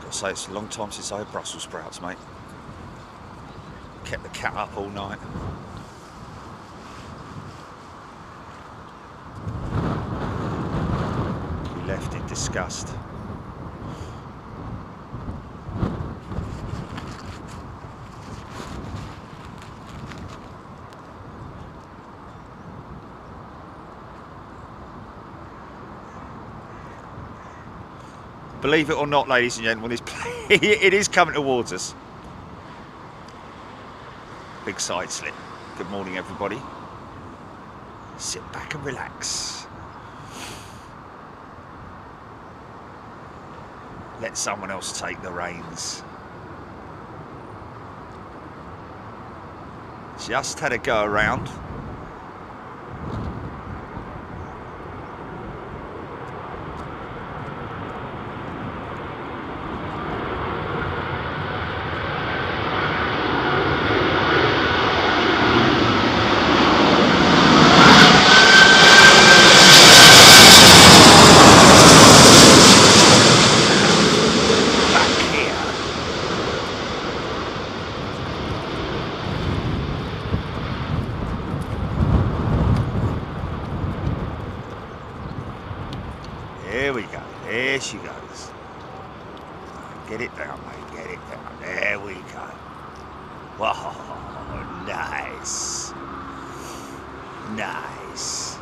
Gotta say, it's a long time since I had Brussels sprouts, mate. Kept the cat up all night. We left in disgust. Believe it or not, ladies and gentlemen, it is coming towards us. Big side slip. Good morning, everybody. Sit back and relax. Let someone else take the reins. Just had a go around. There we go. There she goes. Get it down, mate. Get it down. There we go. Whoa, nice. Nice.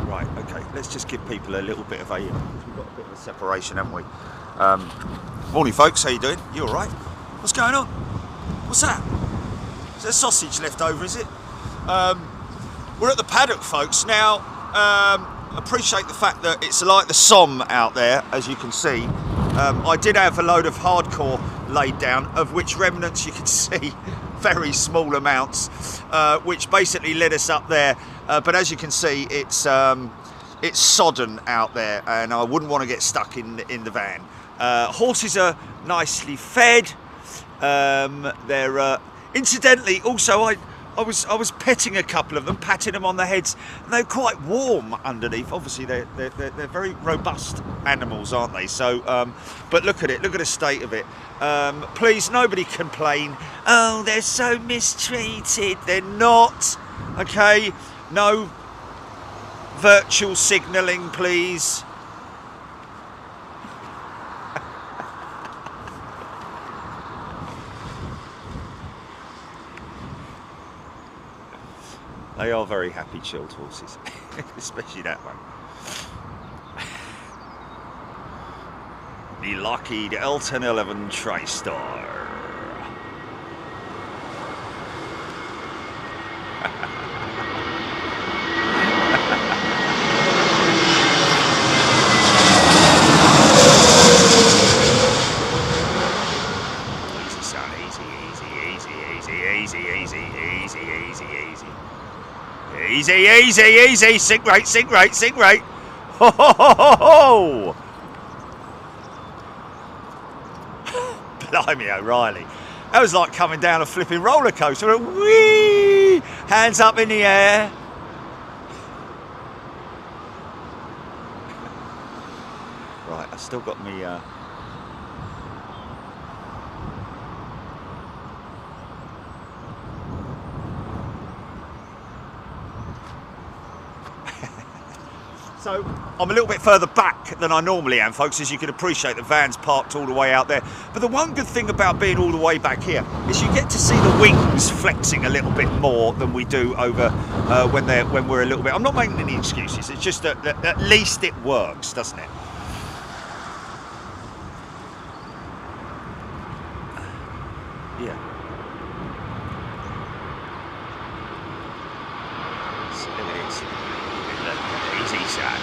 Right, okay. Let's just give people a little bit of a... We've got a bit of a separation, haven't we? Morning, folks. How you doing? You all right? What's going on? What's that? Is there sausage left over, is it? We're at the paddock, folks. Now, appreciate the fact that it's like the Somme out there, as you can see. I did have a load of hardcore laid down, of which remnants you can see very small amounts, which basically led us up there. But as you can see, it's sodden out there, and I wouldn't want to get stuck in the van. Horses are nicely fed. They're incidentally also I was petting a couple of them, patting them on the heads, and they're quite warm underneath. Obviously they're very robust animals, aren't they? So but look at it, look at the state of it. Please, nobody complain, oh, they're so mistreated. They're not. Okay, no virtual signalling, please. They are very happy, chilled horses, especially that one. The Lockheed L1011 TriStar. Easy, son, easy, easy, easy, easy, easy, easy, easy, easy, easy. Easy, easy, easy. Sink rate, sink rate, sink rate. Ho, ho, ho, ho, ho. Blimey O'Reilly. That was like coming down a flipping roller coaster. Whee! Hands up in the air. Right, I've still got me... So I'm a little bit further back than I normally am, folks. As you can appreciate, the van's parked all the way out there. But the one good thing about being all the way back here is you get to see the wings flexing a little bit more than we do over when we're a little bit... I'm not making any excuses. It's just that at least it works, doesn't it? Yeah. So look at this. Easy, son.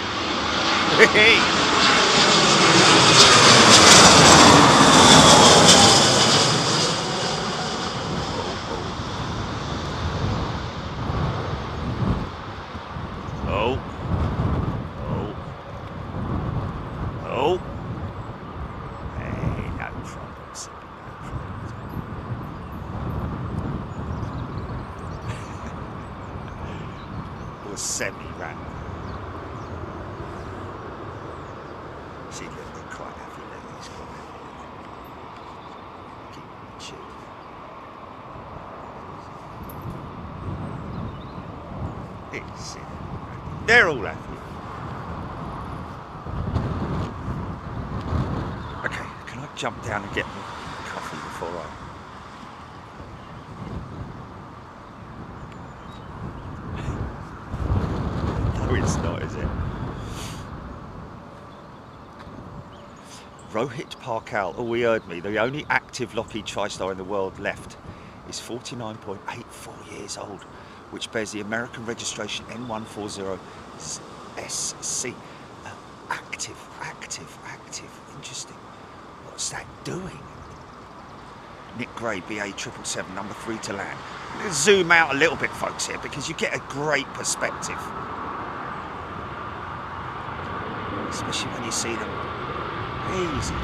Hey! Oh. Oh. Oh. See, look, they're quite happy. Look, he's quite happy. Keep it chill. They're all happy. Okay, can I jump down and get me coffee before I... No, it's not, is it? Rohit Parkal, oh, he heard me. The only active Lockheed TriStar in the world left is 49.84 years old, which bears the American registration N140SC. Active. Interesting. What's that doing? Nick Gray, BA 777, number 3 to land. Let's zoom out a little bit, folks, here, because you get a great perspective. Especially when you see them. Easy.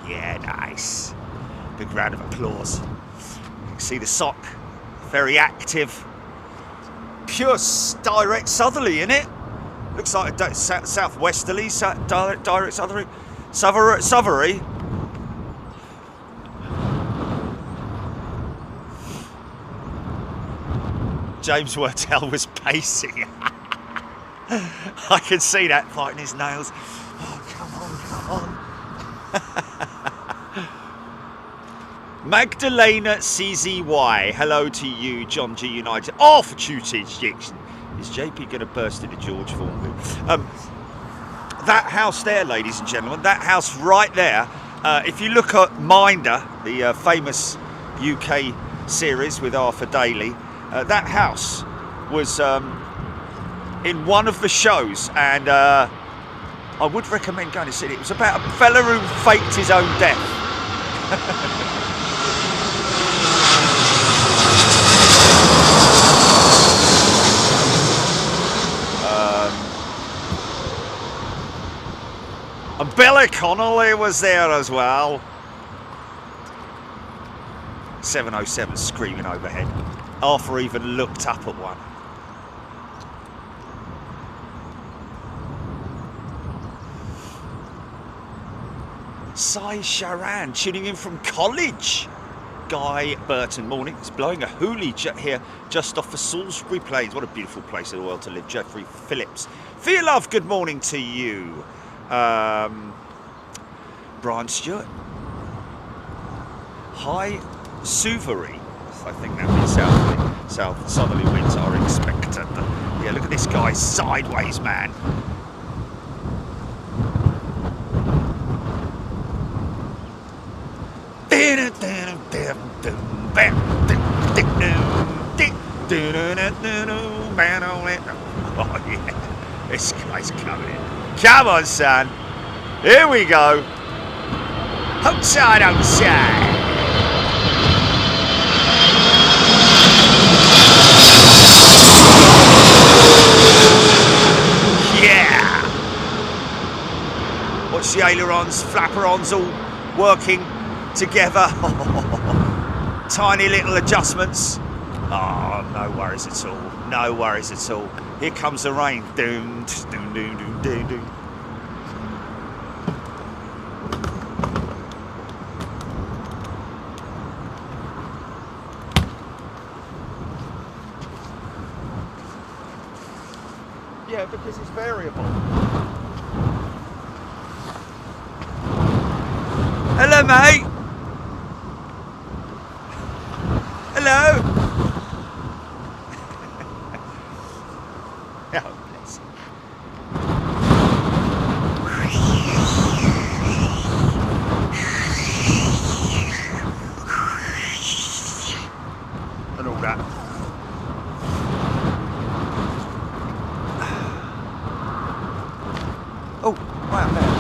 Yeah, nice. Big round of applause. You can see the sock, very active. Pure direct southerly, in it. Looks like a southwesterly, direct southerly. Southerly. James Wurtell was pacing. I can see that, fighting his nails. Oh, come on. Magdalena CZY, hello to you, John G United. Oh, for tutage, Dixon. Is JP going to burst into George Formby? That house there, ladies and gentlemen, that house right there, if you look at Minder, the famous UK series with Arthur Daly, that house was in one of the shows, and I would recommend going to see it. It was about a fella who faked his own death. And Billy Connolly was there as well. 707 screaming overhead. Arthur even looked up at one. Sai Sharan tuning in from college. Guy Burton, morning. It's blowing a hoolie here just off the Salisbury Plains. What a beautiful place in the world to live. Jeffrey Phillips. Fear Love, good morning to you. Brian Stewart. High Suvery. I think that means southerly winds are expected. Yeah, look at this guy sideways, man. Oh yeah, this guy's coming. Come on, son. Here we go. Outside. Yeah. Watch the ailerons, flapperons all working together. Tiny little adjustments. Oh, no worries at all. No worries at all. Here comes the rain. Doom, doom, doom, doom, doom, doom. Yeah, because it's variable. Hello, mate. Hello. Oh, bless you. And all that. Oh, right up there.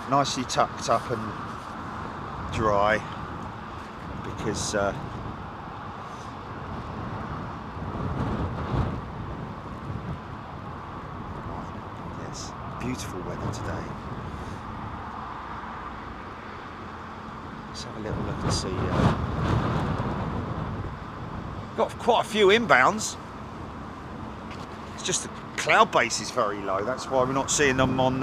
nicely tucked up and dry, because yes, beautiful weather today. Let's have a little look and see. Got quite a few inbounds. It's just the cloud base is very low. That's why we're not seeing them on.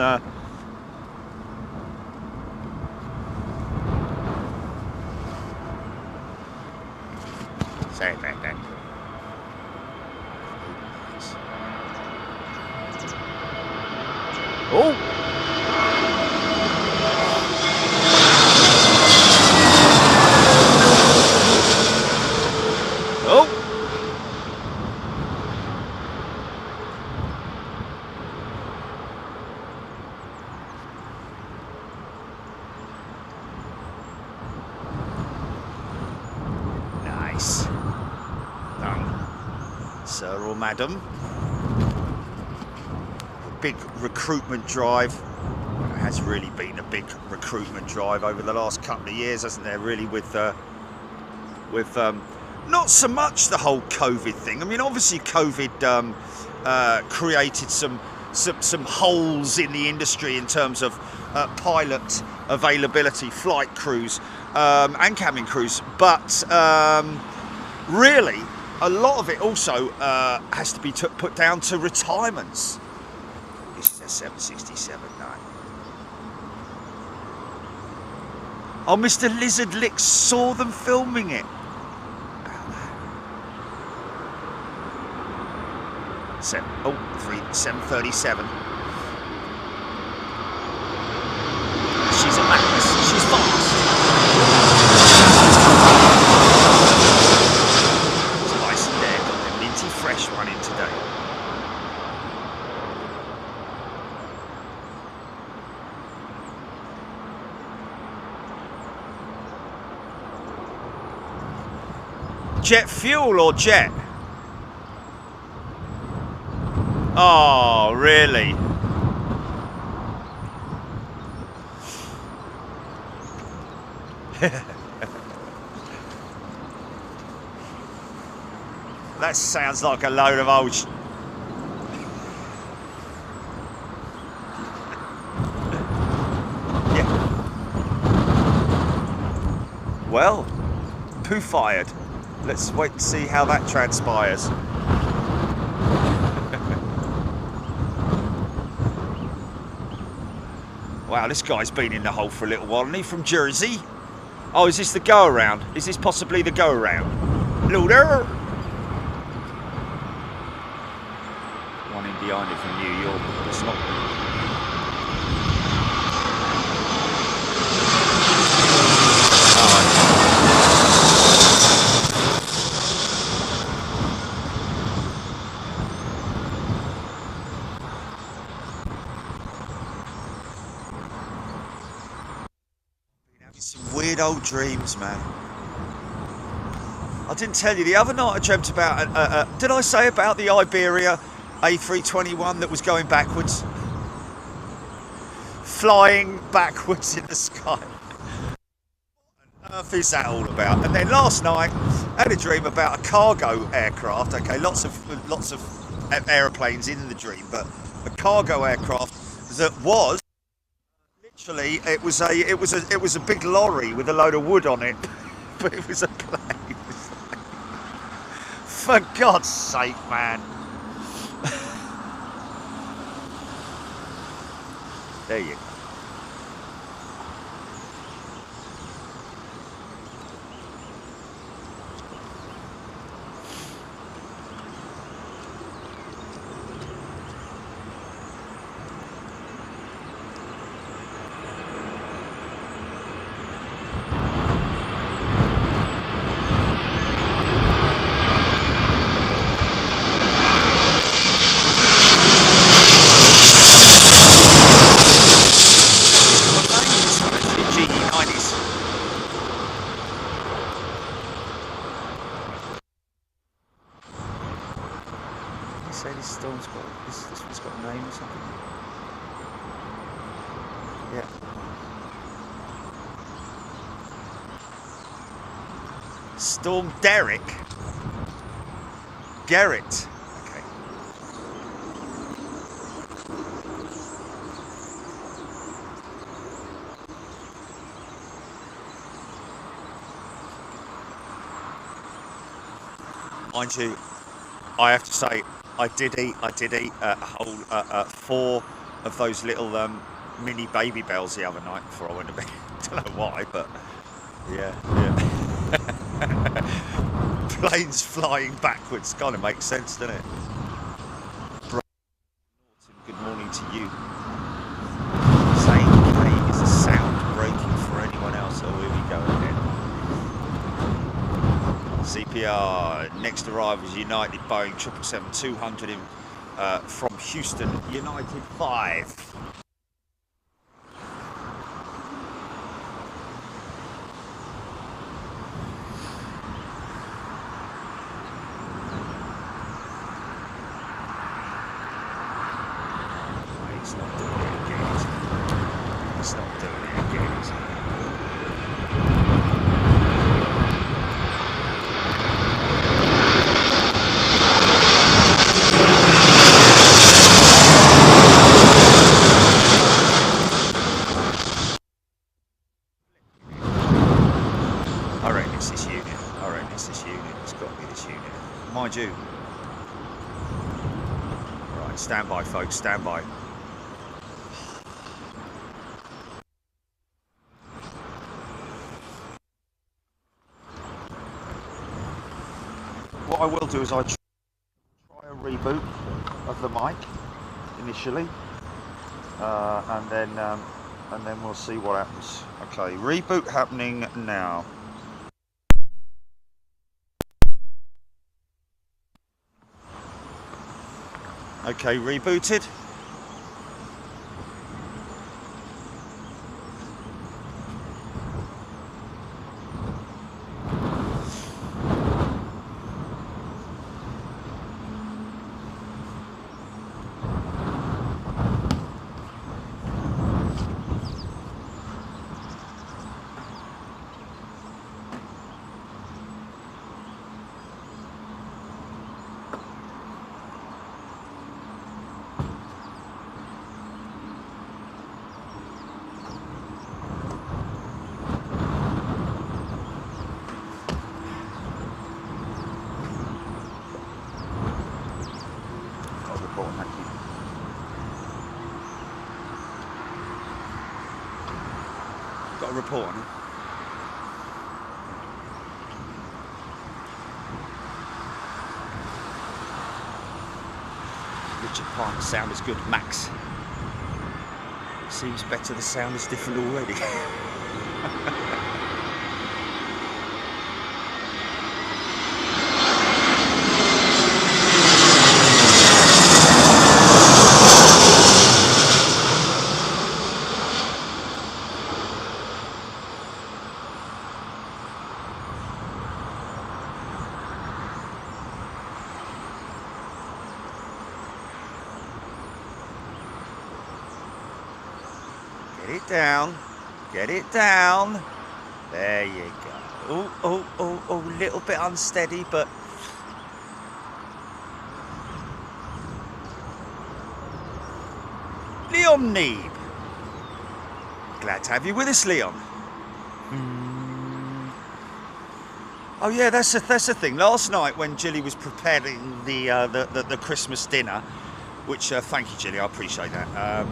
Say it back then. Oh! Oh! Nice. Done. Sir or madam. A big recruitment drive. It has really been a big recruitment drive over the last couple of years, hasn't there? Really, with not so much the whole COVID thing. I mean, obviously COVID created some holes in the industry in terms of pilot availability, flight crews and cabin crews. But really, a lot of it also has to be put down to retirements. This is a 767 now. Oh, Mr. Lizard Licks saw them filming it. 737. She's a max. She's fast. It's nice and there. Got a minty fresh one in today. Jet fuel or jet? Oh, really? That sounds like a load of old yeah. Well, poo fired. Let's wait and see how that transpires. Wow, this guy's been in the hole for a little while, isn't he? From Jersey. Oh, is this the go-around? Is this possibly the go-around? Hello there. One in behind it from New York. It's not. Some weird old dreams, man. I didn't tell you the other night I dreamt about did I say about the Iberia A321 that was going backwards, flying backwards in the sky? What on earth is that all about? And then last night I had a dream about a cargo aircraft. Okay, lots of aeroplanes in the dream, but a cargo aircraft that was literally, it was a big lorry with a load of wood on it, but it was a plane. For God's sake, man! There you go. This one's got a name or something. Yeah. Storm Derek. Garrett. Okay. Mind you, I have to say, I did eat a whole 4 of those little mini baby bells the other night before I went to bed. Don't know why, but yeah. Planes flying backwards kind of makes sense, doesn't it? Good morning to you. Saying, hey, is the sound breaking for anyone else? Oh, here we go again. CPR, next arrival is United Boeing 777-200 from Houston, United 5. Mind you. Right, stand by, folks, stand by. What I will do is I try a reboot of the mic initially, and then we'll see what happens. Okay, reboot happening now. Okay, rebooted. Got a report on it. Richard Palmer, sound is good. Max. Seems better, the sound is different already. Get it down. There you go. Oh, little bit unsteady, but Leon Neeb. Glad to have you with us, Leon. Oh yeah, that's the thing. Last night when Jilly was preparing the Christmas dinner, which thank you, Jilly, I appreciate that.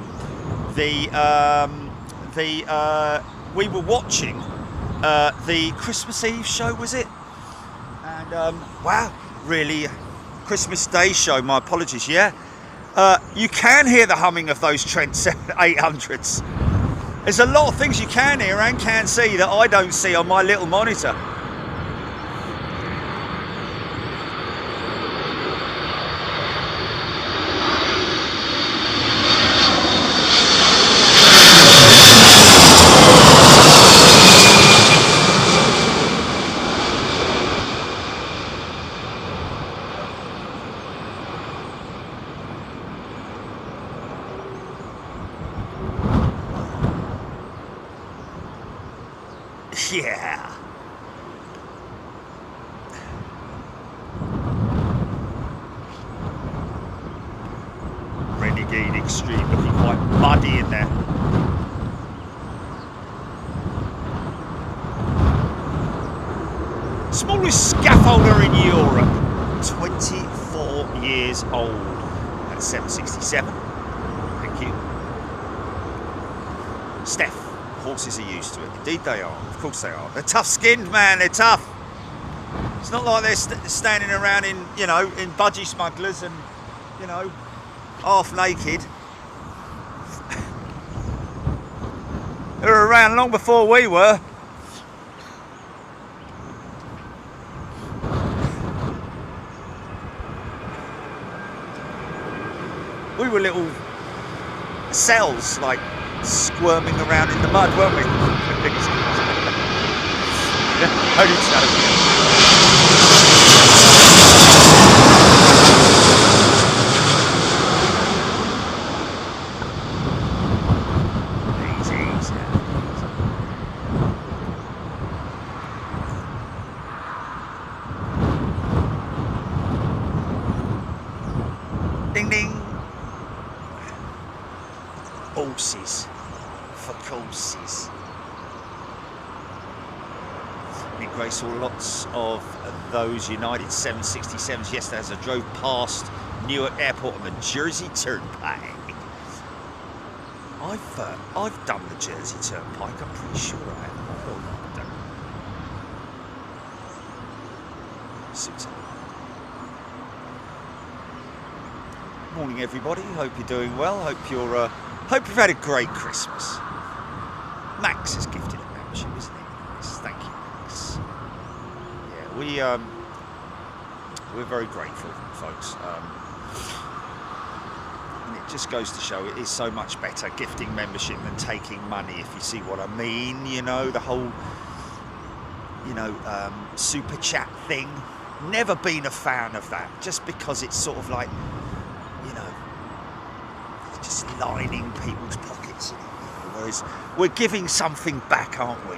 We were watching the Christmas Eve show, was it? And wow, really, Christmas Day show. My apologies. Yeah, you can hear the humming of those Trent 800s. There's a lot of things you can hear and can see that I don't see on my little monitor. Yeah. extreme, looking quite muddy in there. Smallest scaffolder in Europe, 24 years old. That's 767. Thank you. Steph, horses are used to it. Indeed they are. Of course they are. They're tough-skinned, man. They're tough. It's not like they're standing around in, you know, in budgie smugglers and, you know, half naked. They were around long before we were. We were little cells, like, squirming around in the mud, weren't we? Holy so. Ding ding. Horses for courses. Nick Gray saw lots of those United 767s yesterday as I drove past Newark Airport on the Jersey Turnpike. I've done the Jersey Turnpike. I'm pretty sure I have. I don't know. Suits up. Morning, everybody. Hope you're doing well. Hope you've had a great Christmas. Max has gifted a membership, isn't he? Yes, thank you, Max. Yeah, we're very grateful, folks. And it just goes to show it is so much better gifting membership than taking money, if you see what I mean. You know, the whole, you know, super chat thing. Never been a fan of that, just because it's sort of like, you know, just lining people's pockets. Whereas we're giving something back, aren't we?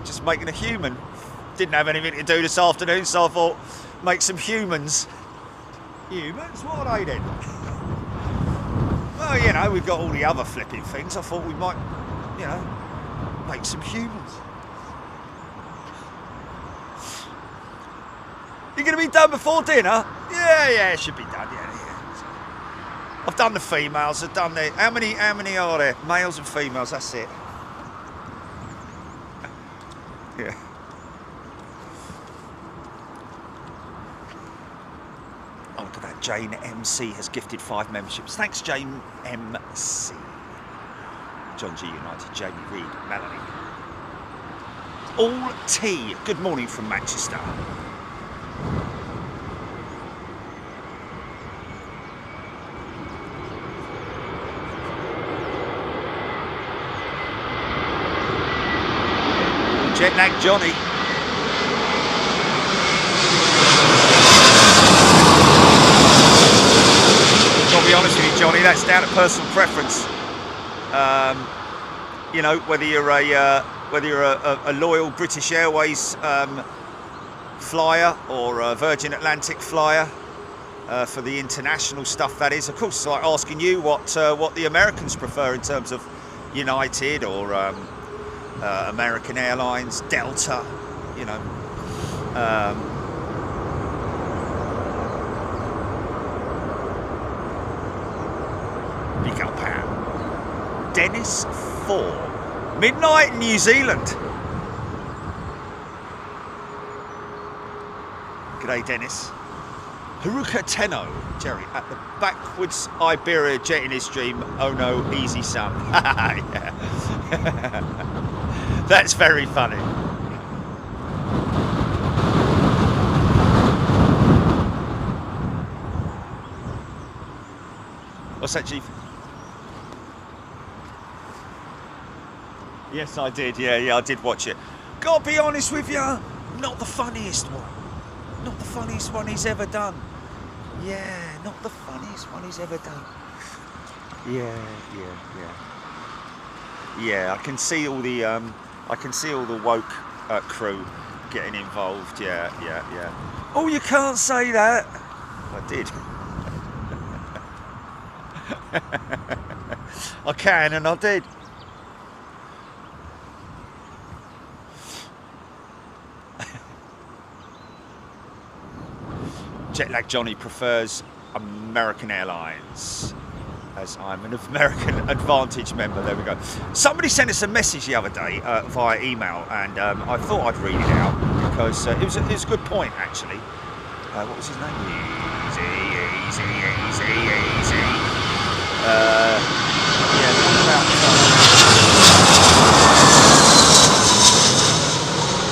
Just making a human. Didn't have anything to do this afternoon, so I thought, make some humans. Humans? What are they then? Well, you know, we've got all the other flipping things. I thought we might, you know, make some humans. You're going to be done before dinner? Yeah, it should be done, yeah. I've done the females, I've done the... How many are there? Males and females, that's it. Yeah. Oh, look at that. Jane MC has gifted 5 memberships. Thanks, Jane MC. John G United, Jamie Reed, Melanie. All T. Good morning from Manchester. Jetlag Johnny. I'll be honest with you, Johnny, that's down to personal preference. You know, whether you're a loyal British Airways flyer or a Virgin Atlantic flyer for the international stuff, that is. Of course, it's like asking you what the Americans prefer in terms of United or American Airlines, Delta, you know. Big up, Pam. Dennis 4. Midnight in New Zealand. G'day, Dennis. Haruka Tenno, Jerry, at the backwards Iberia jet in his dream. Oh no, easy son. Yeah. That's very funny. What's that, Chief? Yes, I did. Yeah, I did watch it. Gotta be honest with you, not the funniest one. Not the funniest one he's ever done. Yeah, not the funniest one he's ever done. Yeah, I can see all the woke crew getting involved. Yeah. Oh, you can't say that. I did. I can, and I did. Jetlag Johnny prefers American Airlines, as I'm an American Advantage member. There we go. Somebody sent us a message the other day via email, and I thought I'd read it out because it was a good point, actually. What was his name? Easy.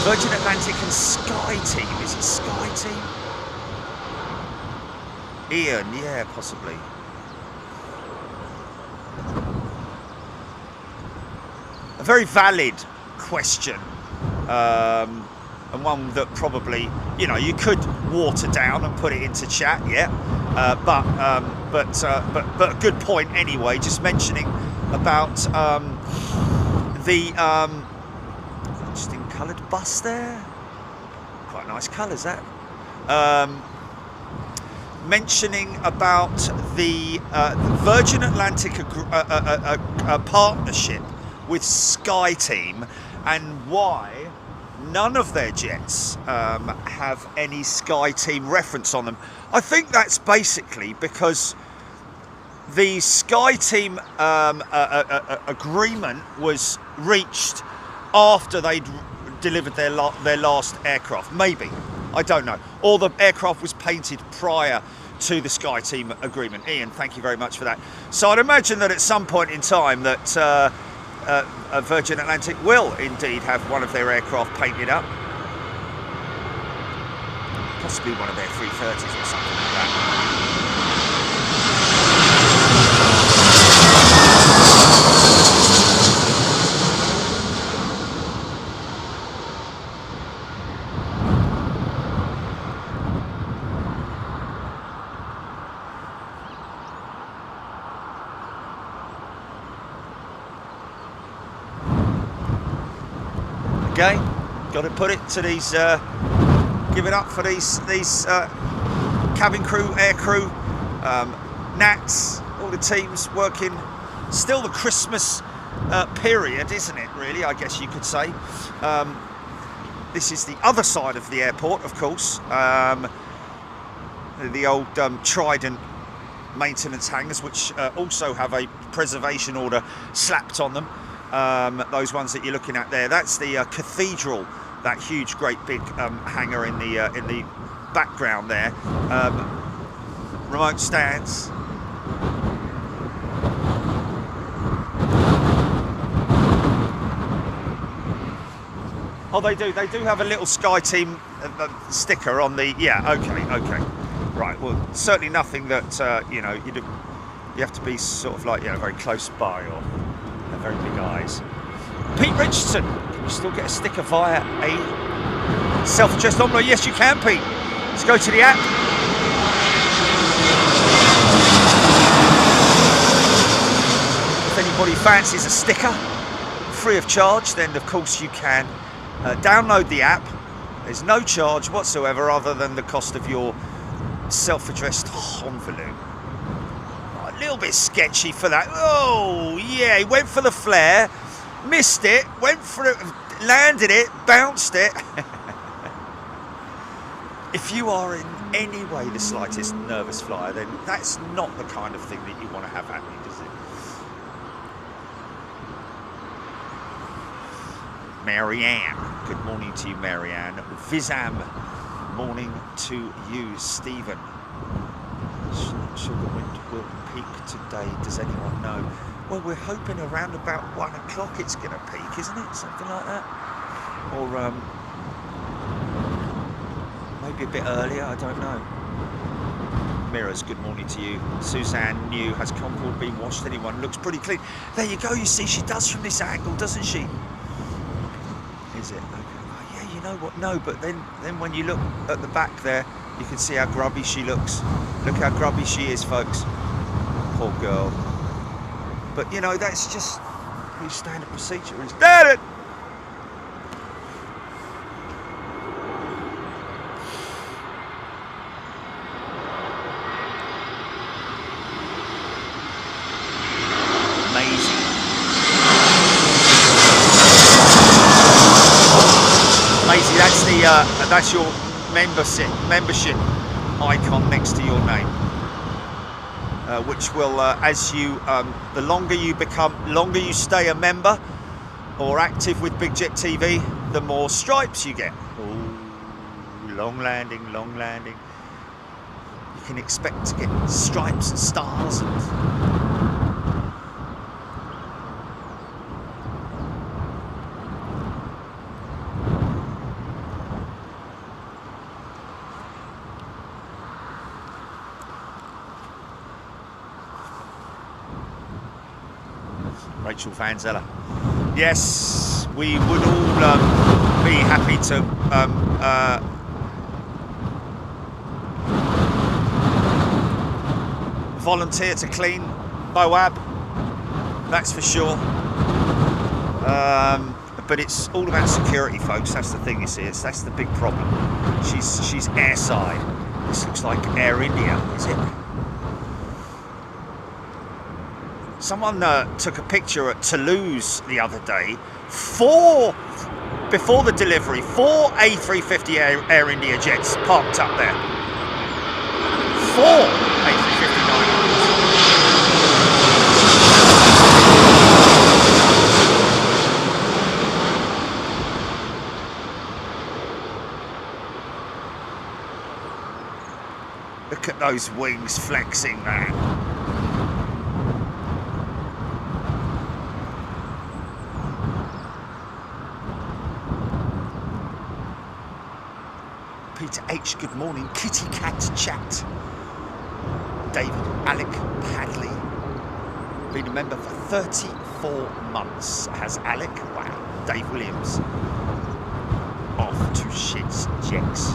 Virgin Atlantic and Sky Team. Is it Sky Team? Ian, yeah, possibly. A very valid question, and one that probably, you could water down and put it into chat, yeah. But a good point anyway. Just mentioning about the interesting coloured bus there. Quite nice colours that. Mentioning about the Virgin Atlantic partnership with Sky Team and why none of their jets have any Sky Team reference on them. I think that's basically because the Sky Team agreement was reached after they'd delivered their last aircraft. Maybe. I don't know. Or the aircraft was painted prior to the Sky Team agreement. Ian, thank you very much for that. So I'd imagine that at some point in time that Virgin Atlantic will indeed have one of their aircraft painted up. Possibly one of their 330s or something like that. Okay, got to put it to these, give it up for these cabin crew, air crew, Nats, all the teams working. Still the Christmas period, isn't it, really, I guess you could say. This is the other side of the airport, of course. The old Trident maintenance hangars, which also have a preservation order slapped on them. Those ones that you're looking at there, that's the cathedral, that huge, great big hangar in the background there. Remote stands. Oh, they do have a little Sky Team sticker on the. Yeah, okay, right. Well, certainly nothing that you have to be sort of like very close by or. Very big eyes. Pete Richardson, can you still get a sticker via a self-addressed envelope? Yes, you can, Pete. Let's go to the app. If anybody fancies a sticker, free of charge, then of course you can download the app. There's no charge whatsoever other than the cost of your self-addressed envelope. A little bit sketchy for that. Oh yeah, he went for the flare, missed it, went for it, landed it, bounced it. If you are in any way the slightest nervous flyer, then that's not the kind of thing that you want to have happening, does it? Marianne, good morning to you, Marianne. Vizam, morning to you, Stephen. Not sure the wind will peak today. Does anyone know? Well, we're hoping around about 1 o'clock it's going to peak, isn't it? Something like that. Or maybe a bit earlier, I don't know. Mirrors, good morning to you. Suzanne New, has Concorde been washed? Anyone? Looks pretty clean. There you go, you see, she does from this angle, doesn't she? Is it? Okay. Oh, yeah, you know what? No, but then when you look at the back there, you can see how grubby she looks. Look how grubby she is, folks. Poor girl. But, you know, that's just pretty standard procedure. Is that it? Maisie, that's your membership icon next to your name, which will, as you, the longer you stay a member or active with Big Jet TV, the more stripes you get. Ooh, long landing, long landing. You can expect to get stripes and stars and. Rachel Vanzella. Yes, we would all be happy to volunteer to clean Moab, that's for sure. But it's all about security, folks. That's the thing, you see. That's the big problem. She's airside. This looks like Air India, is it? Someone took a picture at Toulouse the other day. Before the delivery, 4 A350 Air India jets parked up there. 4 A350-900s. Look at those wings flexing, man. Peter H, good morning. Kitty Cat Chat. David Alec Padley. Been a member for 34 months. Has Alec? Wow. Dave Williams. Off to shits jets.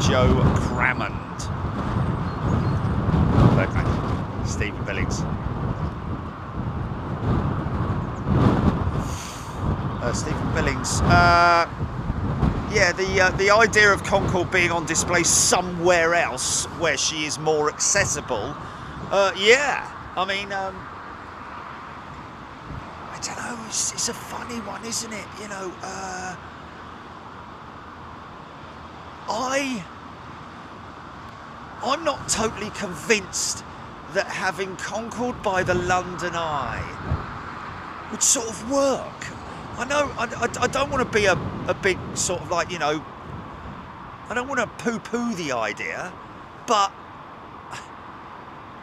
Joe Crammond. Okay. Stephen Billings. Stephen Billings. Yeah, the idea of Concorde being on display somewhere else where she is more accessible, yeah, I mean, I don't know, it's a funny one, isn't it? You know, I'm not totally convinced that having Concorde by the London Eye would sort of work. I know, I don't want to be a big sort of like, you know, I don't want to poo-poo the idea, but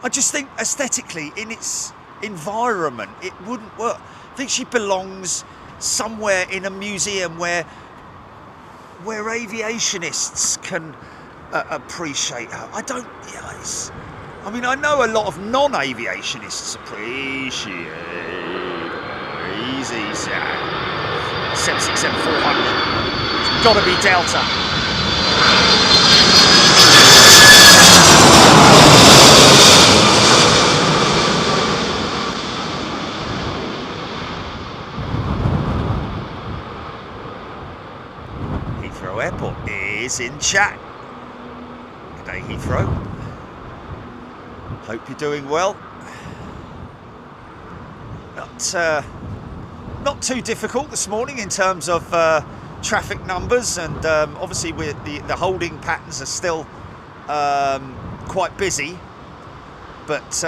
I just think aesthetically, in its environment, it wouldn't work. I think she belongs somewhere in a museum where aviationists can appreciate her. I don't, yeah, I mean, I know a lot of non-aviationists appreciate her. Easy, Sam. 767-400. It's got to be Delta. Heathrow Airport is in chat. Good day, Heathrow. Hope you're doing well. Not too difficult this morning in terms of traffic numbers, and obviously the holding patterns are still quite busy, but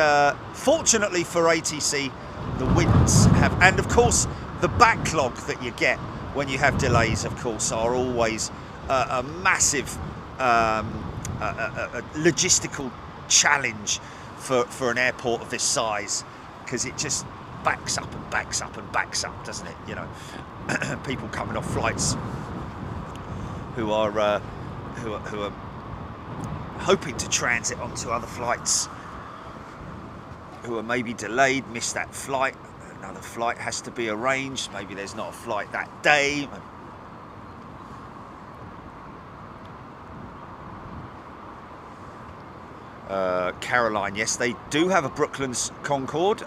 fortunately for ATC, the winds have, and of course the backlog that you get when you have delays, of course, are always a massive logistical challenge for an airport of this size, because it just backs up and backs up and backs up, doesn't it? You know, people coming off flights who are hoping to transit onto other flights, who are maybe delayed, missed that flight. Another flight has to be arranged. Maybe there's not a flight that day. Caroline, yes, they do have a Brooklands Concorde.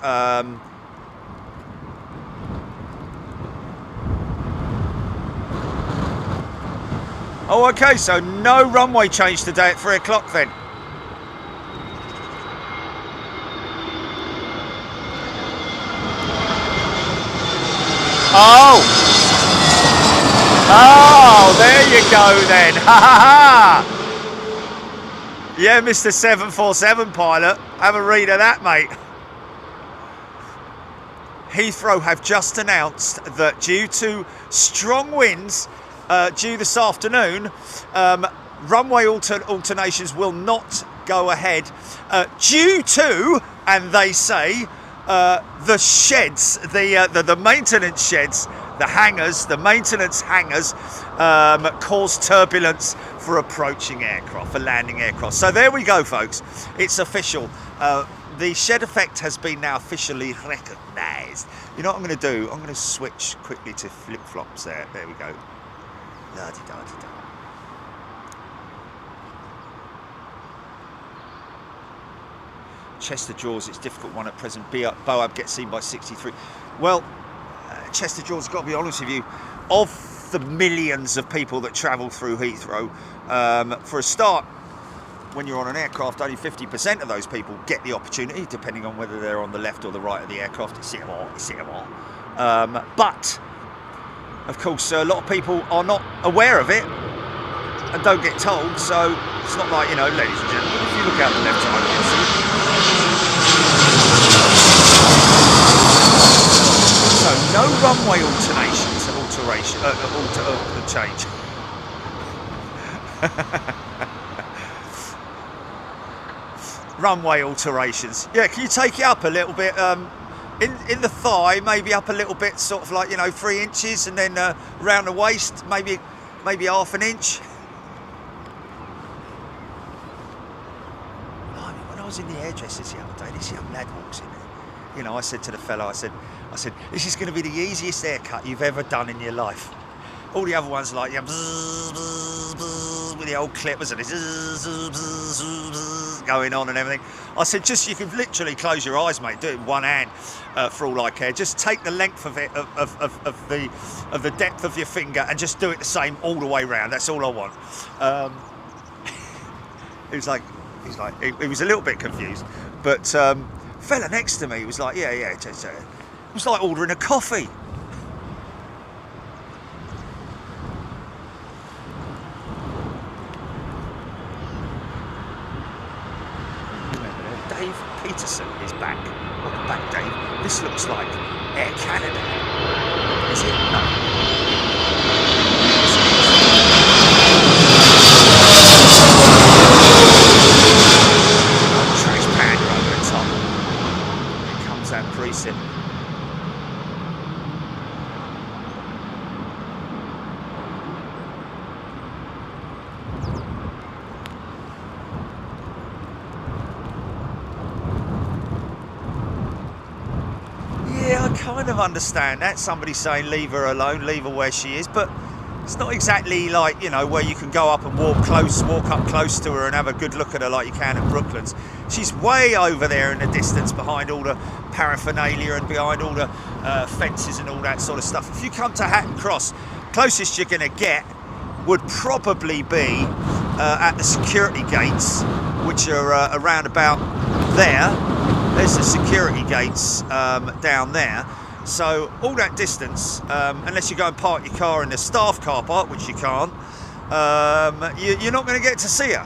Oh, okay, so no runway change today at 3 o'clock then. Oh, there you go then. Ha ha ha. Yeah, Mr. 747 pilot, have a read of that, mate. Heathrow have just announced that due to strong winds due this afternoon, runway alternations will not go ahead due to, and they say, the sheds, the maintenance sheds, the hangars, the maintenance hangars cause turbulence for approaching aircraft, for landing aircraft. So there we go, folks. It's official. The shed effect has been now officially recognised. You know what I'm going to do? I'm going to switch quickly to flip-flops there. There we go. La-di-da-di-da. Chester Jaws, it's a difficult one at present. Boab gets seen by 63. Well, Chester Jaws, got to be honest with you, of the millions of people that travel through Heathrow, for a start, when you're on an aircraft, only 50% of those people get the opportunity, depending on whether they're on the left or the right of the aircraft. It's but, of course, a lot of people are not aware of it and don't get told, so it's not like, you know, ladies and gentlemen, if you look out the left side, you can see. So no runway change. Runway alterations. Yeah, can you take it up a little bit? In the thigh, maybe up a little bit, sort of like, you know, 3 inches, and then around the waist, maybe half an inch. When I was in the hairdressers the other day, this young lad walks in. You know, I said to the fellow, I said, this is going to be the easiest haircut you've ever done in your life. All the other ones are like, yeah, bzz, bzz, bzz, with the old clippers and it's going on and everything. I said, you can literally close your eyes, mate. Do it in one hand for all I care. Just take the length of it, of the depth of your finger, and just do it the same all the way round. That's all I want. He was a little bit confused, but fella next to me was like, yeah. It was like ordering a coffee. Dave Peterson is back. Welcome back, Dave. This looks like Air Canada. Is it? No. Trash pan over the top. Here comes that preset. I kind of understand that, somebody saying leave her alone, leave her where she is, but it's not exactly like, you know, where you can go up and walk up close to her and have a good look at her like you can at Brooklands. She's way over there in the distance behind all the paraphernalia and behind all the fences and all that sort of stuff. If you come to Hatton Cross, closest you're going to get would probably be at the security gates, which are around about there. There's the security gates down there. So all that distance, unless you go and park your car in the staff car park, which you can't, you're not going to get to see her.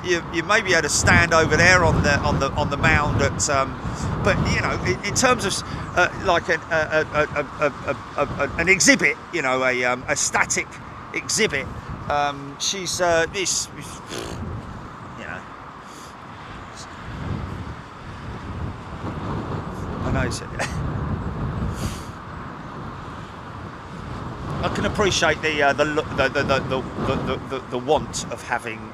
You may be able to stand over there on the mound at, but you know, in terms of like an exhibit, you know, a static exhibit, she's this. know. I can appreciate the want of having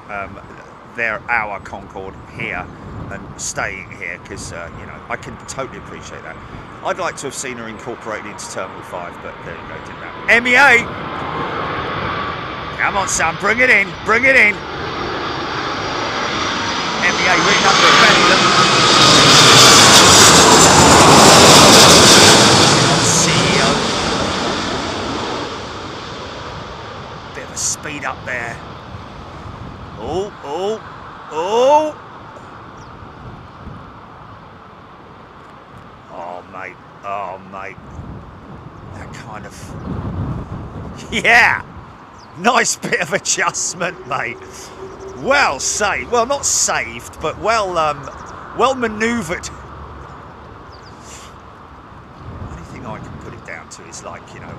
our Concorde here and staying here, because you know, I can totally appreciate that. I'd like to have seen her incorporated into Terminal 5, but there you go, didn't happen. MEA! Come on, son, bring it in, bring it in. MEA written up their belly, look. CEO. Bit of a speed up there. Oh, oh, oh! Oh, mate. That kind of... Yeah! Nice bit of adjustment, mate. Well saved. Well, not saved, but well manoeuvred. Only thing I can put it down to is, like, you know,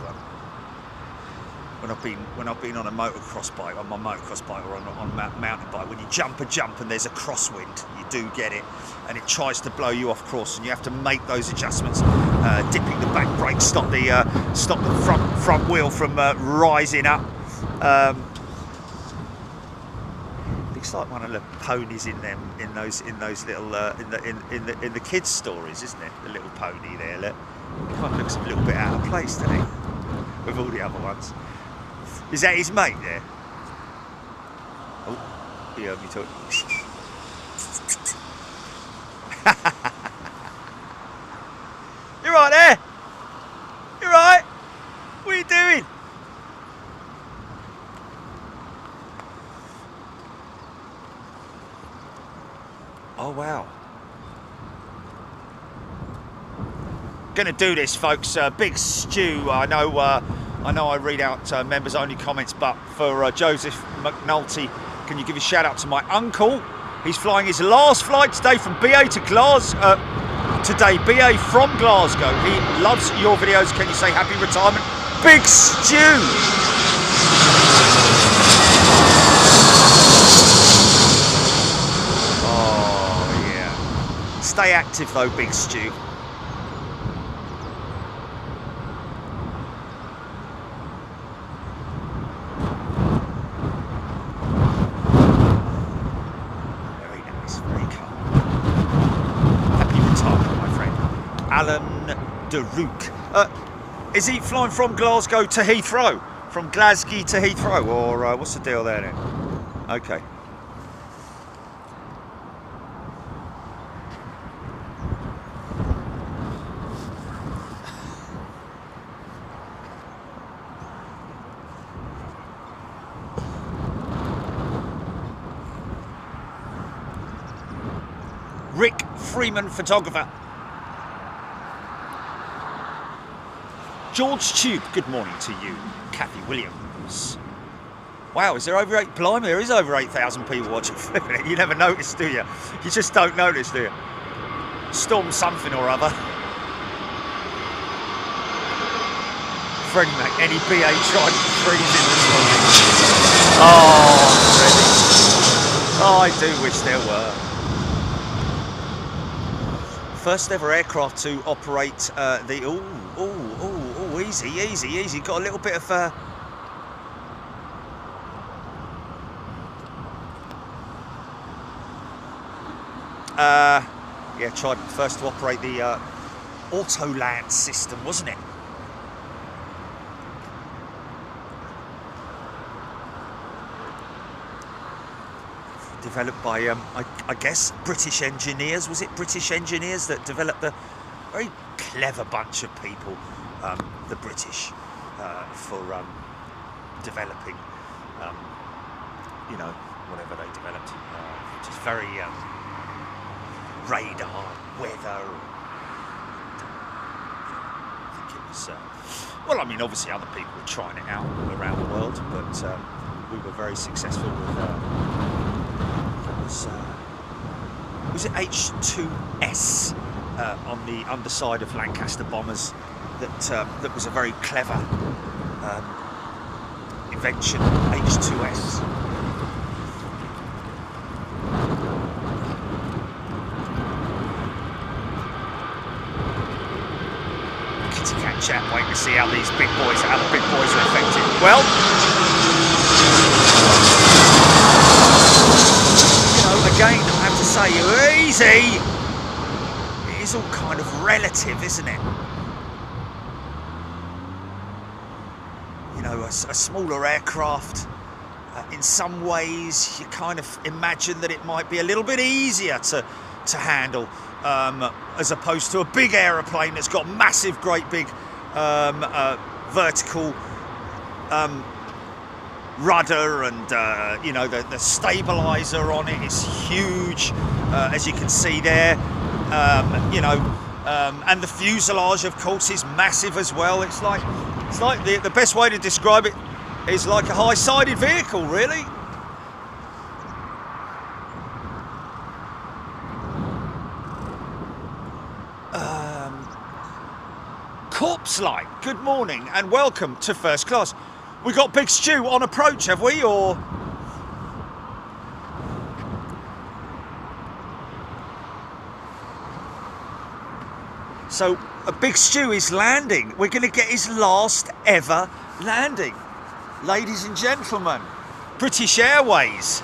when I've been on a motocross bike, on my motocross bike, or on a mountain bike, when you jump a jump and there's a crosswind, you do get it, and it tries to blow you off course, and you have to make those adjustments, dipping the back brake, stop the front wheel from rising up. Looks like one of the ponies in those little in the kids' stories, isn't it? The little pony there. Look, it kind of looks a little bit out of place, doesn't it, with all the other ones? Is that his mate there? Oh, he heard me talk. You're right there. You're right. What are you doing? Oh wow. Gonna do this, folks. Big Stu. I know I read out members only comments, but for Joseph McNulty, can you give a shout out to my uncle? He's flying his last flight today from BA to Glasgow. BA from Glasgow. He loves your videos. Can you say happy retirement? Big Stu. Stay active though, Big Stu. Very nice, very calm. Happy retirement, my friend. Alan DeRook. Is he flying from Glasgow to Heathrow? From Glasgow to Heathrow? Or what's the deal there then? Okay. Rick Freeman, photographer. George Tube, good morning to you. Kathy Williams. Wow, is there over 8? Blimey, there is over 8,000 people watching. You never notice, do you? You just don't notice, do you? Storm something or other. Freddie Mac, any BA tried to freeze in this morning. Oh, Freddie. Oh, I do wish there were. First ever aircraft to operate the... easy. Got a little bit of... yeah, tried first to operate the Autoland system, wasn't it? Developed by, I guess, British engineers. Was it British engineers that developed the very clever bunch of people, the British, for developing, you know, whatever they developed. Just very radar, weather. I think it was, well, I mean, obviously other people were trying it out around the world, but we were very successful with... was it H2S on the underside of Lancaster bombers that was a very clever invention, H2S. me see how these big boys, how the big boys are affected. Well, you know, again, I have to say, easy. It is all kind of relative, isn't it? You know, a smaller aircraft, in some ways, you kind of imagine that it might be a little bit easier to handle, as opposed to a big aeroplane that's got massive, great big vertical rudder, and you know, the stabilizer on it is huge, as you can see there. You know, and the fuselage, of course, is massive as well. It's like the best way to describe it is like a high-sided vehicle, really. Corpse Light, good morning and welcome to First Class. We got Big Stu on approach, have we, or? So, a Big Stu is landing. We're going to get his last ever landing. Ladies and gentlemen, British Airways.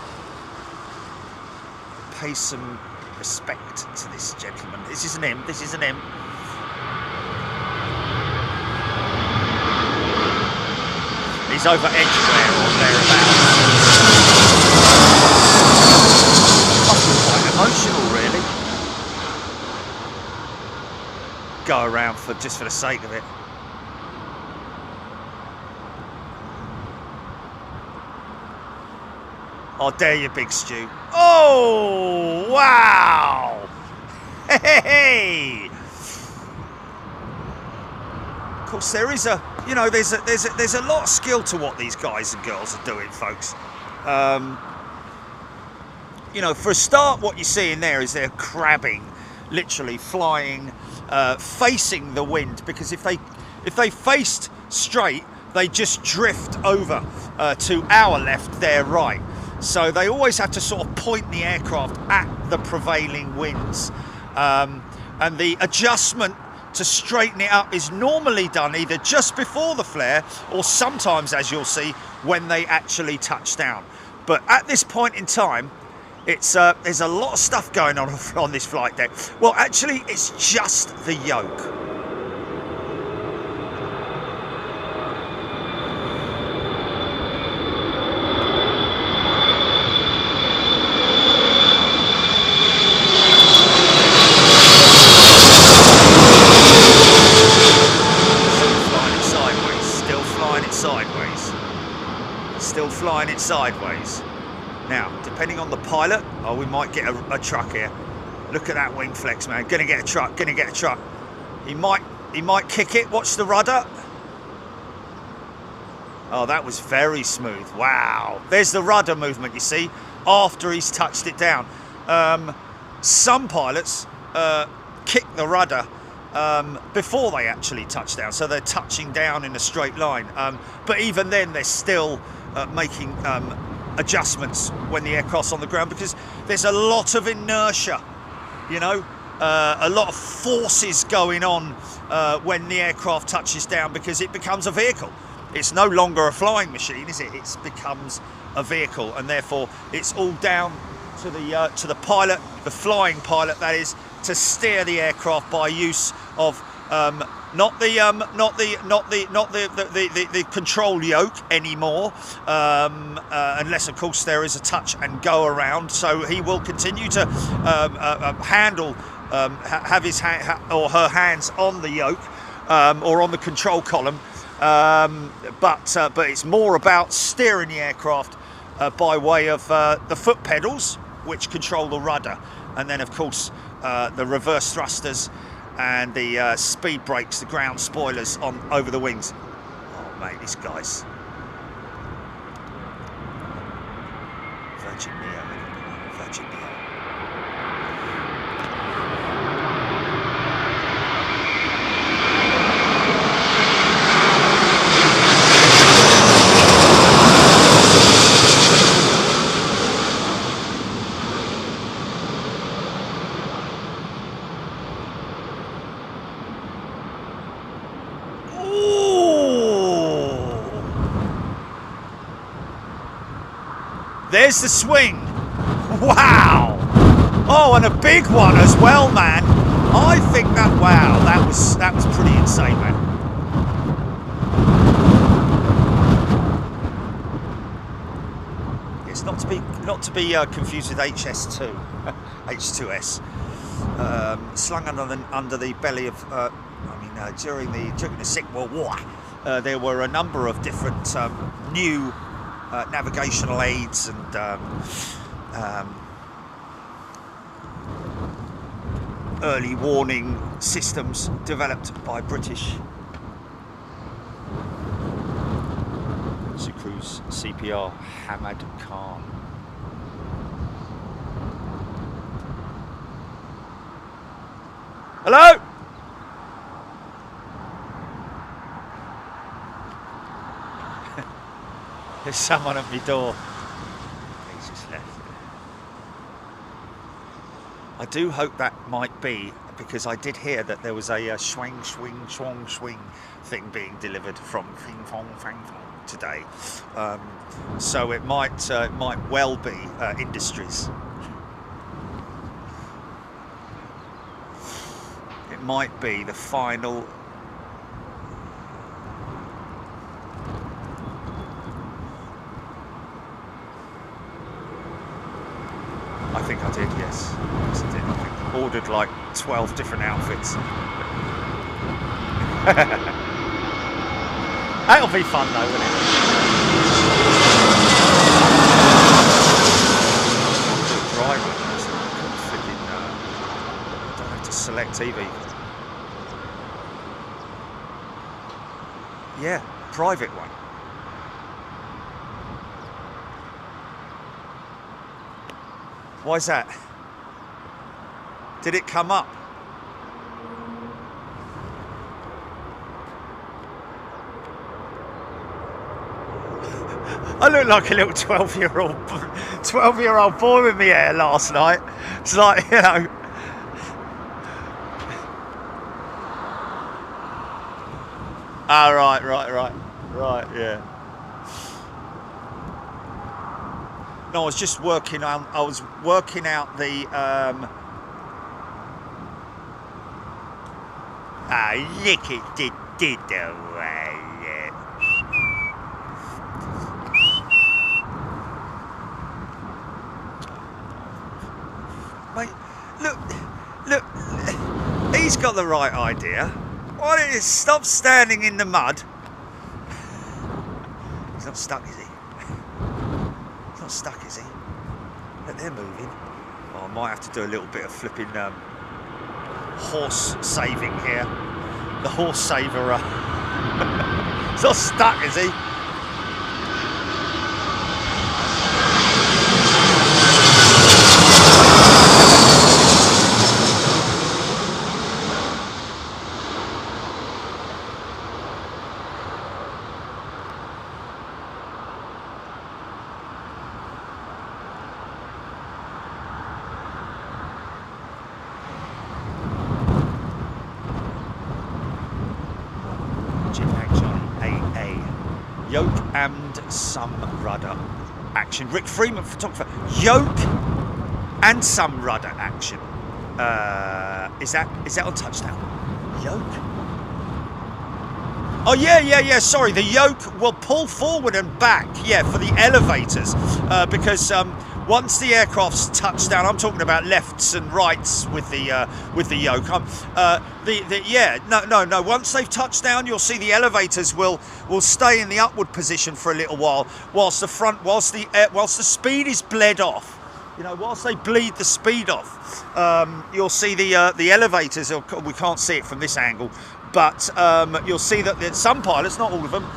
Pay some respect to this gentleman. This isn't him, this isn't him. He's over Edgware or thereabouts. Must be quite emotional, really. Go around just for the sake of it. Oh, dare you, Big Stu. Oh, wow. Hey. Of course, there is a, you know, there's a lot of skill to what these guys and girls are doing, folks. You know, for a start, what you're seeing there is they're crabbing, literally flying, facing the wind, because if they faced straight, they just drift over to our left, their right. So they always have to sort of point the aircraft at the prevailing winds, and the adjustment to straighten it up is normally done either just before the flare or sometimes, as you'll see, when they actually touch down. But at this point in time, it's there's a lot of stuff going on this flight deck. Well, actually, it's just the yoke. Still flying it sideways. Now, depending on the pilot, oh, we might get a truck here. Look at that wing flex, man. Gonna get a truck, gonna get a truck. He might kick it. Watch the rudder. Oh, that was very smooth. Wow. There's the rudder movement, you see, after he's touched it down. Some pilots kick the rudder before they actually touch down, so they're touching down in a straight line. But even then, they're still making adjustments when the aircraft's on the ground, because there's a lot of inertia, you know, a lot of forces going on when the aircraft touches down, because it becomes a vehicle. It's no longer a flying machine, is it? It becomes a vehicle, and therefore it's all down to the pilot, the flying pilot, that is, to steer the aircraft by use of not the control yoke anymore, unless of course there is a touch and go around. So he will continue to handle, have his or her hands on the yoke or on the control column, but it's more about steering the aircraft by way of the foot pedals, which control the rudder, and then of course the reverse thrusters and the speed brakes, the ground spoilers on over the wings. Oh mate, these guys. Virgin Neo, Virgin Neo. There's the swing. Wow. Oh, and a big one as well, man. I think that, wow, that was pretty insane, man. It's not to be confused with HS2, H2S. Slung under the belly of, during the Second World War, there were a number of different new navigational aids and early warning systems developed by British Cruise CPR Hamad Khan. Hello? There's someone at my door. He's just left. I do hope that might be, because I did hear that there was a swing thing being delivered from Fing Fong Fang Fong today. So it might well be Industries. It might be the final. I think I did, yes. Yes, I did. I think I ordered like 12 different outfits. That'll be fun though, won't it? Driver. I don't have to select TV. Yeah, private one. Why is that? Did it come up? I look like a little 12-year-old boy with me hair last night. It's like, you know. Ah, right, yeah. No, I was just working on. I was working out the. Look at it did away. Mate, look. He's got the right idea. Why don't you stop standing in the mud? He's not stuck, is he? He's not stuck, is he? But they're moving. Oh, I might have to do a little bit of flipping horse saving here. The horse saver. He's not stuck, is he? Yoke and some rudder action. Rick Freeman, photographer. Yoke and some rudder action. Is that on touchdown? Yoke? Oh yeah. Sorry, the yoke will pull forward and back. Yeah, for the elevators, because once the aircraft's touched down, I'm talking about lefts and rights with the yoke. No. Once they've touched down, you'll see the elevators will stay in the upward position for a little while, whilst the speed is bled off. You know, whilst they bleed the speed off, you'll see the elevators. We can't see it from this angle, but you'll see that some pilots, not all of them,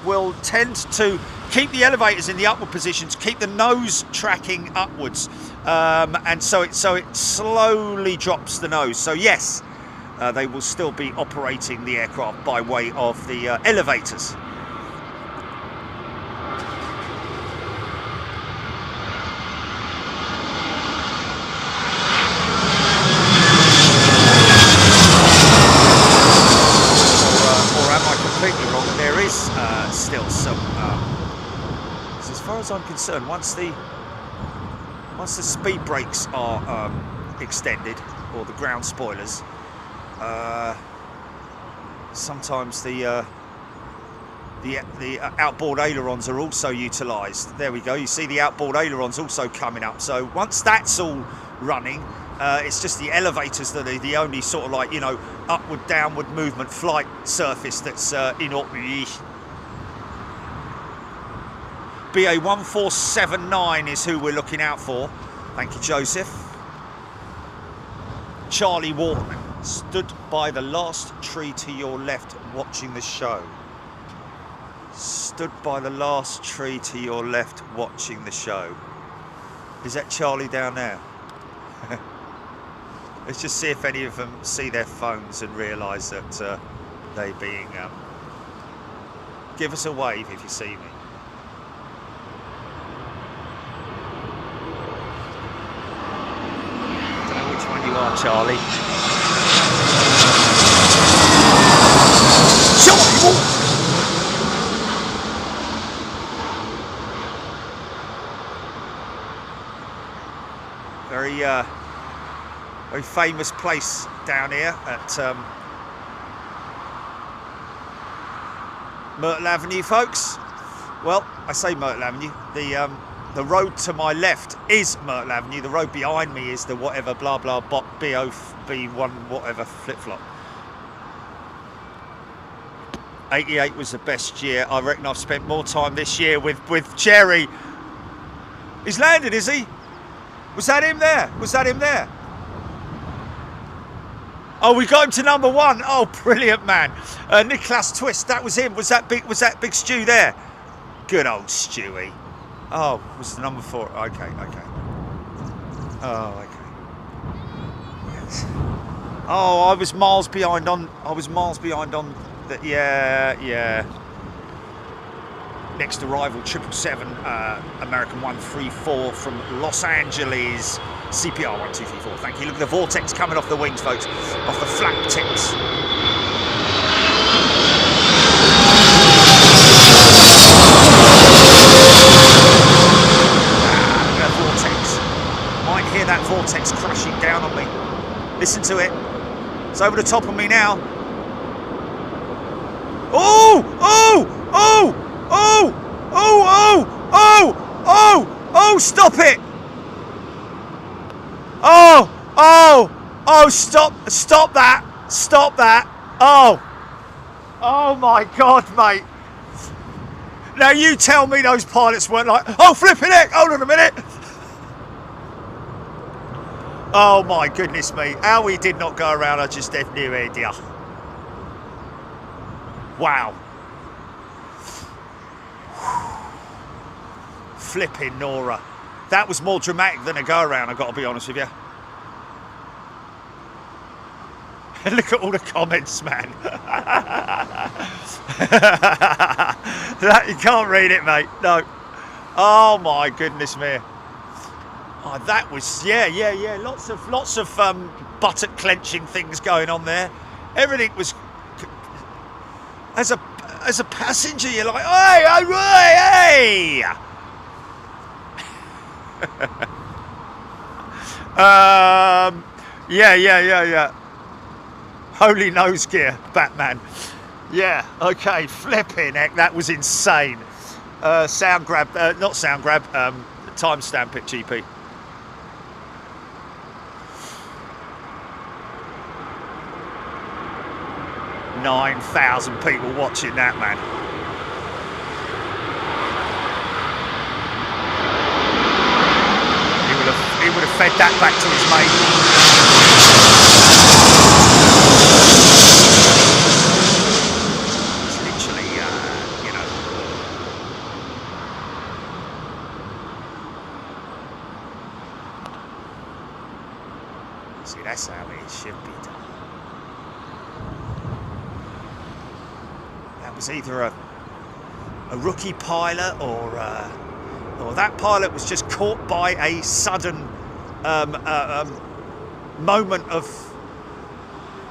will tend to keep the elevators in the upward position to keep the nose tracking upwards, and so it slowly drops the nose. So yes, they will still be operating the aircraft by way of the elevators. Or am I completely wrong? There is still because as far as I'm concerned, once the speed brakes are extended, or the ground spoilers, sometimes the outboard ailerons are also utilised. There we go. You see the outboard ailerons also coming up. So once that's all running, it's just the elevators that are the only sort of like, you know, upward, downward movement flight surface that's in operation. BA 1479 is who we're looking out for. Thank you, Joseph. Charlie Waterman stood by the last tree to your left watching the show. Stood by the last tree to your left watching the show. Is that Charlie down there? Let's just see if any of them see their phones and realise that they're being... give us a wave if you see me. Don't know which one you are, Charlie. Charlie! Very famous place down here at Myrtle Avenue, folks. Well, I say Myrtle Avenue. The road to my left is Myrtle Avenue. The road behind me is the whatever blah blah bot BOB1 whatever flip flop. 88 was the best year. I reckon I've spent more time this year with Jerry. He's landed, is he? Was that him there? Was that him there? Oh, we got him to number 1. Oh, brilliant, man. Nicholas Twist, that was him. Was that big Stu there? Good old Stewie. Oh, was the number 4? Okay, okay. Oh, okay. Yes. Oh, I was miles behind on the, yeah. Next arrival, 777, American 134 from Los Angeles, CPR 1234. Thank you. Look at the Vortex coming off the wings, folks, off the flap tips. That Vortex. Might hear that Vortex crashing down on me. Listen to it. It's over the top of me now. Oh! Oh! Oh! Oh! Oh! Oh! Oh! Oh! Oh! Stop it! Oh! Oh! Oh! Stop! Stop that! Stop that! Oh! Oh my God, mate! Now you tell me those pilots weren't like, oh, flipping heck! Hold on a minute! Oh my goodness me! How we did not go around, I just have no idea. Wow! Flipping Nora. That was more dramatic than a go-around, I've got to be honest with you. Look at all the comments, man. You can't read it, mate. No. Oh my goodness me. Oh, that was, yeah. Lots of buttock clenching things going on there. Everything was... As a passenger, you're like, hey, hey! Yeah. Holy nose gear, Batman. Yeah, okay, flipping heck, that was insane. Sound grab, not sound grab, timestamp it, GP. $9,000 people watching that, man. He would have fed that back to his mate. It's literally, you know. See, that's how it should be done. That was either a rookie pilot or that pilot was just caught by a sudden moment of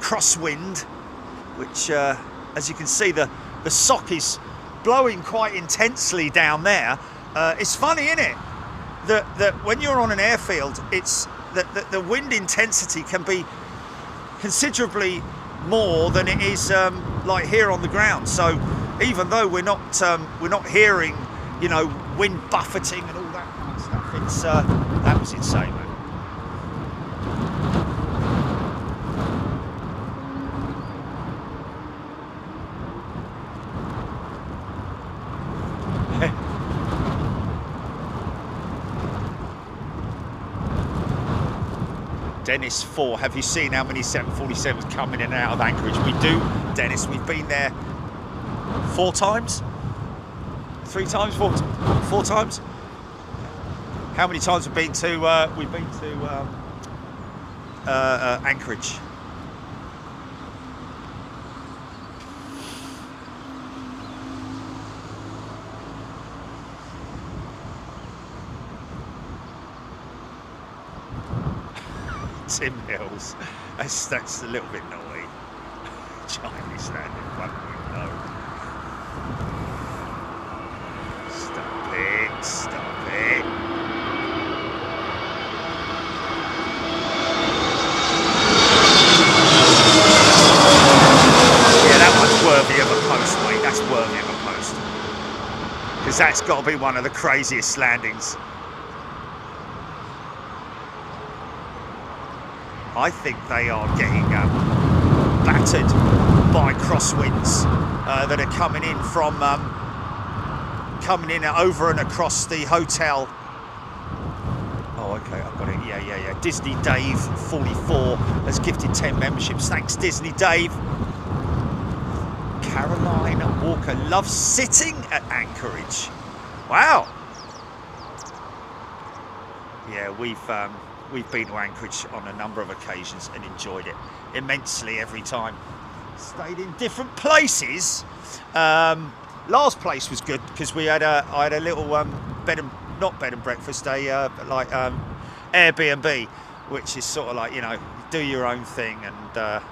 crosswind, which, as you can see, the sock is blowing quite intensely down there, It's funny, isn't it? That when you're on an airfield, it's that the wind intensity can be considerably more than it is like here on the ground. So even though we're not hearing, you know, wind buffeting and all that kind of stuff, it's that was insane, man. Dennis 4, have you seen how many 747s come in and out of Anchorage? We do, Dennis. We've been there 4 times? 3 times? 4 times? How many times have been to, we've been to Anchorage? Tim Hills, that's a little bit naughty. Chinese standing in front of window. Stop it, stop it. Yeah, that one's worthy of a post, mate. That's worthy of a post. Because that's got to be one of the craziest landings. I think they are getting battered by crosswinds that are coming in from over and across the hotel. Oh, okay, I've got it. Yeah. Disney Dave 44 has gifted 10 memberships. Thanks, Disney Dave. Caroline Walker loves sitting at Anchorage. Wow. Yeah, we've been to Anchorage on a number of occasions and enjoyed it immensely every time. Stayed in different places. Last place was good because I had a little not bed and breakfast, Airbnb, which is sort of like, you know, do your own thing, and yeah,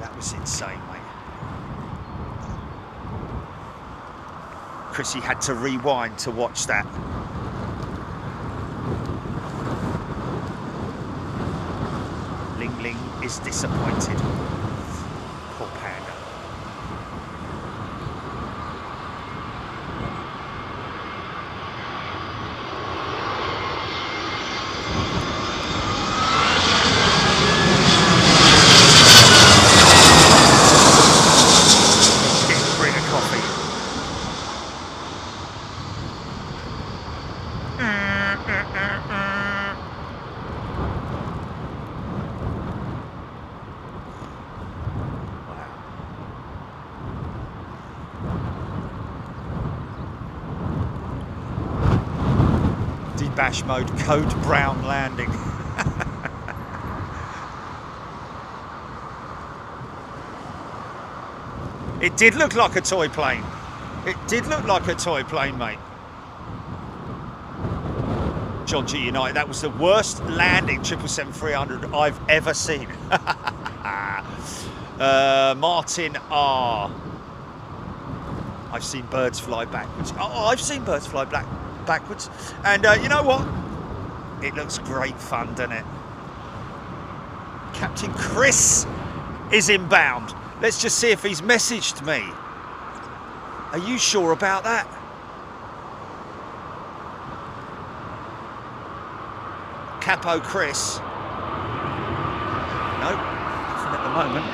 that was insane, mate. Chrissy had to rewind to watch that. Ling Ling is disappointed. Poor panda. Getting bring a coffee. Bash mode, code brown landing. It did look like a toy plane. It did look like a toy plane, mate. John G United, that was the worst landing 777-300 I've ever seen. Martin R. I've seen birds fly backwards. Oh, I've seen birds fly backwards, and you know what, it looks great fun, doesn't it? Captain Chris is inbound. Let's just see if he's messaged me. Are you sure about that? Capo Chris. No, nothing at the moment.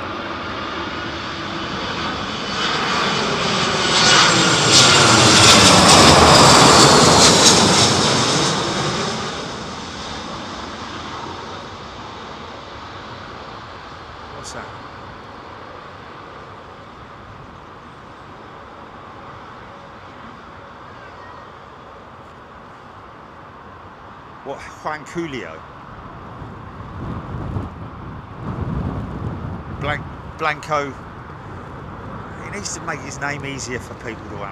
What, Juan Julio? Blanco. He needs to make his name easier for people to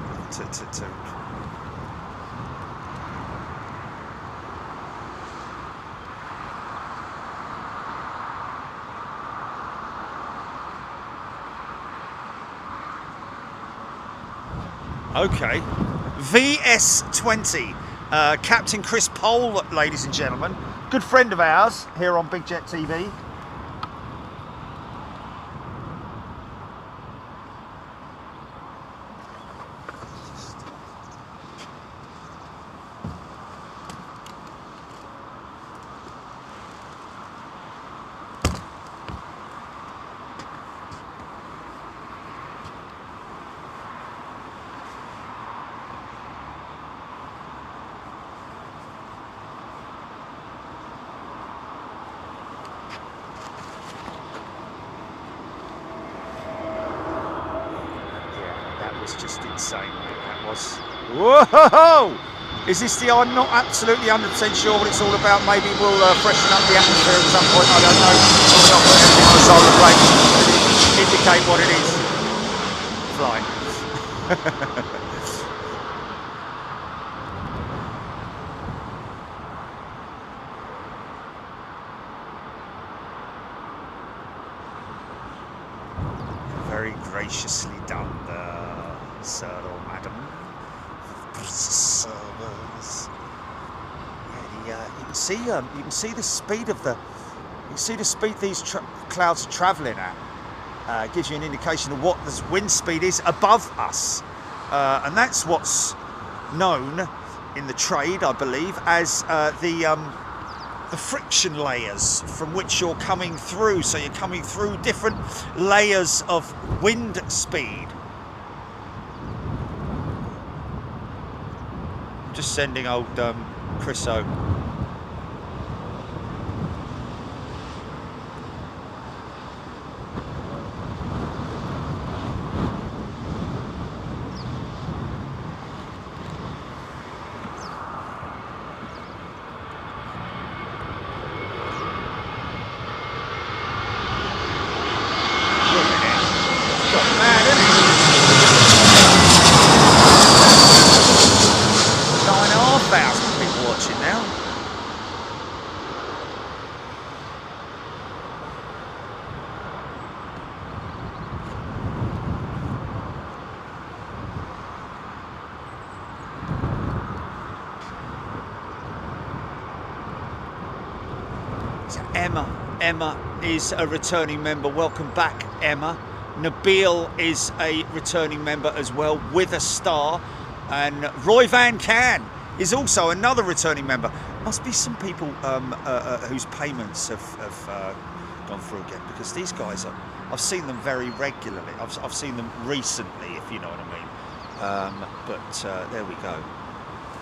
Okay. VS20. Captain Chris Pole, ladies and gentlemen. Good friend of ours here on Big Jet TV. Just insane, that was. Whoa! Is this the? I'm not absolutely 100% sure what it's all about. Maybe we'll freshen up the atmosphere at some point. I don't know. We're not putting anything on the side of the plane to indicate what it is. Flying. Very graciously done, sir or madam. Yeah, you can see the speed of the. You can see the speed these clouds are travelling at. Gives you an indication of what the wind speed is above us, and that's what's known in the trade, I believe, as the friction layers from which you're coming through. So you're coming through different layers of wind speed. Just sending old Chriso. Emma is a returning member. Welcome back, Emma. Nabil is a returning member as well with a star, and Roy Van Can is also another returning member. Must be some people whose payments have gone through again, because these guys I've seen them very regularly. I've seen them recently, if you know what I mean. But there we go.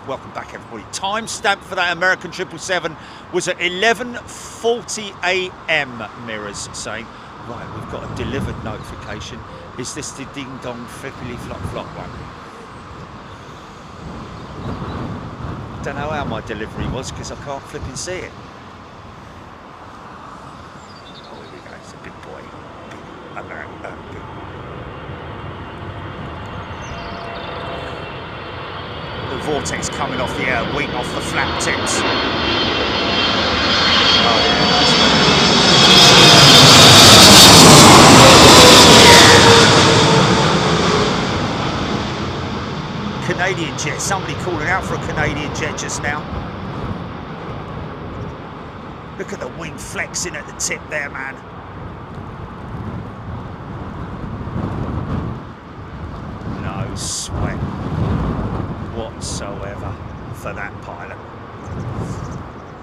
Welcome back, everybody. Timestamp for that American 777 was at 11:40 a.m. Mirrors saying, right, we've got a delivered notification. Is this the ding dong flippily flop flop one? Don't know how my delivery was because I can't flip and see it. Oh, here we go. It's a big boy. Big American. Big. The Vortex coming off the air, wing off the flap tips. Oh, yeah. Canadian jet. Somebody calling out for a Canadian jet just now. Look at the wing flexing at the tip there, man. No sweat whatsoever for that pilot.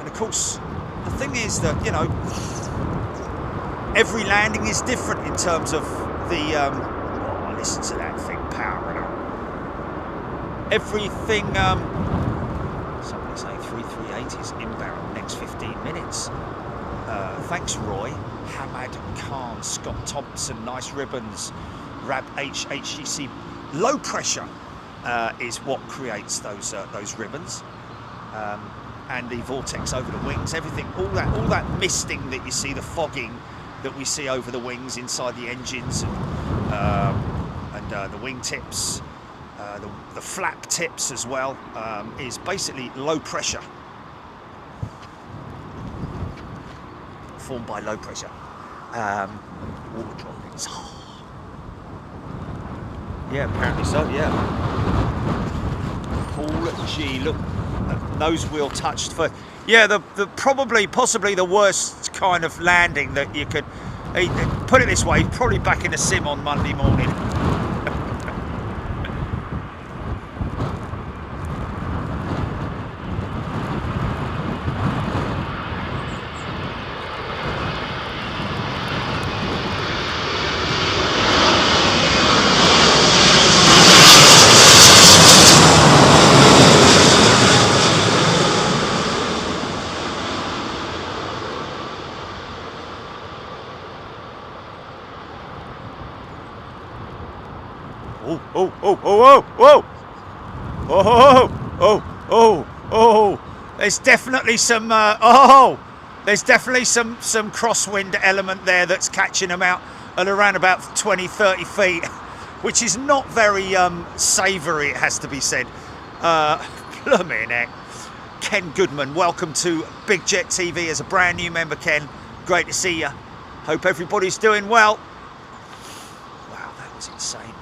And of course, the thing is that, you know, every landing is different in terms of the oh, listen to that thing powering up. Everything somebody's saying 3380 is inbound next 15 minutes. Thanks, Roy. Hamad Khan, Scott Thompson, nice ribbons. Rab HHEC, low pressure is what creates those ribbons, and the vortex over the wings, everything, all that misting that you see, the fogging that we see over the wings inside the engines, and the wing tips, the flap tips as well, is basically low pressure formed by low pressure water droplets. Yeah, apparently so, yeah. Paul G, look, nose wheel touched first. Yeah, possibly the worst kind of landing that you could, put it this way, probably back in the sim on Monday morning. Oh, there's definitely some there's definitely some crosswind element there that's catching them out at around about 20-30 feet, which is not very savoury, it has to be said. Blimey heck. Ken Goodman, welcome to Big Jet TV as a brand new member, Ken. Great to see you. Hope everybody's doing well. Wow, that was insane.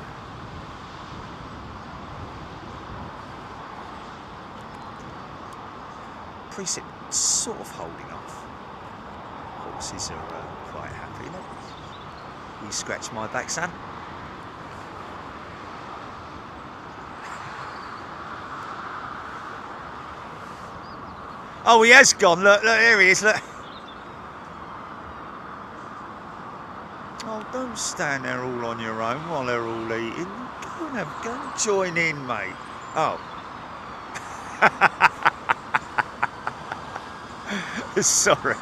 Precinct sort of holding off. Horses are quite happy. Look, you scratch my back, son. Oh, he has gone. Look, here he is. Look. Oh, don't stand there all on your own while they're all eating. Go and join in, mate. Oh. Sorry.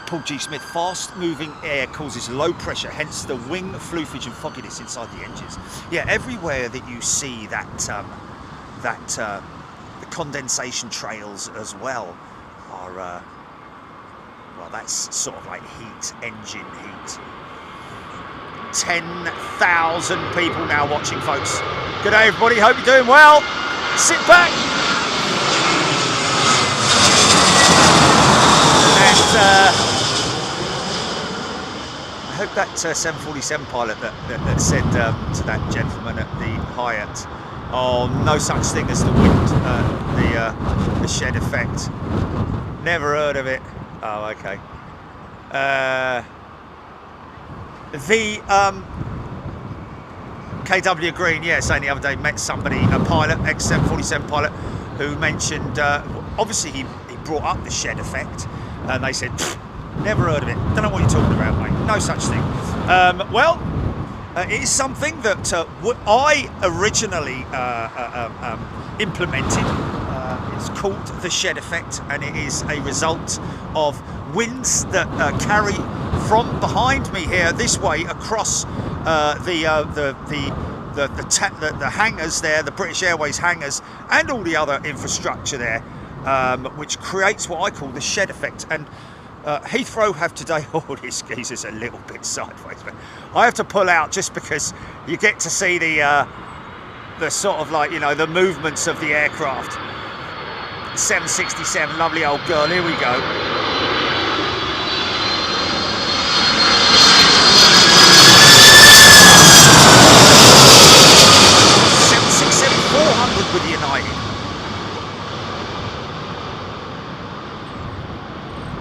Paul G. Smith, fast-moving air causes low pressure, hence the wing floofage and fogginess inside the engines. Yeah, everywhere that you see that the condensation trails as well are, well, that's sort of like heat, engine heat. 10,000 people now watching, folks. Good day, everybody. Hope you're doing well. Sit back. I hope that 747 pilot that said to that gentleman at the Hyatt, oh, no such thing as the wind, the shed effect. Never heard of it. Oh, okay. KW Green, yeah, saying the other day, met somebody, a pilot, ex-747 pilot, who mentioned, obviously he brought up the shed effect, and they said, never heard of it, don't know what you're talking about, mate, no such thing. Well, it is something that I originally implemented. It's called the shed effect, and it is a result of winds that carry from behind me here this way across the hangars there, the British Airways hangars, and all the other infrastructure there, which creates what I call the shed effect. And Heathrow have today, oh, this geezer's a little bit sideways, but I have to pull out just because you get to see the sort of like, you know, the movements of the aircraft. 767, lovely old girl, here we go. With United.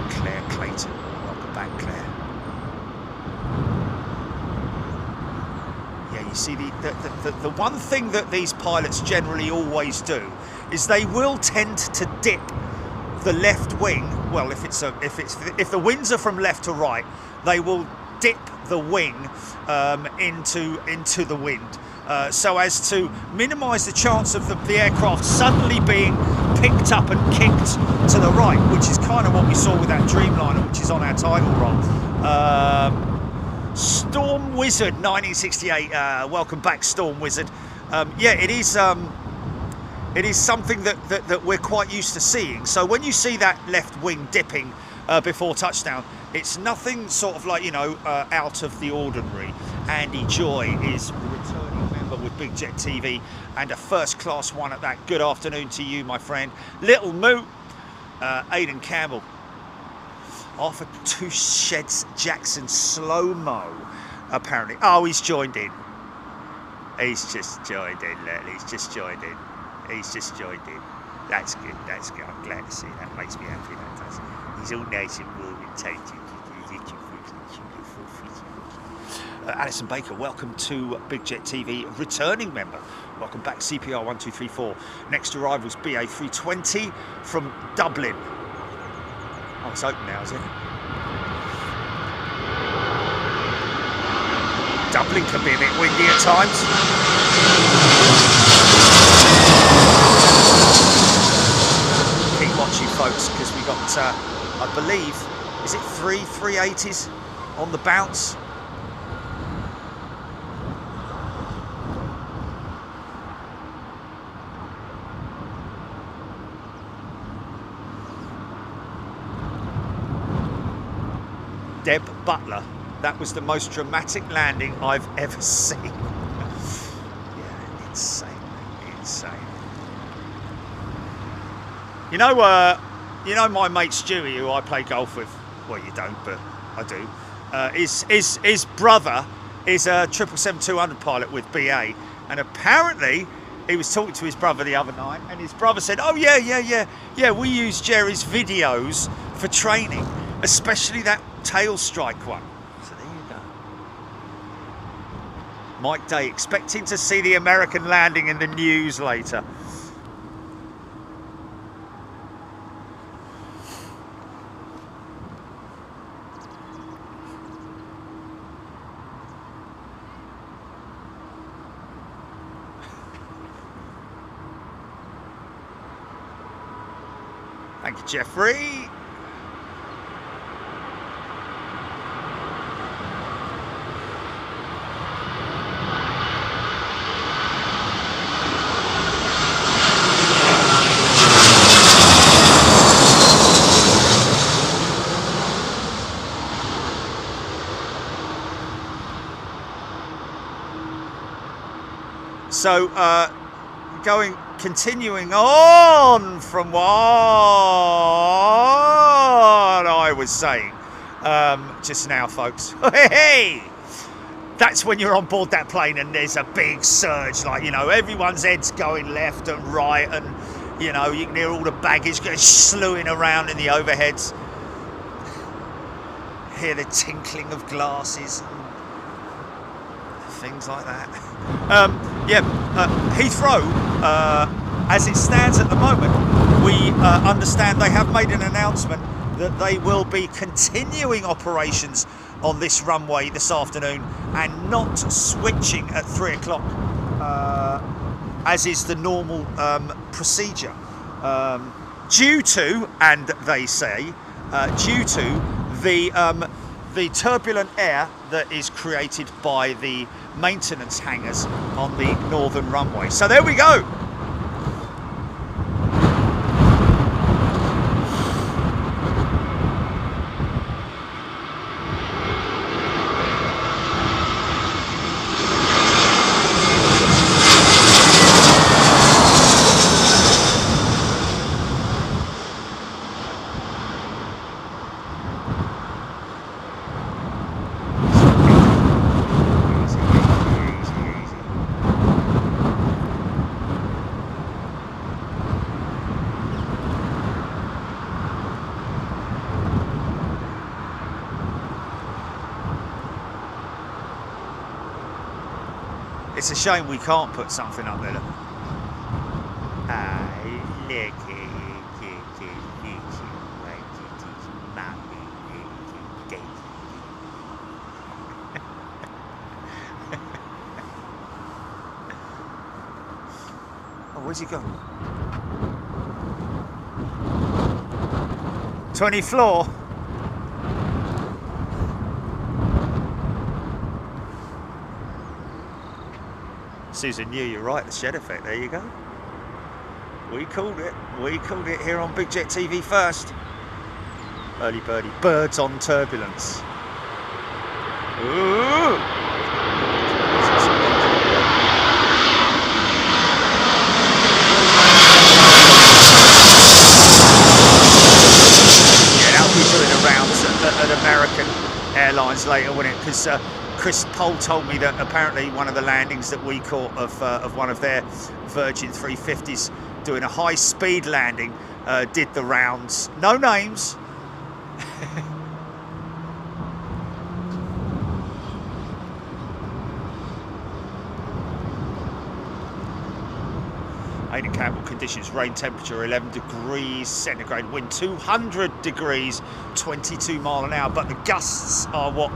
Claire Clayton, welcome back, Claire. Yeah, you see the one thing that these pilots generally always do is they will tend to dip the left wing. Well, if the winds are from left to right, they will dip the wing into the wind. So as to minimise the chance of the aircraft suddenly being picked up and kicked to the right, which is kind of what we saw with that Dreamliner, which is on our title roll. Storm Wizard 1968, welcome back, Storm Wizard. Yeah, it is something that we're quite used to seeing. So when you see that left wing dipping before touchdown, it's nothing sort of like, you know, out of the ordinary. Andy Joy is returning member with Big Jet TV, and a first class one at that. Good afternoon to you, my friend. Little Moo, Aidan Campbell. Arthur Two Sheds Jackson slow-mo, apparently. Oh, he's joined in. He's just joined in, look, he's just joined in. He's just joined in. That's good, that's good. I'm glad to see that. Makes me happy, that does. He's all nice and warm and tight. Alison Baker, welcome to Big Jet TV, returning member. Welcome back, CPR 1234. Next arrival's BA320 from Dublin. Oh, it's open now, is it? Dublin can be a bit windy at times. Keep watching, folks, because we got, I believe, is it 380s on the bounce? Deb Butler, that was the most dramatic landing I've ever seen. Yeah, insane, insane. You know my mate Stewie, who I play golf with. Well, you don't, but I do. His brother is a 777-200 pilot with BA, and apparently he was talking to his brother the other night, and his brother said, "Oh yeah, we use Jerry's videos for training, especially that tail strike one." So there you go. Mike Day expecting to see the American landing in the news later. Thank you, Jeffrey. So, continuing on from what I was saying just now, folks. Hey, that's when you're on board that plane and there's a big surge, like, you know, everyone's head's going left and right, and, you know, you can hear all the baggage going slewing around in the overheads. Hear the tinkling of glasses and things like that. Heathrow, as it stands at the moment, we understand they have made an announcement that they will be continuing operations on this runway this afternoon and not switching at 3 o'clock, as is the normal procedure, due to, and they say, due to the turbulent air that is created by the maintenance hangars on the northern runway. So there we go. It's a shame we can't put something up there. Look. Oh, where's he gone? 20th floor. Susan knew, you're right, the shed effect, there you go. We called it here on Big Jet TV first. Early birdie, birds on turbulence. Ooh! Yeah, that'll be doing a round at American Airlines seconds later, wasn't it? Because Chris Poll told me that apparently one of the landings that we caught of one of their Virgin 350s doing a high-speed landing did the rounds. No names. Aidan Campbell conditions, rain temperature 11 degrees centigrade, wind 200 degrees, 22 mile an hour, but the gusts are what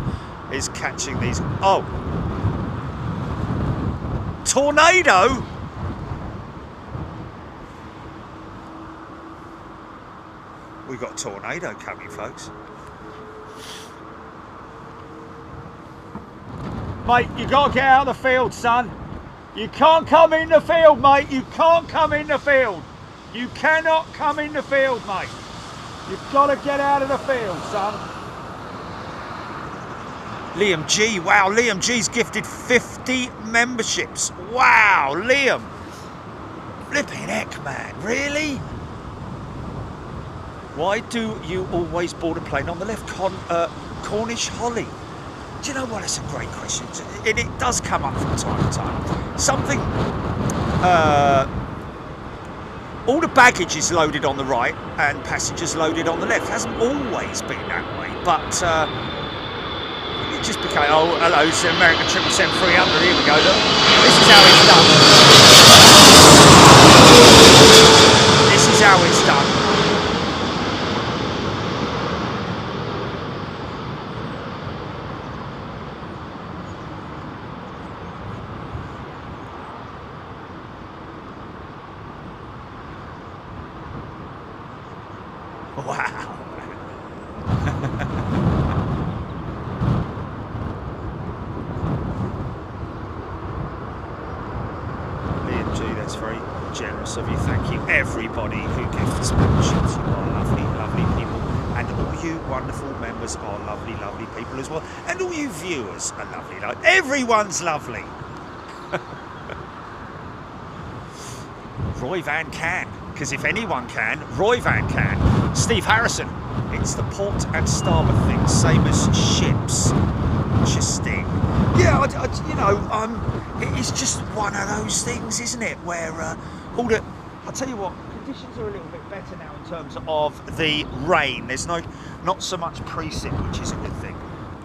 is catching these. Oh, tornado! We've got a tornado coming, folks. Mate, you got to get out of the field, son. You can't come in the field, mate. You can't come in the field. You cannot come in the field, mate. You've got to get out of the field, son. Liam G. Wow, Liam G's gifted 50 memberships. Wow, Liam. Flipping heck, man. Really? Why do you always board a plane on the left? Cornish Holly. Do you know what? It's a great question. And it does come up from time to time. Something... all the baggage is loaded on the right and passengers loaded on the left. It hasn't always been that way, but it just became... Oh, hello, it's the American 777-300. Here we go, look. This is how it's done. This is how it's done. Everybody who gifts memberships, you are lovely, lovely people, and all you wonderful members are lovely, lovely people as well, and all you viewers are lovely, like everyone's lovely. Roy Van can, because if anyone can, Roy Van can. Steve Harrison, it's the port and starboard thing, same as ships. Interesting. Yeah, you know, it's just one of those things, isn't it, where all the... I'll tell you what, conditions are a little bit better now in terms of the rain. There's not so much precip, which is a good thing.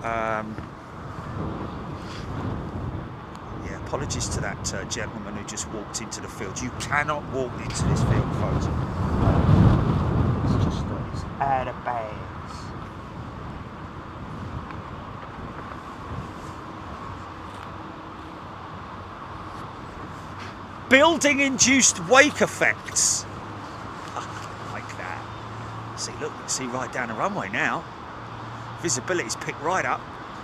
Yeah, apologies to that gentleman who just walked into the field. You cannot walk into this field, folks. It's just it's out of bounds. Building-induced wake effects. Like that. See, look, you can see right down the runway now. Visibility's picked right up,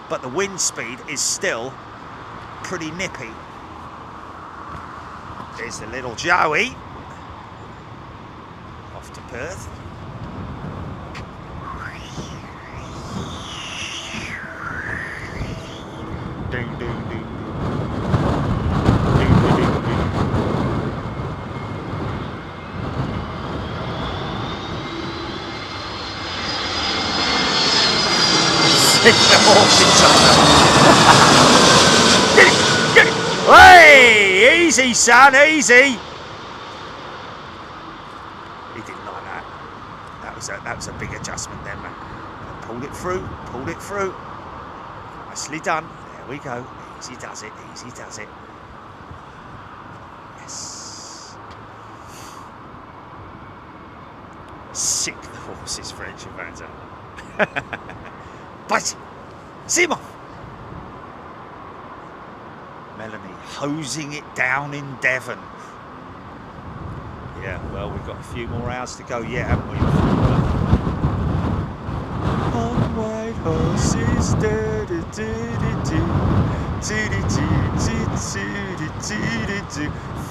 but the wind speed is still pretty nippy. There's the little Joey. Off to Perth. Ding, ding, ding. Get it! Hey! Easy, son, easy! He didn't like that. That was a big adjustment then, man. Pulled it through. Nicely done. There we go. Easy does it, easy does it. Yes. Sick the horses, French and Vanza. Bite! See him off! Melanie hosing it down in Devon. Yeah, well, we've got a few more hours to go yet, haven't we? On white horses,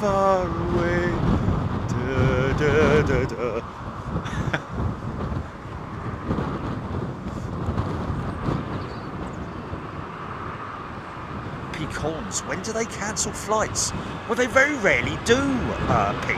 far away, Horns, when do they cancel flights? Well, they very rarely do, Pete.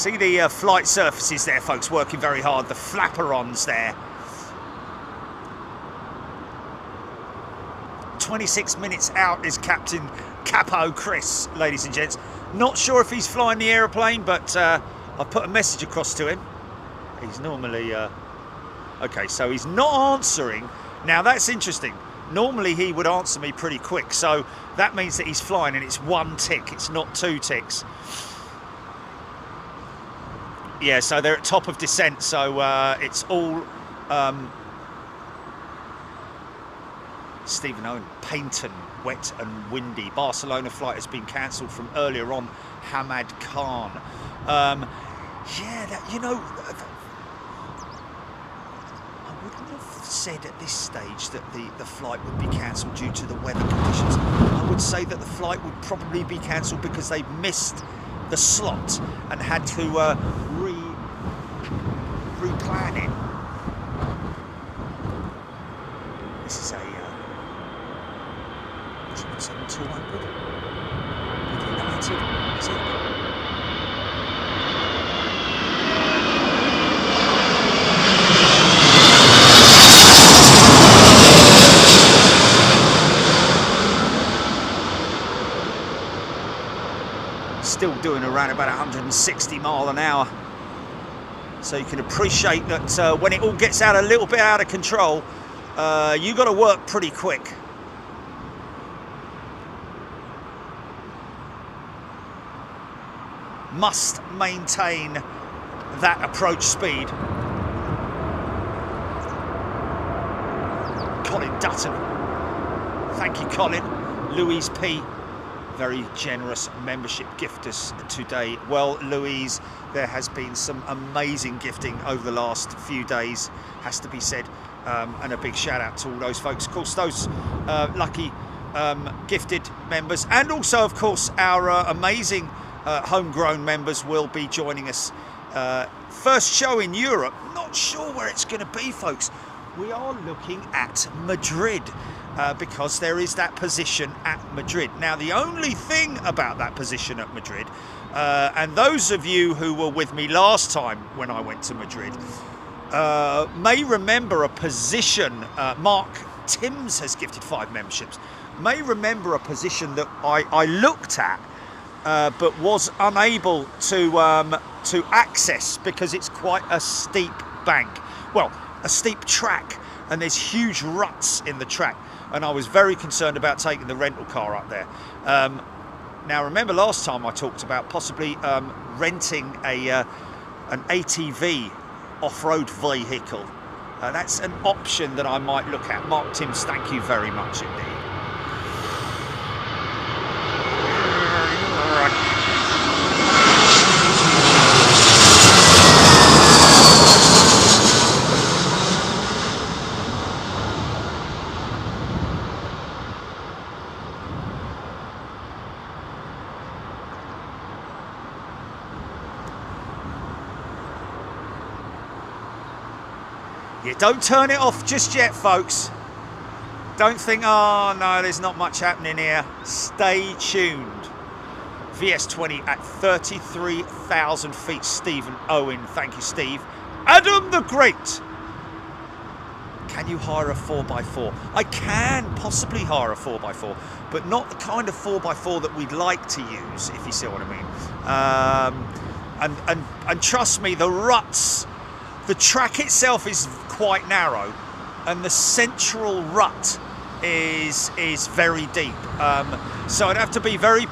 See the flight surfaces there, folks, working very hard. The flaperons there. 26 minutes out is Captain Capo Chris, ladies and gents. Not sure if he's flying the aeroplane, but I've put a message across to him. He's normally... okay, so he's not answering. Now, that's interesting. Normally, he would answer me pretty quick, so that means that he's flying, and it's 1 tick. It's not 2 ticks. Yeah, so they're at top of descent, so it's all... Stephen Owen, Paynton, wet and windy. Barcelona flight has been cancelled from earlier on. Hamad Khan. Yeah, that, you know, I wouldn't have said at this stage that the flight would be cancelled due to the weather conditions. I would say that the flight would probably be cancelled because they missed the slot and had to replan it. This is a 200 with United, is it? Still doing around about 160 mile an hour. So you can appreciate that when it all gets a little bit out of control, you got to work pretty quick. Must maintain that approach speed. Colin Dutton. Thank you, Colin. Louise P. Very generous membership gifters today. Well, Louise, there has been some amazing gifting over the last few days, has to be said. And a big shout out to all those folks. Of course, those lucky gifted members, and also, of course, our amazing homegrown members will be joining us. First show in Europe. Not sure where it's going to be, folks. We are looking at Madrid because there is that position at Madrid. Now, the only thing about that position at Madrid, and those of you who were with me last time when I went to Madrid may remember a position. Mark Timms has gifted 5 memberships. May remember a position that I looked at but was unable to access because it's quite a steep bank. Well, a steep track, and there's huge ruts in the track, and I was very concerned about taking the rental car up there. Now, remember last time I talked about possibly renting an ATV off-road vehicle. That's an option that I might look at. Mark Timms, thank you very much indeed. Yeah, don't turn it off just yet, folks. Don't think, oh no, there's not much happening here. Stay tuned. VS20 at 33,000 feet. Stephen Owen, thank you, Steve. Adam the Great. Can you hire a 4x4? I can possibly hire a 4x4, but not the kind of 4x4 that we'd like to use, if you see what I mean. And trust me, the ruts, the track itself is quite narrow, and the central rut is very deep. So it'd have to be very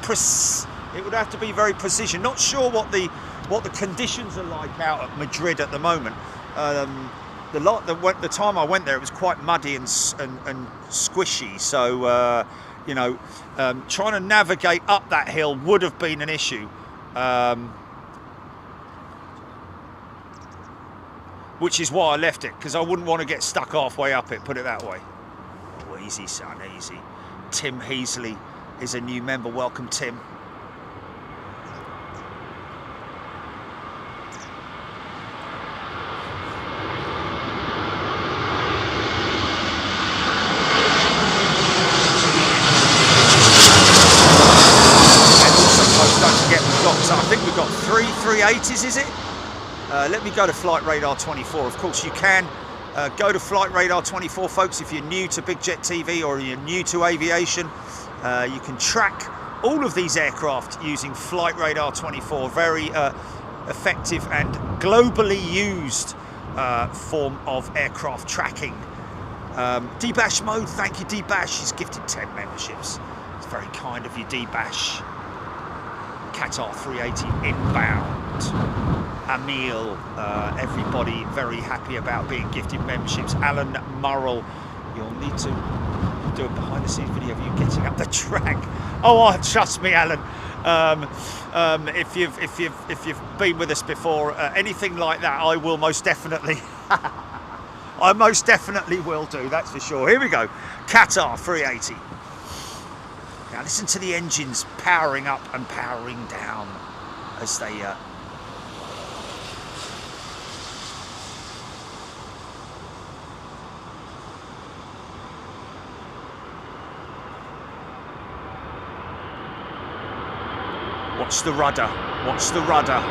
it would have to be very precision. Not sure what the conditions are like out at Madrid at the moment. The time I went there, it was quite muddy and squishy. So you know, trying to navigate up that hill would have been an issue. Which is why I left it, because I wouldn't want to get stuck halfway up it, put it that way. Oh, easy, son, easy. Tim Heasley is a new member. Welcome, Tim. And also, folks, don't forget, I think we've got 3 380s, is it? Let me go to Flight Radar 24. Of course, you can go to Flight Radar 24, folks, if you're new to Big Jet TV or you're new to aviation. You can track all of these aircraft using Flight Radar 24. Very effective and globally used form of aircraft tracking. D-Bash mode, thank you D-Bash, he's gifted 10 memberships. It's very kind of you, D-Bash. Qatar 380 inbound. Emil, everybody very happy about being gifted memberships. Alan Murrell, you'll need to do a behind the scenes video of you getting up the track. Oh, trust me, Alan. If you've been with us before, anything like that, I will most definitely. I most definitely will do. That's for sure. Here we go. Qatar 380. Now listen to the engines powering up and powering down as they. Watch the rudder. Watch the rudder.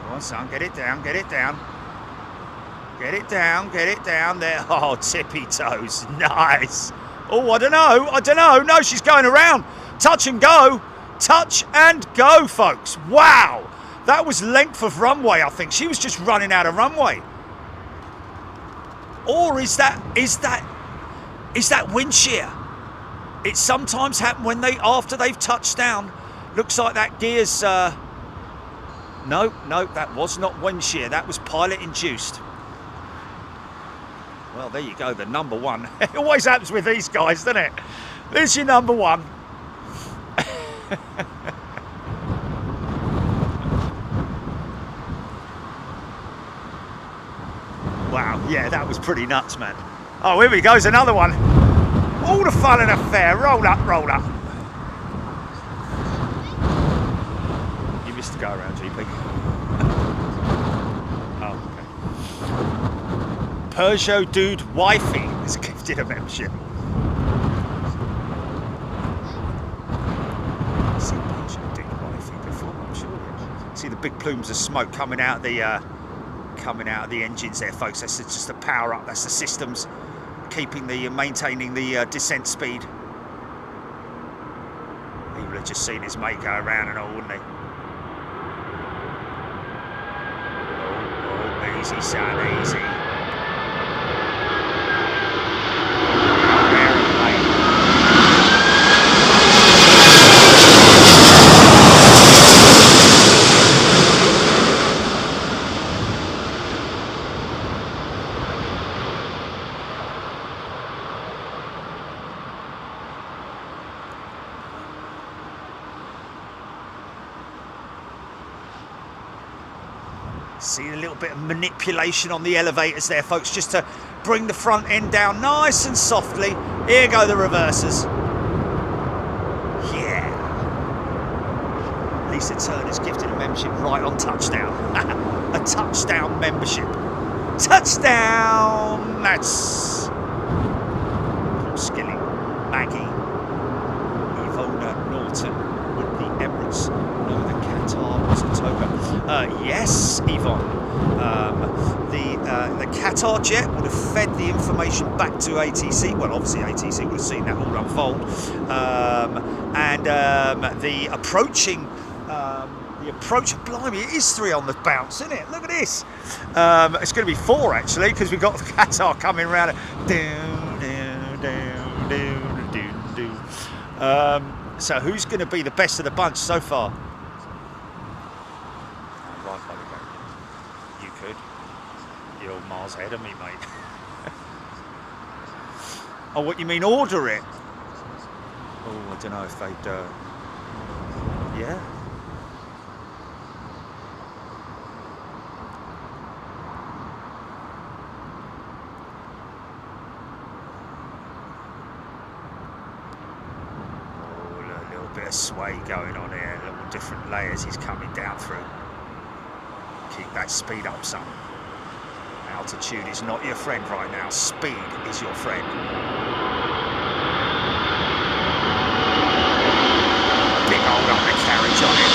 Come on, son, get it down, get it down. Get it down there. Oh, tippy toes, nice. Oh, I don't know. No, she's going around. Touch and go, folks. Wow, that was length of runway. I think she was just running out of runway. Or is that wind shear? It sometimes happens when after they've touched down. Looks like that gear's. No, that was not wind shear. That was pilot induced. Well, there you go, the number one. It always happens with these guys, doesn't it? There's your number one. Wow, yeah, that was pretty nuts, man. Oh, here we go, there's another one. All the fun and affair. Roll up, roll up. You missed the go around, GP. Oh, okay. Peugeot Dude Wifey has gifted a membership. I've seen Peugeot Dude Wifey before, I'm sure. See the big plumes of smoke coming out of the engines there, folks. That's just the power up. That's the systems keeping maintaining the descent speed. He would have just seen his mate go around and all, wouldn't he? Oh, easy, son, easy. See a little bit of manipulation on the elevators there, folks, just to bring the front end down nice and softly. Here go the reversers. Yeah. Lisa Turner's gifted a membership right on touchdown. A touchdown membership. Touchdown! That's Paul Skilling, Maggie, Ivona Norton with the Emirates. No, the Qatar was October. Yes, Yvonne. The Qatar jet would have fed the information back to ATC. Well, obviously ATC would have seen that all unfold. The approaching, blimey, it is 3 on the bounce, isn't it? Look at this. It's going to be 4 actually, because we've got Qatar coming around. So who's going to be the best of the bunch so far? You're miles ahead of me, mate. Oh, what you mean, order it? Oh, I don't know if they'd... yeah? of sway going on here, little different layers he's coming down through. Keep that speed up, son. Altitude is not your friend right now. Speed is your friend. Big old undercarriage on it.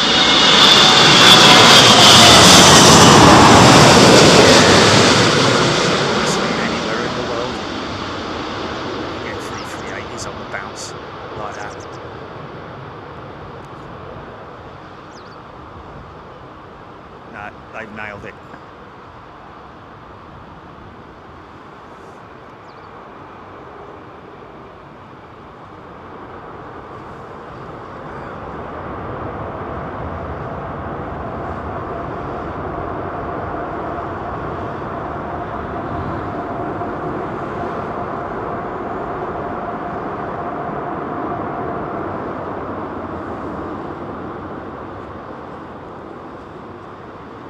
Anywhere in the world, you get 380s on the bounce like that. No, they've nailed it.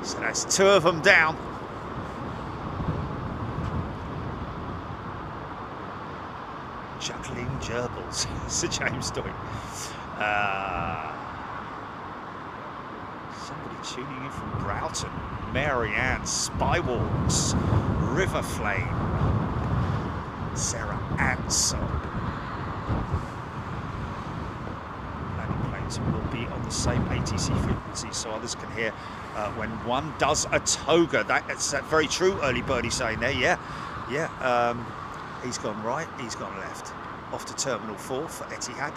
So that's 2 of them down. Juggling gerbils, Sir James doing. Somebody tuning in from Broughton. Mary Ann, Spywalks, River Flame, Sarah Ansel. Will be on the same ATC frequency, so others can hear when one does a toga. That's very true. Early birdie saying there, yeah. He's gone right, he's gone left. Off to Terminal 4 for Etihad.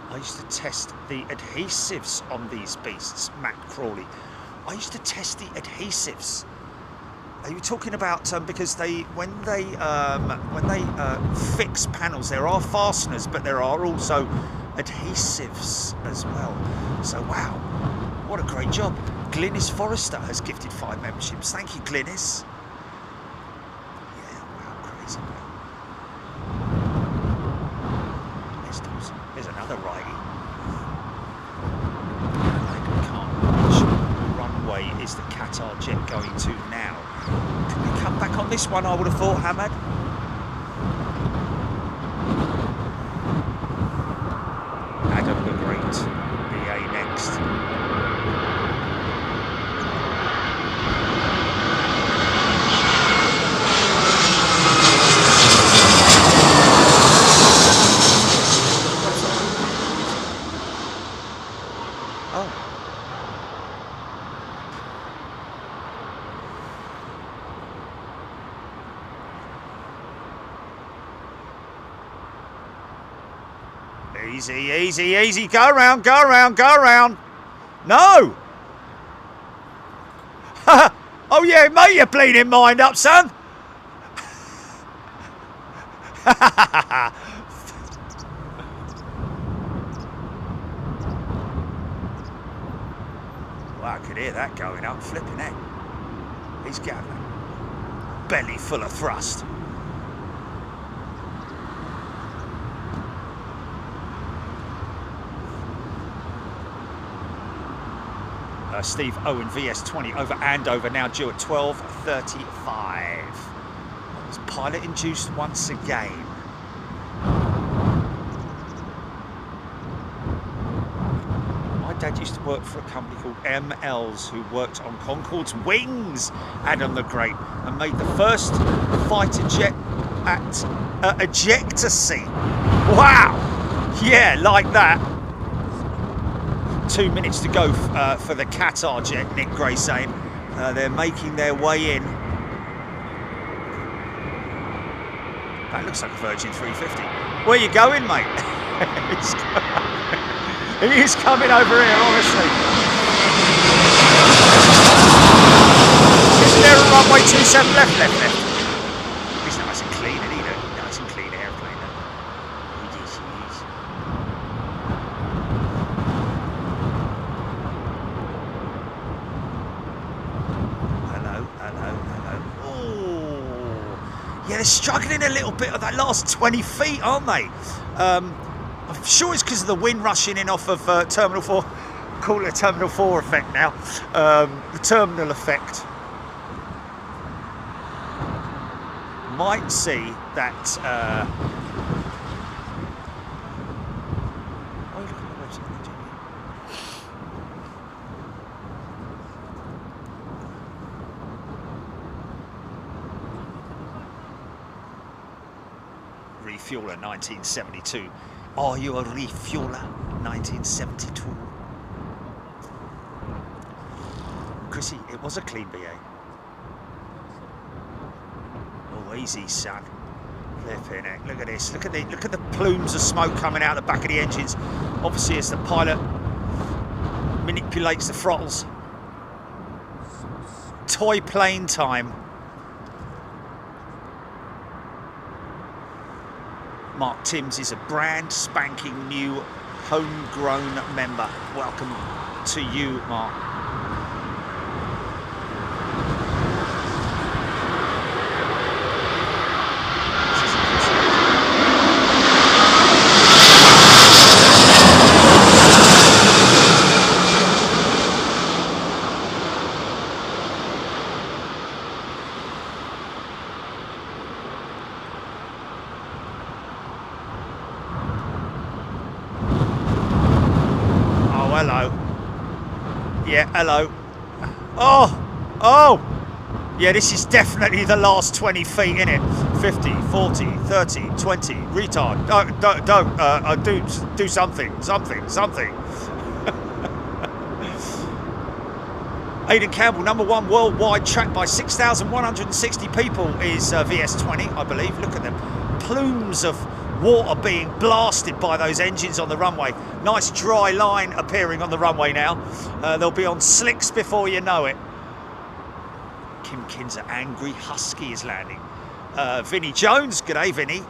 I used to test the adhesives on these beasts, Matt Crawley. I used to test the adhesives. Are you talking about because when they fix panels, there are fasteners, but there are also adhesives as well. So wow, what a great job! Glynis Forrester has gifted 5 memberships. Thank you, Glynis. Yeah, wow, crazy. There's another righty. Runway is the Qatar jet going to now? Can we come back on this one, I would have thought, Hamad? Adam the Great, BA next. Oh. Easy, easy, easy. Go around, go around, go around. No! Oh yeah, mate your bleeding mind up, son. Wow, I could hear that going up, flipping it. He's got a belly full of thrust. Steve Owen VS20 over Andover, now due at 12:35. Was pilot induced once again. My dad used to work for a company called MLs who worked on Concorde's wings, Adam the Great, and made the first fighter jet at ejector seat. Wow! Yeah, like that. 2 minutes to go for the Qatar jet, Nick Gray saying. They're making their way in. That looks like a Virgin 350. Where you going, mate? He is coming over here, honestly. Isn't there a runway 27 left? He's nice and clean, isn't he? Nice and clean airplane. He is. Hello. Oh, yeah, they're struggling a little bit of that last 20 feet, aren't they? I'm sure it's because of the wind rushing in off of Terminal 4. Call it a Terminal 4 effect now. The terminal effect. Might see that refueler 1972? Are you a refueler 1972? Chrissy, it was a clean BA. Oh, easy, son. Flipping it. Look at this. Look at the plumes of smoke coming out the back of the engines. Obviously, as the pilot manipulates the throttles. Toy plane time. Mark Timms is a brand spanking new homegrown member. Welcome to you, Mark. Yeah, hello. Oh! Yeah, this is definitely the last 20 feet, innit? 50, 40, 30, 20, retard. Do something. Aidan Campbell, #1 worldwide, tracked by 6,160 people, is VS20, I believe. Look at them. Plumes of water being blasted by those engines on the runway. Nice dry line appearing on the runway now. They'll be on slicks before you know it. Kim Kinzer, angry husky, is landing. Vinnie Jones, g'day Vinnie.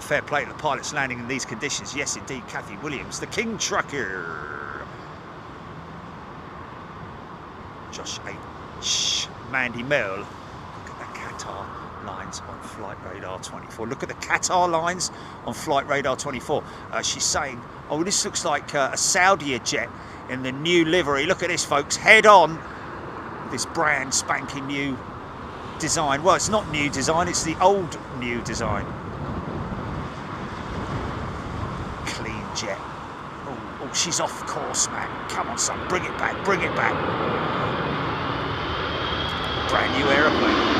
Fair play to the pilots landing in these conditions. Yes indeed. Kathy Williams, the King Trucker. Josh H. Mandy Merle. Look at the Qatar lines on Flight Radar 24. Look at the Qatar lines on Flight Radar 24. She's saying, oh, this looks like a Saudia jet in the new livery. Look at this, folks, head on. This brand spanking new design. Well, it's not new design, it's the old new design. Clean jet. Oh, she's off course, man. Come on, son, bring it back, bring it back. Brand new aeroplane.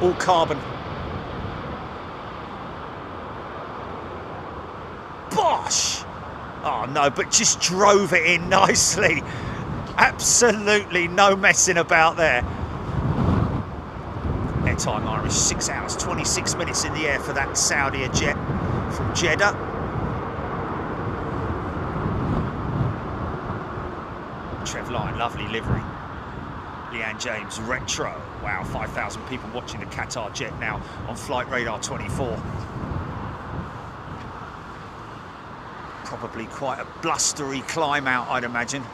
All carbon. Bosh! Oh no, but just drove it in nicely. Absolutely no messing about there. Airtime Irish, 6 hours, 26 minutes in the air for that Saudia jet from Jeddah. Trev Line, lovely livery. Leanne James, retro. Wow, 5,000 people watching the Qatar jet now on Flight Radar 24. Probably quite a blustery climb out, I'd imagine.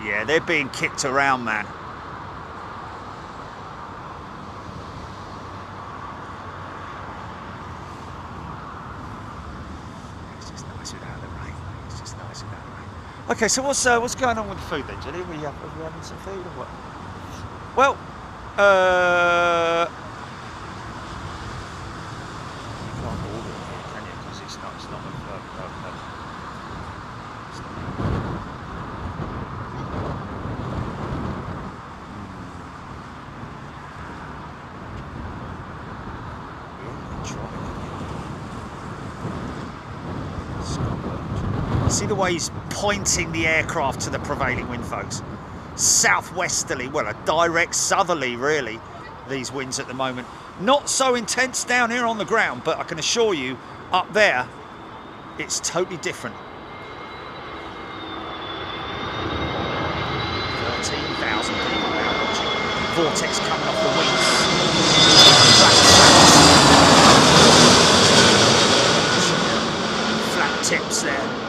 Yeah, they're being kicked around, man. Okay, so what's going on with the food then, Jenny? Are we having some food or what? Well, you can't order it here, can you? Because it's not See the way he's pointing the aircraft to the prevailing wind, folks. Southwesterly, well, a direct southerly, really, these winds at the moment. Not so intense down here on the ground, but I can assure you, up there, it's totally different. 13,000 people now watching. Vortex coming off the wings. Flat tips there.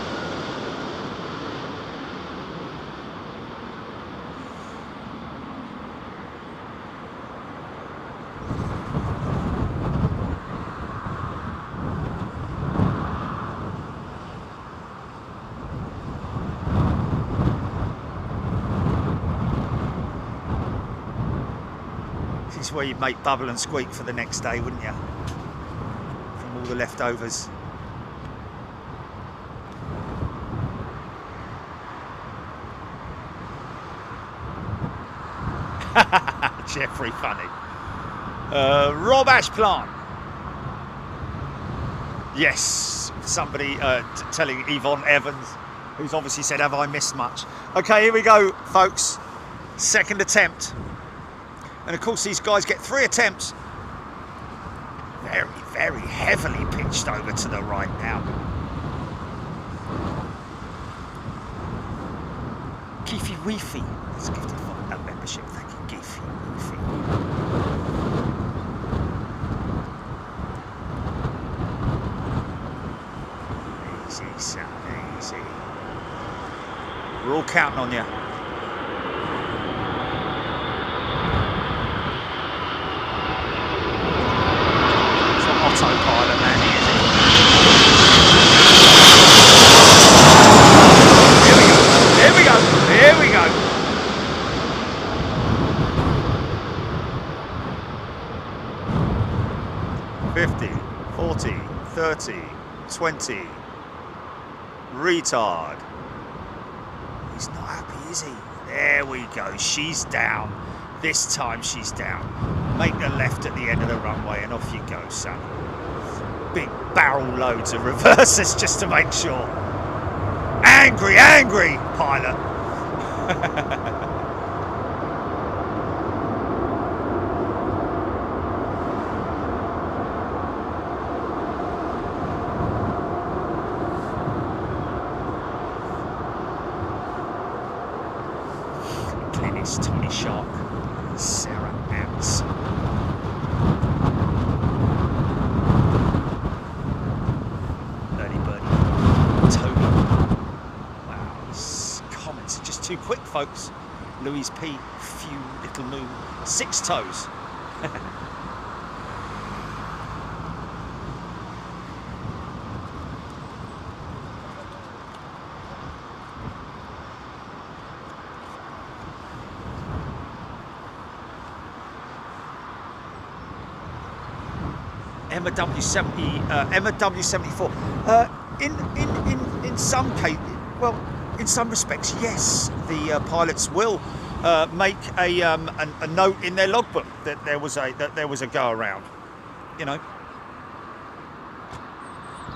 is where you'd make bubble and squeak for the next day, wouldn't you? From all the leftovers. Jeffrey, funny. Rob Ashplant. Yes, somebody telling Yvonne Evans, who's obviously said, have I missed much? Okay, here we go, folks. Second attempt. And of course, these guys get 3 attempts. Very, very heavily pitched over to the right now. Geefy Weefy. Let's give the membership. Thank you, Geefy Weefy. Easy, son, easy. We're all counting on you. It's an autopilot landing, is it? Here we go, here we go. 50, 40, 30, 20. Retard. He's not happy, is he? There we go. She's down. This time she's down. Make the left at the end of the runway and off you go, son. Big barrel loads of reverses just to make sure. Angry, angry pilot. Glennis, Tony Shark, Sarah Ants. Early birdie, Toby. Wow, these comments are just too quick, folks. Louise P, Few Little Moon, 6 toes. Emma W70, Emma W74. In some cases, well, in some respects, yes, the pilots will make a note in their logbook that there was a go around, you know,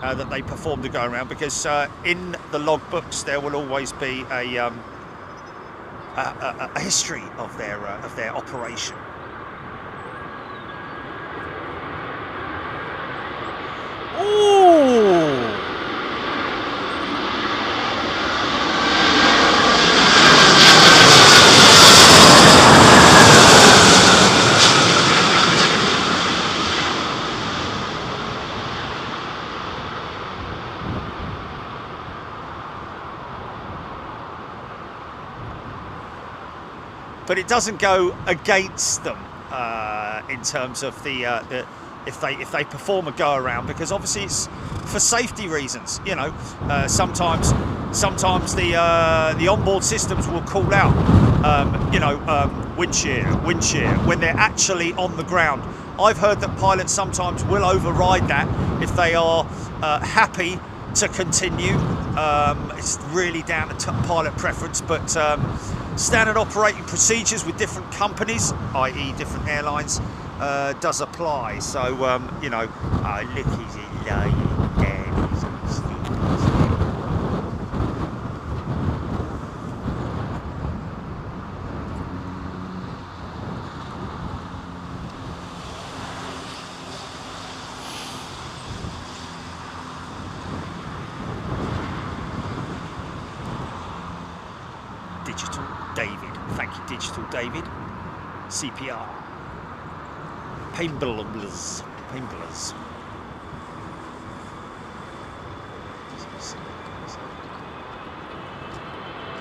that they performed a go around, because in the logbooks there will always be a history of their operation. Ooh! But it doesn't go against them in terms of the if they perform a go around, because obviously it's for safety reasons. You know, sometimes the onboard systems will call out, you know, wind shear when they're actually on the ground. I've heard that pilots sometimes will override that if they are happy to continue. It's really down to pilot preference, but standard operating procedures with different companies, i.e. different airlines, does apply. So, you know, look, he's a lying dad, he's a stupid. Digital David, thank you, Digital David. CPR. Paintballers.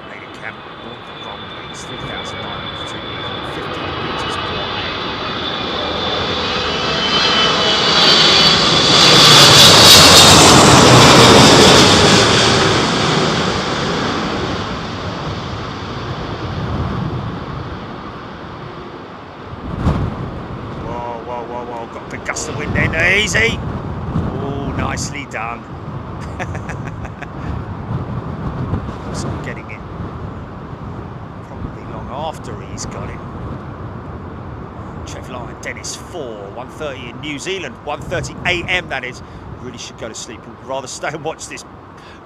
Made a camp, Runway, 3,950 meters wide. Nicely done. So I'm getting it probably long after he's got it. Trev Line, Dennis 4, 1:30 in New Zealand, 1:30 AM that is. Really should go to sleep. Would rather stay and watch this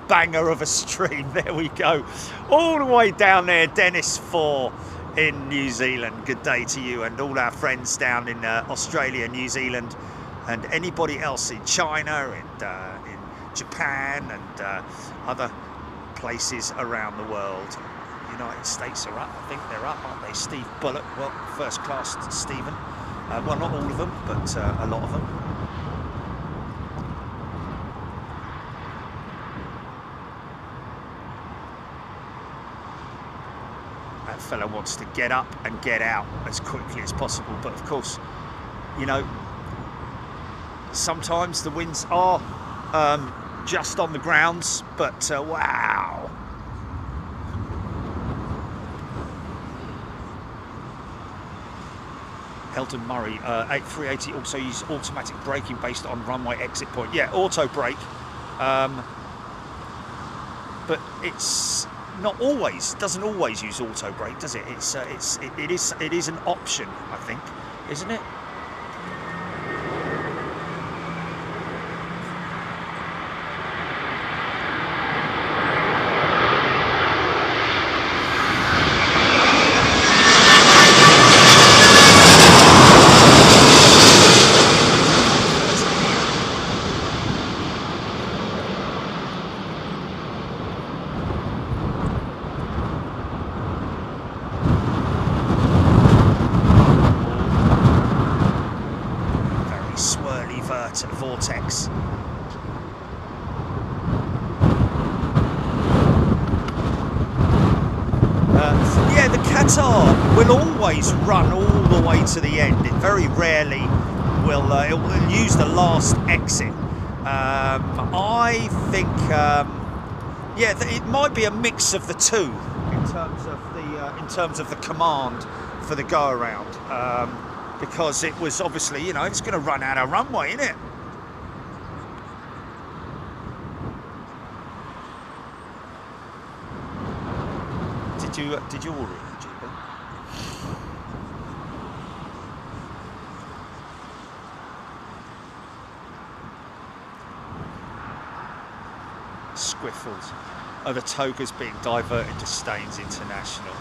banger of a stream. There we go. All the way down there, Dennis 4 in New Zealand. Good day to you and all our friends down in Australia, New Zealand, and anybody else in China and in Japan and other places around the world. United States are up, I think they're up, aren't they? Steve Bullock, well, first class Stephen. Well, not all of them, but a lot of them. That fella wants to get up and get out as quickly as possible, but of course, you know, sometimes the winds are just on the grounds, but wow. Elton Murray, A380 also uses automatic braking based on runway exit point. Yeah, auto brake, but it's not always. Doesn't always use auto brake, does it? It is an option, I think, isn't it? Vortex. Yeah, the Qatar will always run all the way to the end. It very rarely will it will use the last exit. I think, yeah, it might be a mix of the two in terms of the command for the go around. Because it was obviously, you know, it's going to run out of runway, isn't it? Did you order it, Jeeper? Squiffles. Oh, the toga's being diverted to Staines International.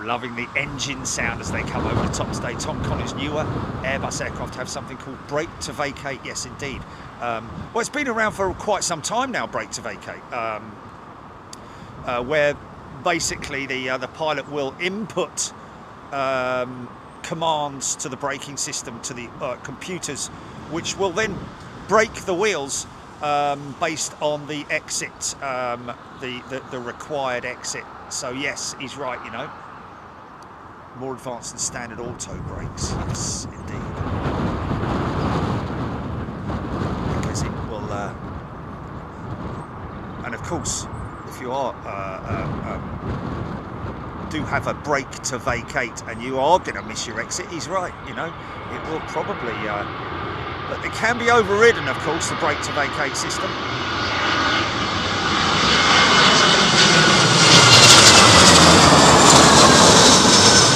Loving the engine sound as they come over the top today. Tom Collins, newer Airbus aircraft have something called brake to vacate. Yes, indeed. Well, it's been around for quite some time now, brake to vacate, where basically the pilot will input commands to the braking system, to the computers, which will then brake the wheels based on the exit, the required exit. So yes, he's right, you know. More advanced than standard auto brakes. Yes, indeed. Because it will, and of course, if you are do have a brake to vacate and you are going to miss your exit, he's right. You know, it will probably, but it can be overridden, of course, the brake to vacate system.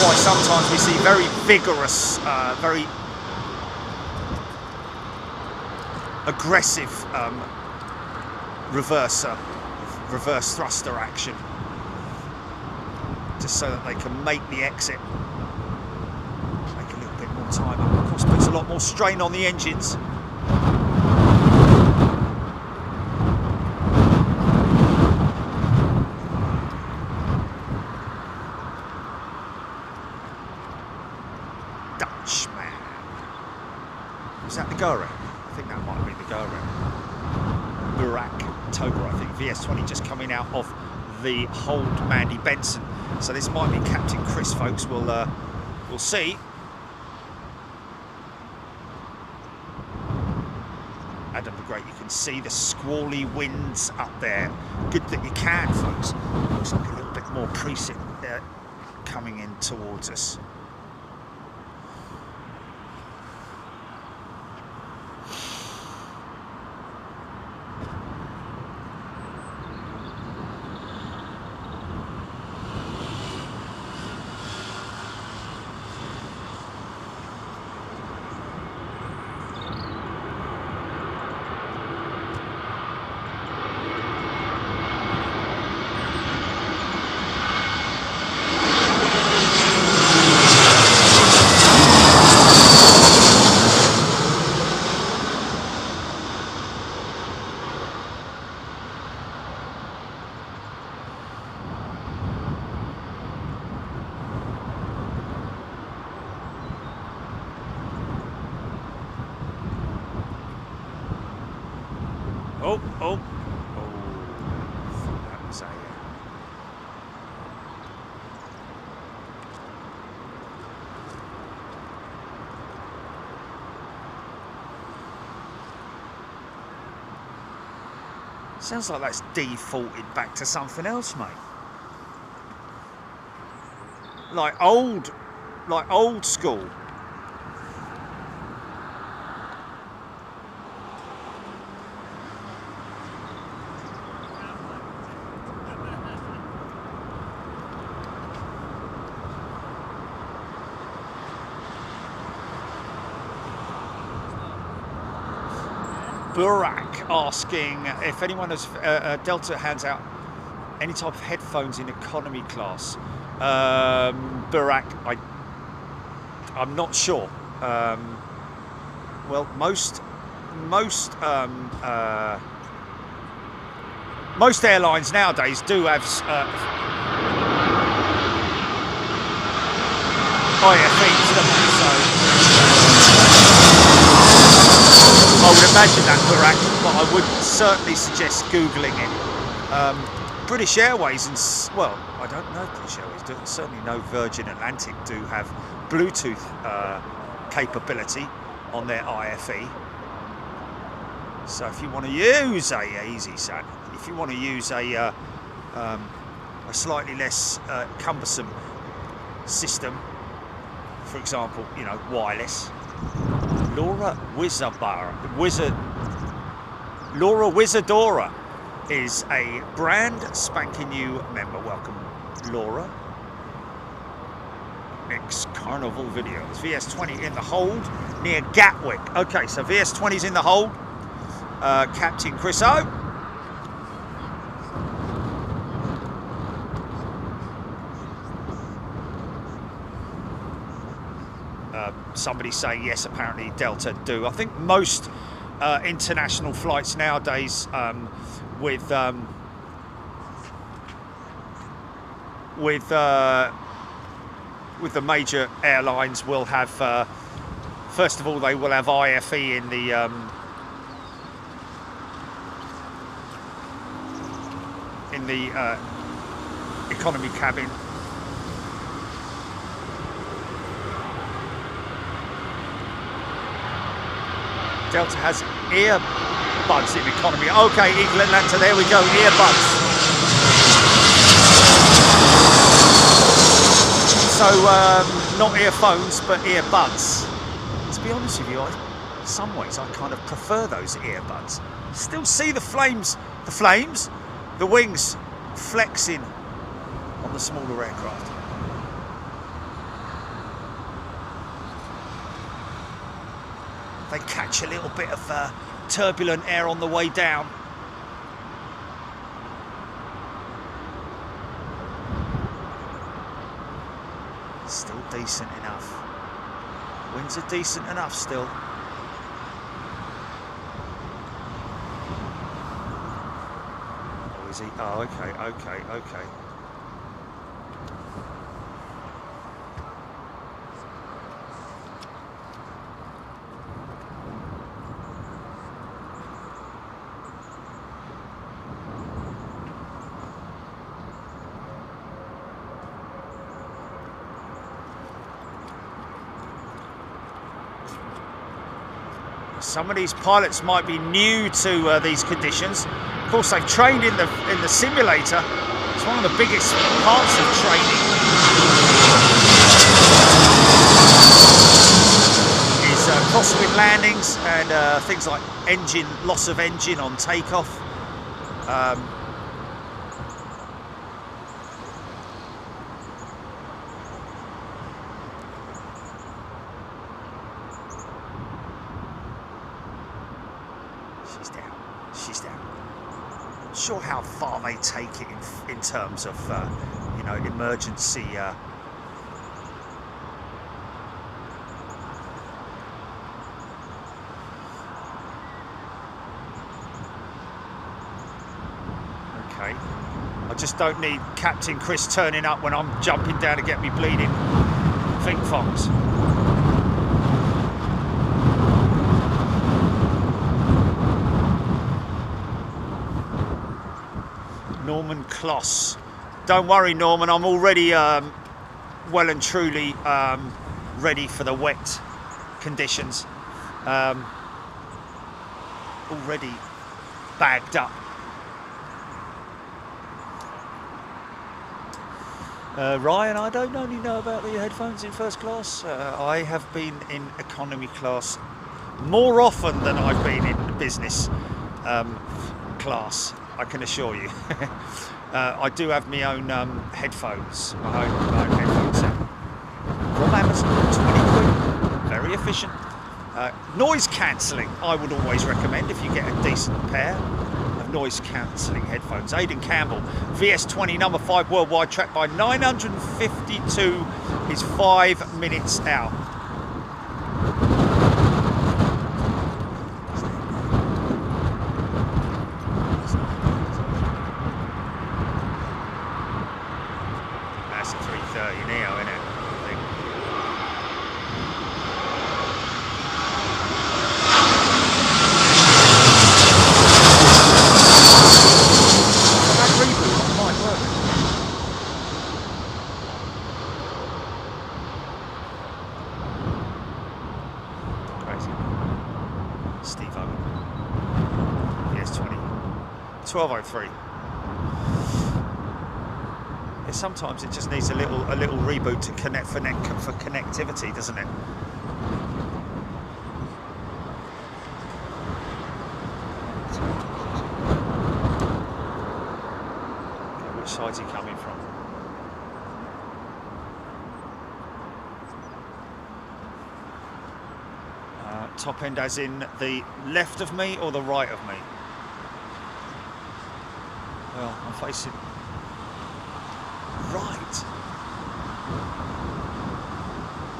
Why sometimes we see very vigorous, very aggressive reverse thruster action, just so that they can make the exit, make a little bit more time up. Of course, puts a lot more strain on the engines. Is that the go around? I think that might be the go around. Burak Toga, I think. VS20 just coming out of the hold Mandy Benson. So this might be Captain Chris, folks. We'll see. Adam the Great, you can see the squally winds up there. Good that you can, folks. Looks like a little bit more precip there coming in towards us. Oh, oh, oh. That was a... Sounds like that's defaulted back to something else, mate. Like old school. Burak asking if anyone has Delta hands out any type of headphones in economy class. Burak, I'm not sure. Well, most airlines nowadays do have IFEs, don't they? So I would imagine that, Burak, but I would certainly suggest Googling it. British Airways and, well, I don't know if British Airways do, certainly know Virgin Atlantic do have Bluetooth capability on their IFE. So if you want to use a EasySat, if you want to use a slightly less cumbersome system, for example, you know, wireless. Laura Wizardora is a brand spanking new member. Welcome, Laura. Next Carnival videos. VS20 in the hold near Gatwick. Okay, so VS20's in the hold. Captain Chris O. Somebody saying yes, apparently Delta do. I think most international flights nowadays with the major airlines will have first of all they will have IFE in the economy cabin. Delta has earbuds in economy. Okay, Eagle Atlanta, there we go, earbuds. So, not earphones, but earbuds. To be honest with you, in some ways I kind of prefer those earbuds. Still see the wings flexing on the smaller aircraft. They catch a little bit of turbulent air on the way down. Still decent enough. Winds are decent enough still. Oh, is he? Oh, okay. Some of these pilots might be new to these conditions. Of course, they've trained in the simulator. It's one of the biggest parts of training. Is crosswind landings and things like loss of engine on takeoff. She's down. Not sure how far they take it in terms of, you know, emergency. Okay. I just don't need Captain Chris turning up when I'm jumping down to get me bleeding think fongs. Norman Kloss. Don't worry, Norman, I'm already well and truly ready for the wet conditions. Already bagged up. Ryan, I don't only know about the headphones in first class. I have been in economy class more often than I've been in business class, I can assure you. I do have my own headphones, my own headphone set from Amazon, 20 quid, very efficient. Noise cancelling, I would always recommend if you get a decent pair of noise cancelling headphones. Aidan Campbell, VS20 number 5 worldwide, tracked by 952, is 5 minutes out. That's a 330 Neo, isn't it? Steve Owen, VS20, 1203. Yeah, sometimes it just needs a little reboot to connect for connectivity, doesn't it? Okay, which side's he coming from? Top end as in the left of me or the right of me? Well, I'm facing right.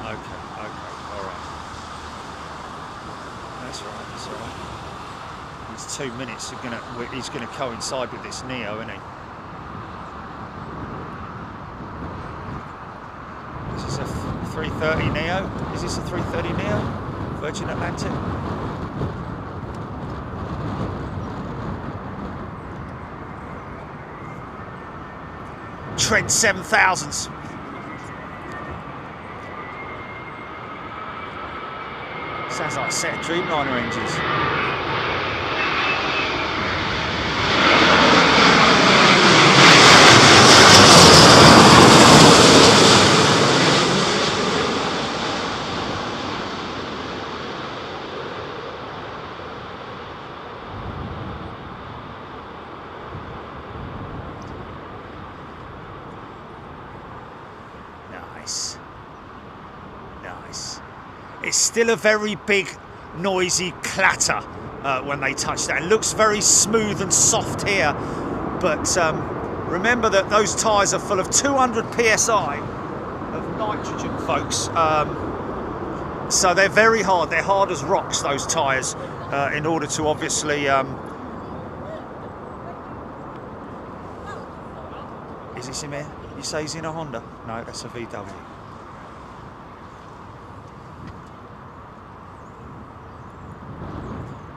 Okay, alright. That's alright. It's 2 minutes, he's gonna coincide with this Neo, isn't he? Is this a 330 Neo? Is this a 330 Neo? Virgin Atlantic. Trent 7000s. Sounds like a set of Dreamliner engines. Nice. It's still a very big, noisy clatter when they touch that. It looks very smooth and soft here, but remember that those tyres are full of 200 psi of nitrogen, folks. So they're very hard. They're hard as rocks, those tyres, in order to obviously... Is this him here? You say he's in a Honda? No, that's a VW.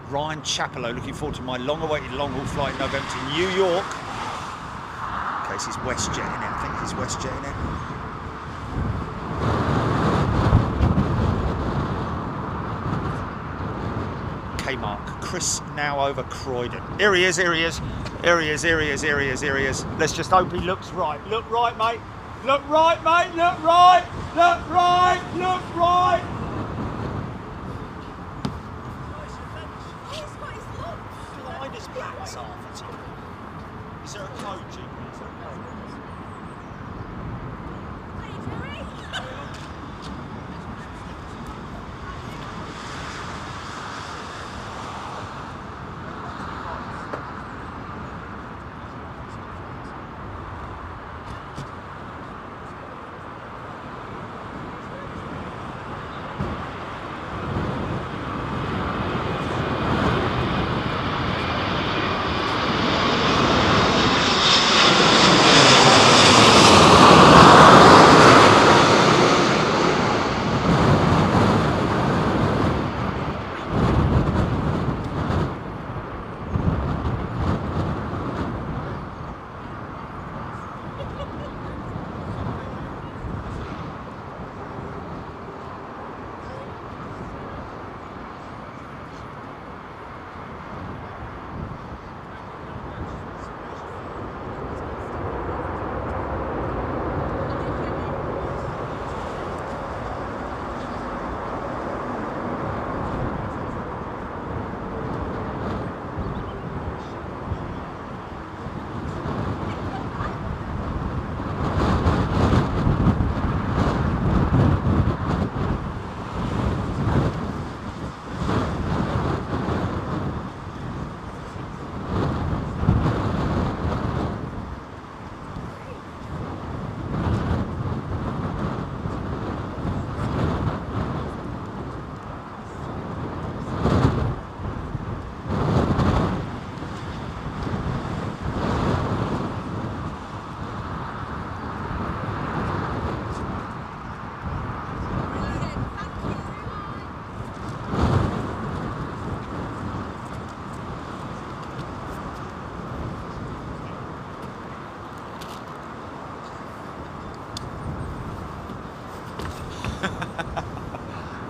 Ryan Chapello, looking forward to my long-awaited long-haul flight in November to New York. In case he's WestJetting in. I think he's WestJetting in. K-Mark. Chris now over Croydon. Here he is. Let's just hope he looks right. Look right, mate. Look right, mate. Look right. Look right. Look right. Is there a code, Jim?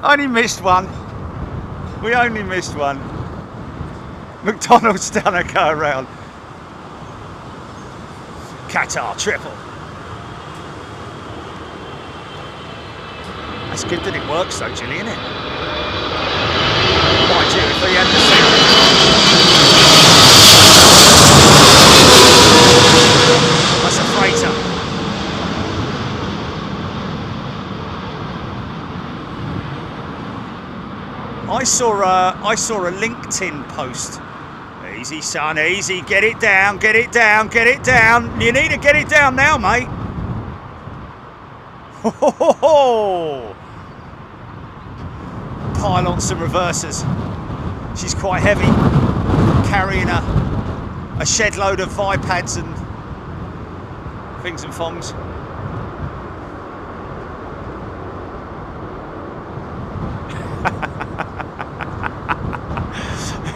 Only missed one. We only missed one. McDonald's done a go around. Qatar triple. That's good that it works though, Jilly, isn't it? Right, Jilly, if they had the that's a freighter. I saw a LinkedIn post. Easy, son, easy. Get it down, get it down, get it down. You need to get it down now, mate. Ho, ho, ho, ho. Pylons and reversers. She's quite heavy, carrying a shed load of iPads and things and thongs.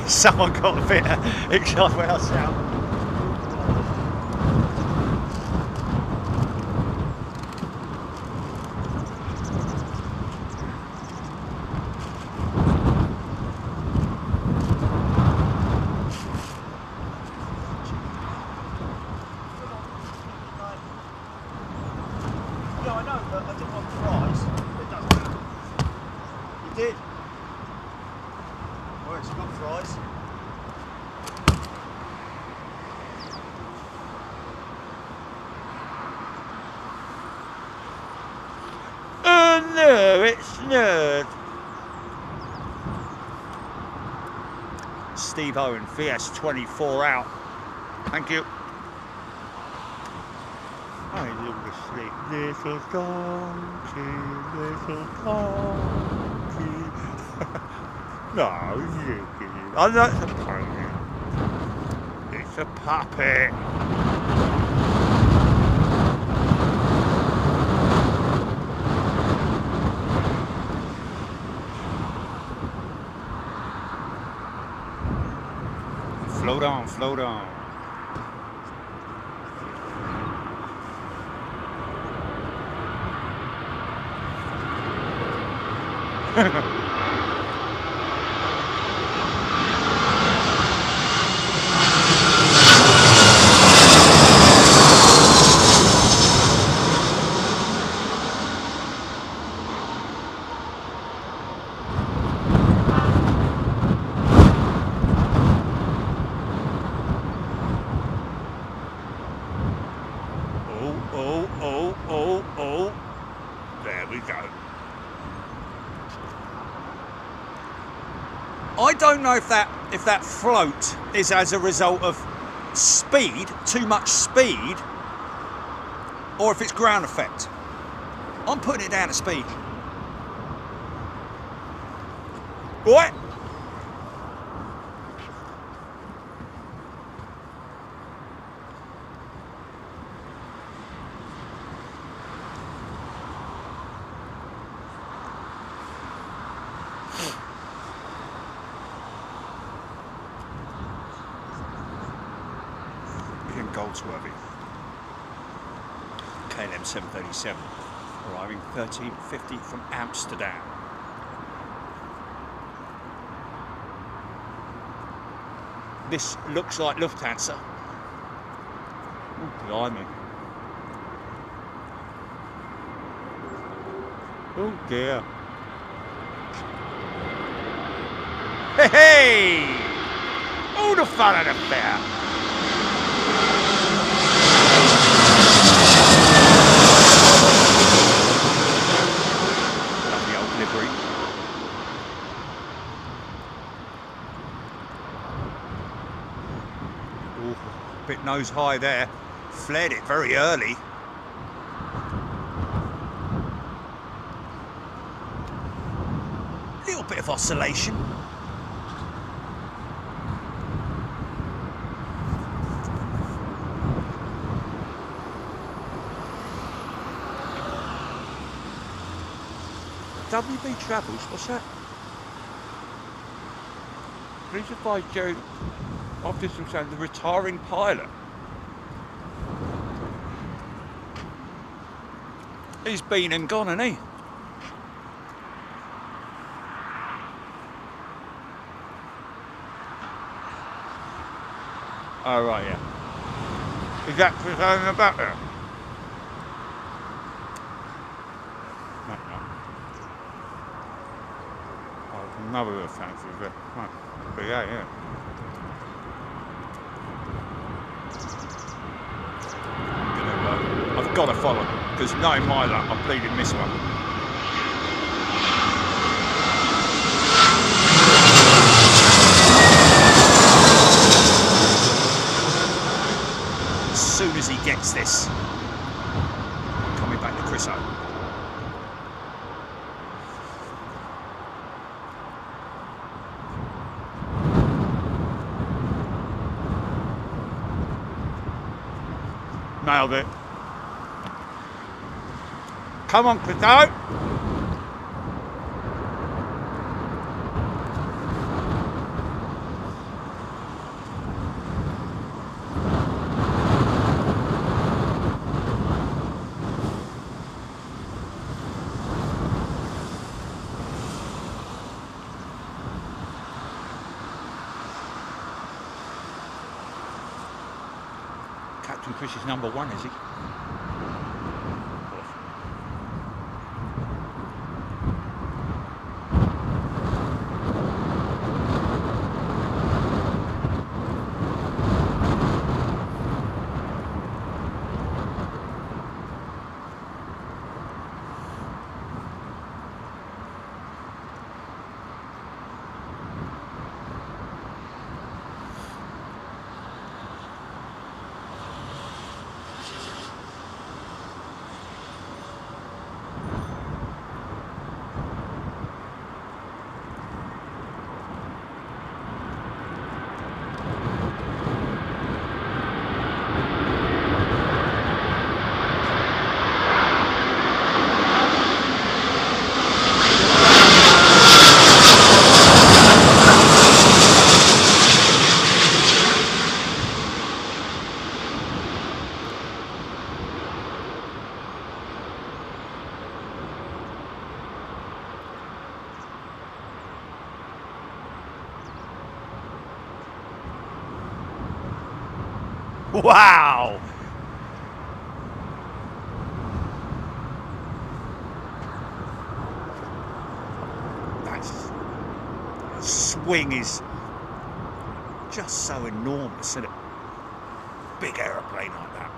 Someone got a bit excited when I sound. Yeah, I know, but I didn't want fries. It doesn't matter. You did. Well, it's got fries. Oh no, it's nerd. Steve Owen, VS24 out. Thank you. I love to sleep, little donkey, little donkey. No, oh, that's a pony. It's a puppet. Float on, float on. Oh, there we go. I don't know if that float is as a result of speed, too much speed, or if it's ground effect. I'm putting it down to speed. What? Goldsworthy. KLM 737 arriving 13:50 from Amsterdam. This looks like Lufthansa. Oh, blimey. Oh dear. Hey, hey! All the fun of the fair. Bit nose high there, flared it very early. Little bit of oscillation. WB Travels, what's that? Please advise Joe after some sound, the retiring pilot. He's been and gone, hasn't he? Oh, right, yeah. Is that for going in the back there? No, no. Oh, there's another little fancy there. Right. But yeah. I've got to follow, because knowing my luck, I'm bleeding this one. As soon as he gets this, coming back to Chriso. Nailed it. Come on, Chriso. Captain Chris is number one, is he? Wow! That swing is just so enormous, isn't it? Big aeroplane like that.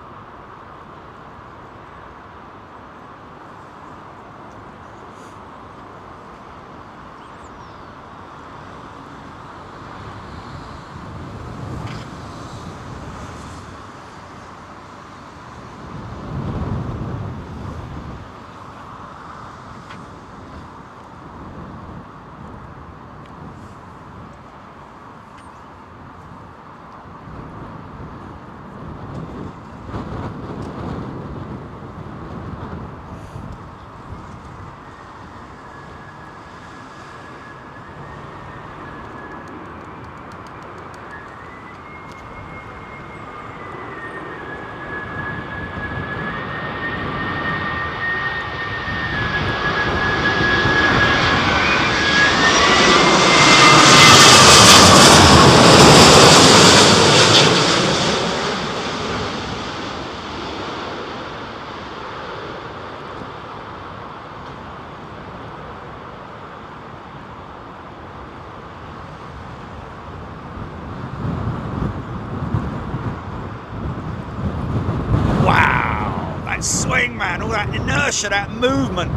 Swing, man, all that inertia, that movement.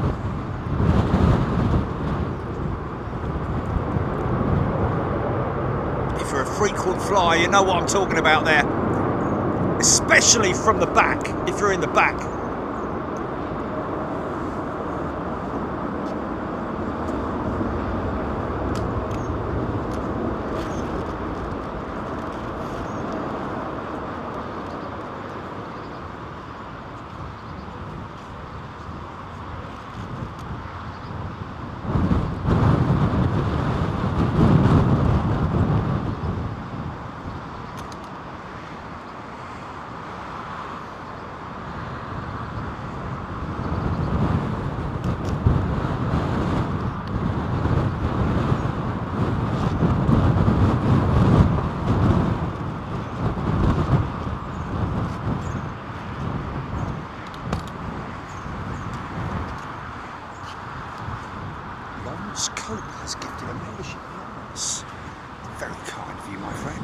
If you're a frequent flyer, you know what I'm talking about there. Especially from the back, if you're in the back. Cope has gifted a membership. Yes. Very kind of you, my friend.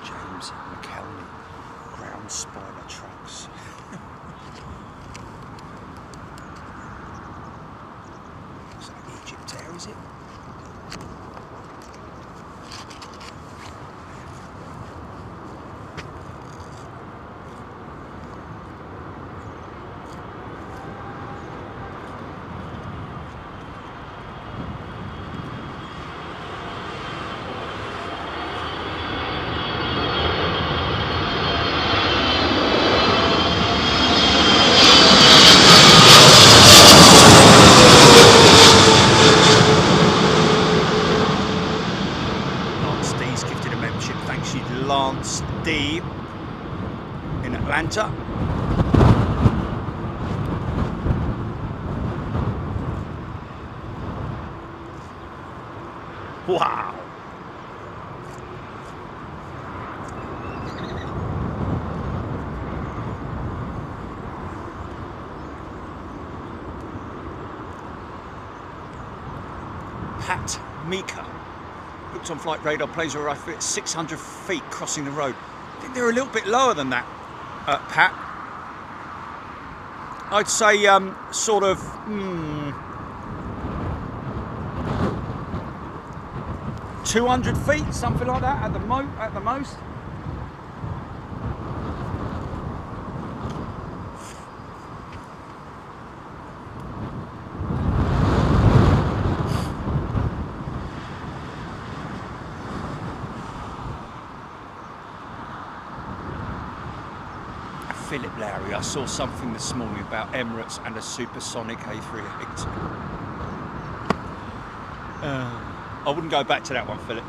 James McKelney, ground spoiler trucks. Is that Egypt Air, is it? D in Atlanta. Wow. Pat Mika. Looked on flight radar, planes are roughly at 600 feet crossing the road. I think they're a little bit lower than that, Pat. I'd say sort of 200 feet, something like that at the most. Philip Lowry, I saw something this morning about Emirates and a supersonic A380. I wouldn't go back to that one, Philip.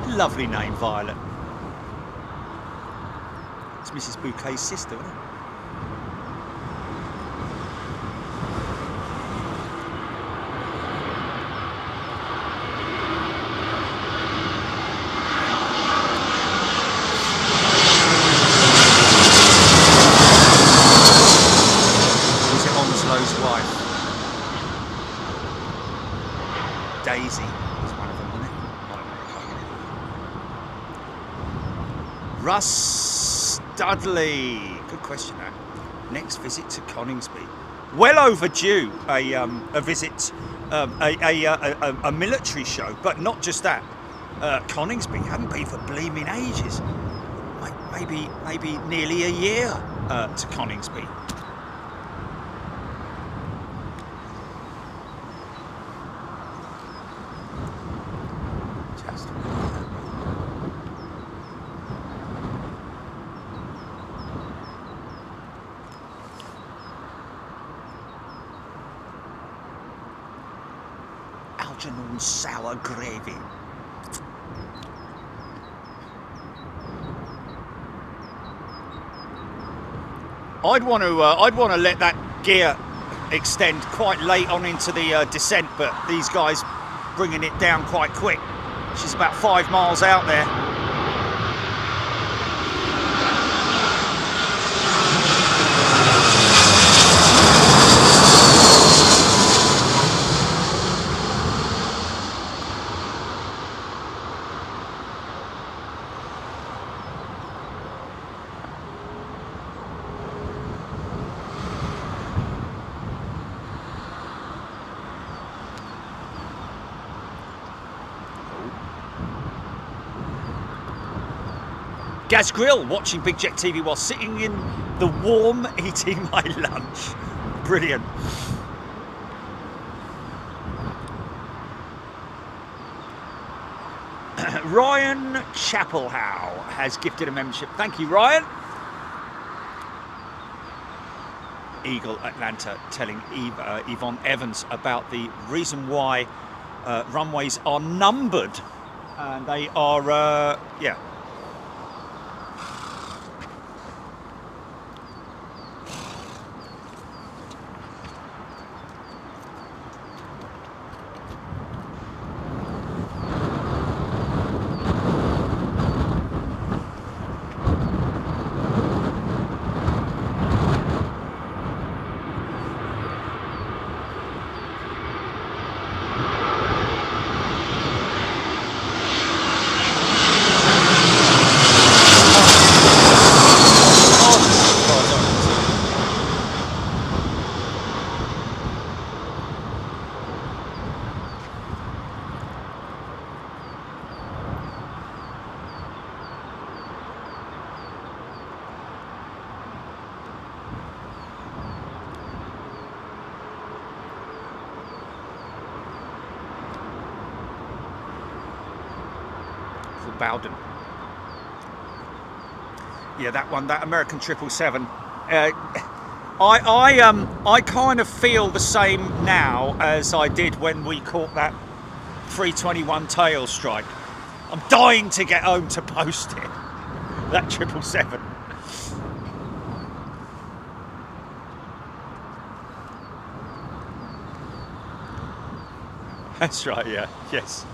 Lovely name, Violet. It's Mrs. Bouquet's sister, isn't it? Was it Onslow's wife? Daisy was one of them, wasn't it? Russ Studley. Good question, though. Next visit to Coningsby. Well overdue. A visit, a military show, but not just that. Coningsby haven't been for bleeming ages. Maybe nearly a year to Coningsby. Algernon sour gravy. I'd want to let that gear extend quite late on into the descent, but these guys bringing it down quite quick. She's about 5 miles out there. Gaz Grill, watching Big Jet TV while sitting in the warm, eating my lunch. Brilliant. Ryan Chapelhow has gifted a membership. Thank you, Ryan. Eagle Atlanta telling Yvonne Evans about the reason why runways are numbered, and they are yeah. Bowden. Yeah, that one, that American 777. I kind of feel the same now as I did when we caught that 321 tail strike. I'm dying to get home to post it. That 777. That's right. Yeah. Yes.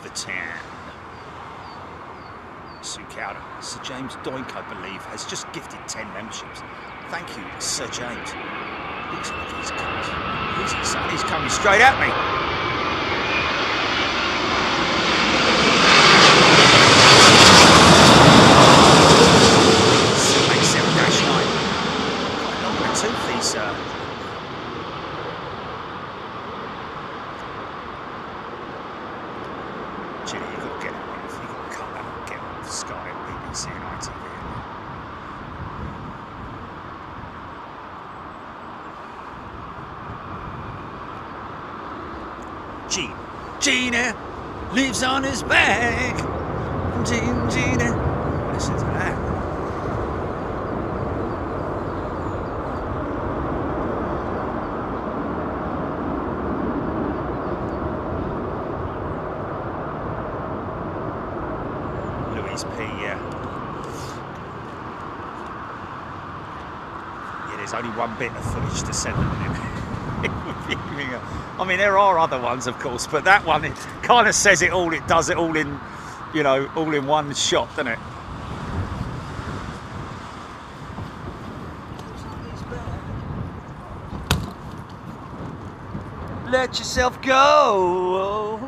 The Tan. Sukada. Sir James Doink, I believe, has just gifted 10 memberships. Thank you, Sir James. Looks like he's coming. Who's he, son? He's coming straight at me. Make 7-9. Quite long in the tooth, these Gina lives on his back. Gina. Listen to that. Louise P. Yeah, there's only one bit of footage to send them in. I mean, there are other ones, of course, but that one, it kind of says it all. It does it all in, you know, all in one shot, doesn't it? Let yourself go.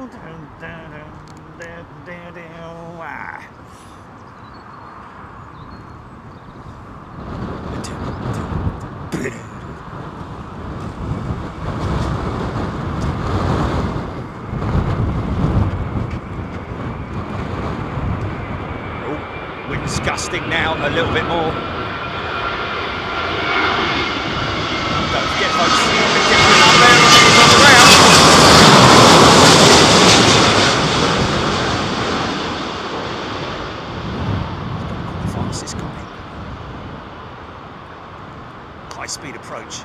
Gusting now a little bit more. Don't forget, folks, a bit different up there on the ground. How fast this guy? High speed approach.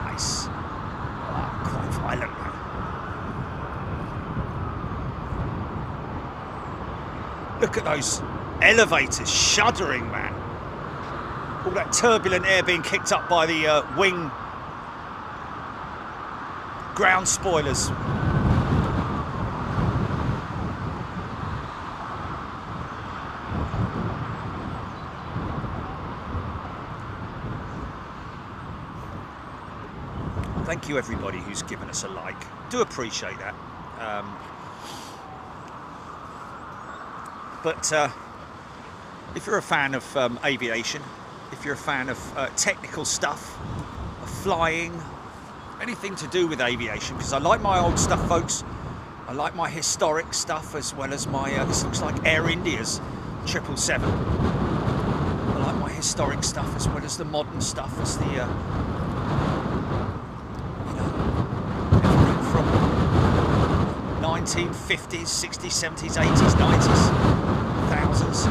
Nice. Oh, quite violent, man. Look at those elevators shuddering, man. All that turbulent air being kicked up by the wing ground spoilers. Thank you, everybody who's given us a like. Do appreciate that. But if you're a fan of aviation, if you're a fan of technical stuff, a flying, anything to do with aviation, because I like my old stuff, folks. I like my historic stuff as well as my, this looks like Air India's 777. I like my historic stuff as well as the modern stuff, as the, you know, everything from 1950s, 60s, 70s, 80s, 90s, 1000s.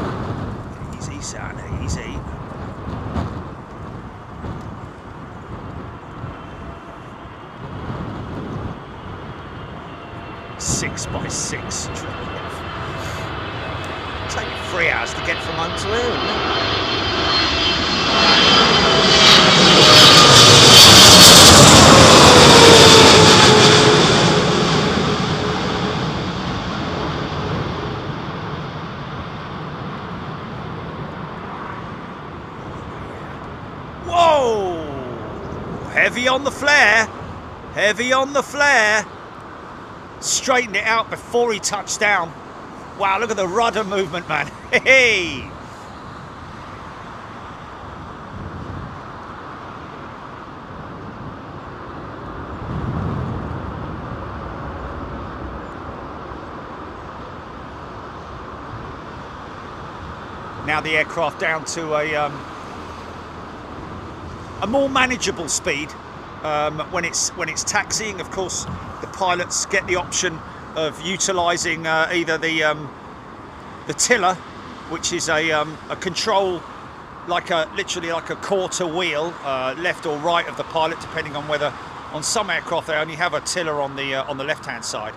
Easy, son, easy. Six by six. Take me 3 hours to get from home to here. Whoa! Heavy on the flare. Heavy on the flare. Straightened it out before he touched down. Wow, look at the rudder movement, man. Hey! Now the aircraft down to a more manageable speed when it's taxiing. Of course, the pilots get the option of utilising either the tiller, which is a control literally like a quarter wheel, left or right of the pilot, depending on whether on some aircraft they only have a tiller on the left hand side.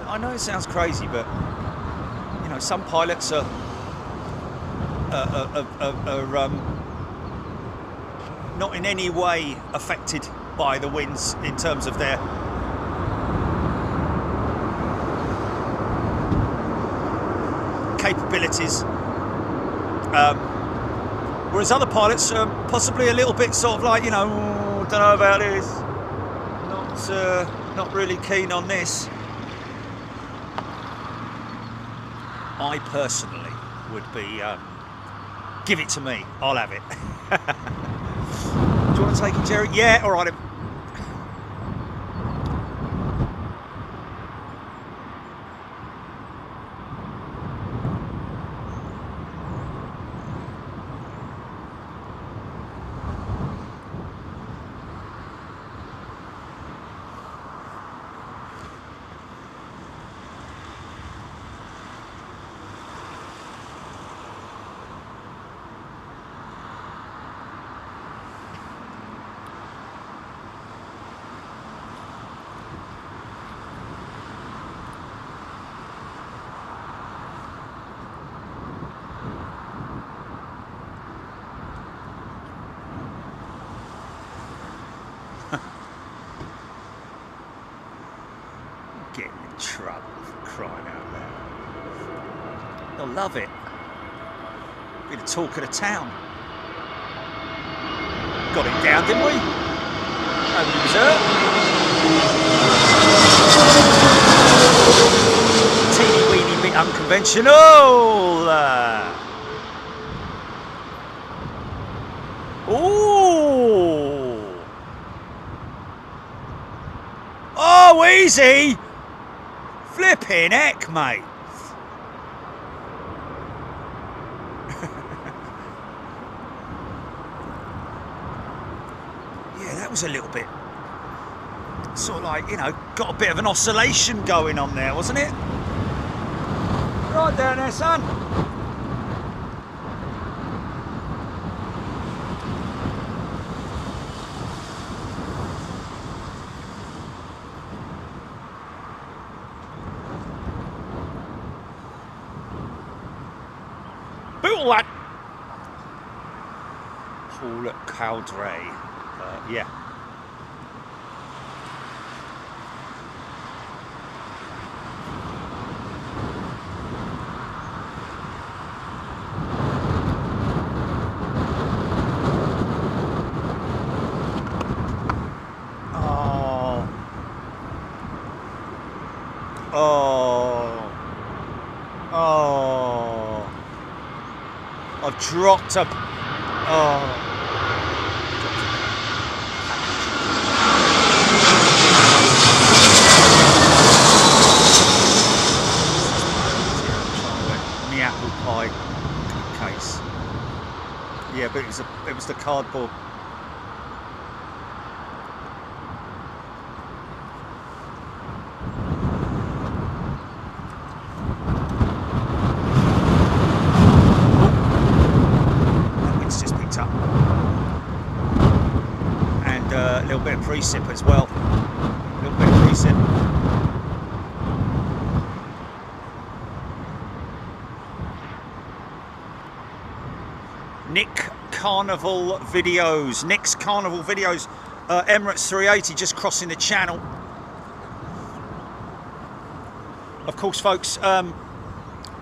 I know it sounds crazy, but you know, some pilots are not in any way affected by the winds in terms of their capabilities, whereas other pilots are possibly a little bit sort of like, you know, don't know about this, not really keen on this. I personally would be, give it to me, I'll have it. Do you want to take it, Jerry? Yeah, all right. Getting in trouble for crying out loud. They'll love it. Be the talk of the town. Got it down, didn't we? Nobody was hurt. Teeny weeny bit unconventional. Ooh. Oh, easy. Flipping heck, mate. Yeah, that was a little bit sort of like, you know, got a bit of an oscillation going on there, wasn't it? Right down there, son. Paul Caldray. Yeah. I've dropped a... the apple pie case. Yeah, but it was the cardboard. Precip as well. A little bit of precip. Nick's Carnival Videos. Emirates 380 just crossing the channel. Of course, folks,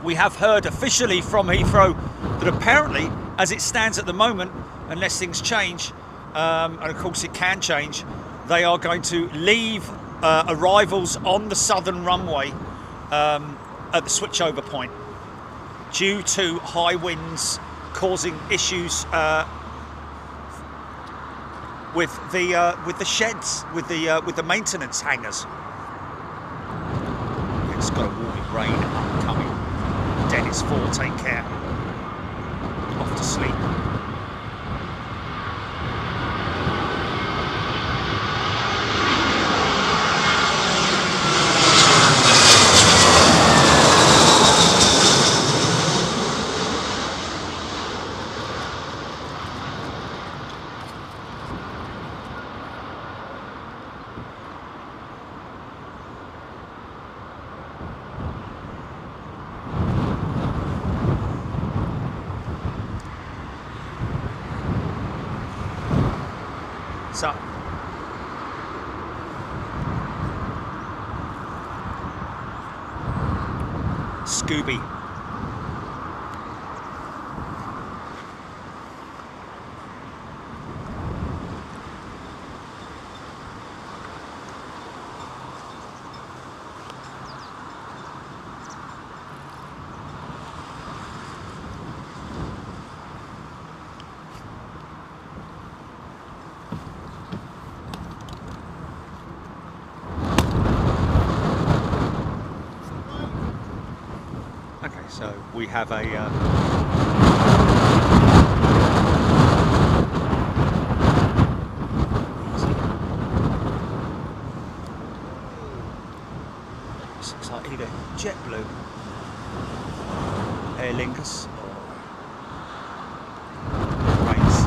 we have heard officially from Heathrow that apparently, as it stands at the moment, unless things change, and of course it can change, they are going to leave arrivals on the southern runway at the switchover point due to high winds causing issues with the sheds, with the maintenance hangars. It's got a warning rain coming. Dennis 4, take care. Off to sleep. So, Scooby. So we have a this looks like either JetBlue, Aer Lingus, or Rains.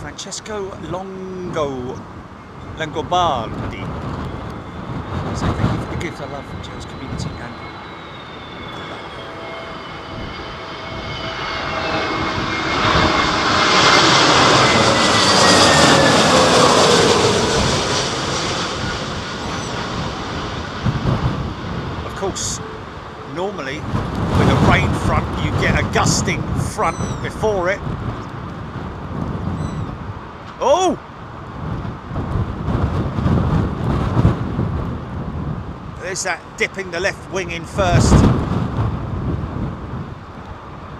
Francesco Longobardi. So thank you for the gift. I love from Joe's community and of course, normally with a rain front you get a gusting front before it. Oh! There's that dipping the left wing in first.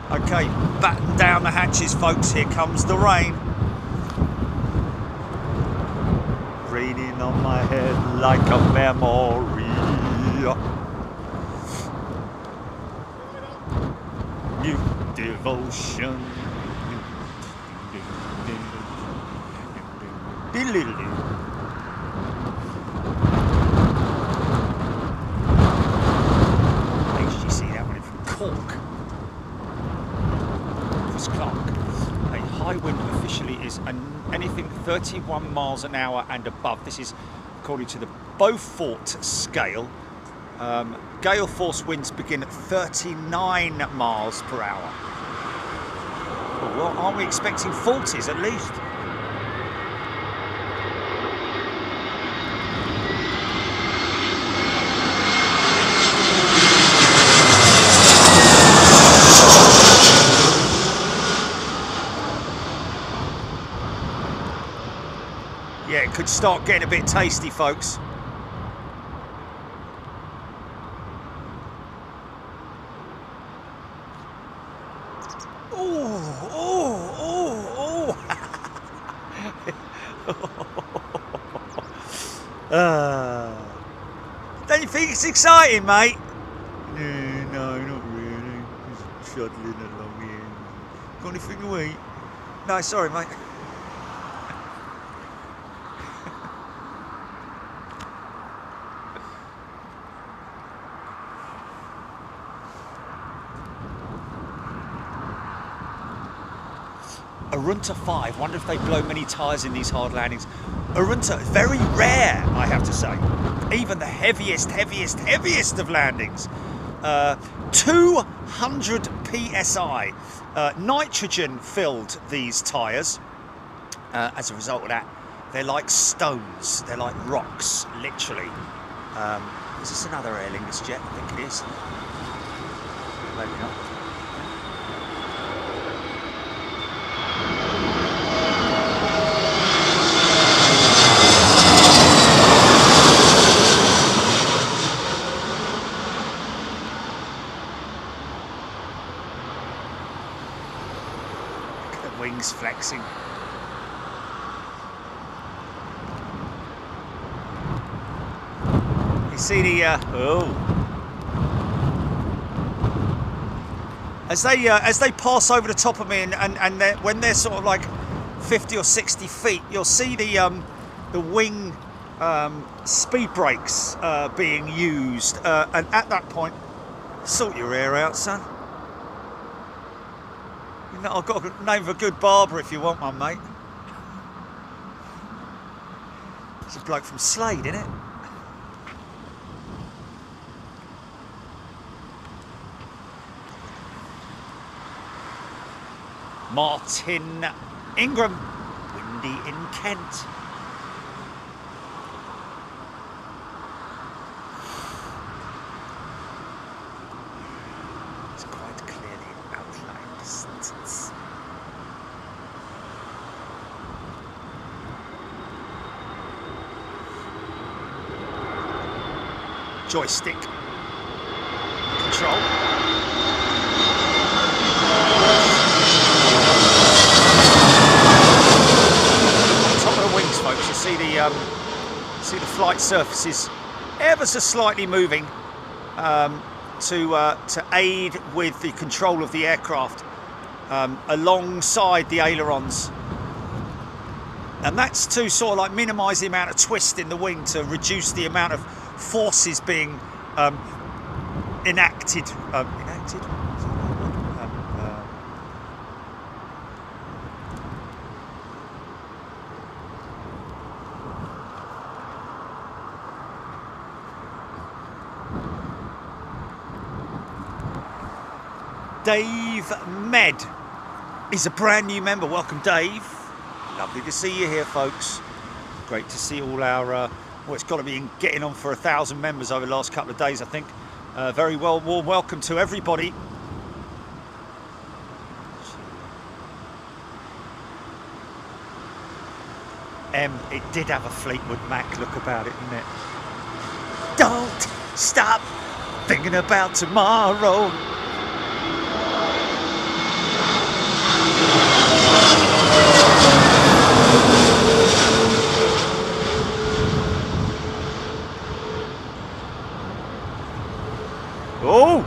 Okay, batten down the hatches, folks. Here comes the rain. Raining on my head like a memory. New devotion. Anything 31 miles an hour and above. This is according to the Beaufort scale. Gale force winds begin at 39 miles per hour. Oh, well, aren't we expecting 40s at least? Yeah, it could start getting a bit tasty, folks. Don't you think it's exciting, mate? No, not really. Just shuttling along here. Got anything to eat? No, sorry, mate. Arunta 5, wonder if they blow many tyres in these hard landings. Arunta, very rare, I have to say. Even the heaviest of landings. 200 psi. Nitrogen filled these tyres. As a result of that, they're like stones. They're like rocks, literally. Is this another Aer Lingus jet? I think it is. Maybe not. Wings flexing. You see the as they pass over the top of me, and when they're sort of like 50 or 60 feet, you'll see the wing speed brakes being used, and at that point, sort your air out, son. I've got a name for a good barber if you want one, mate. It's a bloke from Slade, isn't it? Martin Ingram, windy in Kent. It's quite clearly outlined. Joystick control. On top of the wings, folks, you see the flight surfaces ever so slightly moving to aid with the control of the aircraft alongside the ailerons. And that's to sort of like minimise the amount of twist in the wing, to reduce the amount of forces being enacted. Enacted? Dave Med is a brand new member. Welcome, Dave. Lovely to see you here, folks. Great to see all our well, it's got to be getting on for 1,000 members over the last couple of days, I think. Very warm welcome to everybody. It did have a Fleetwood Mac look about it, didn't it? Don't stop thinking about tomorrow. Oh!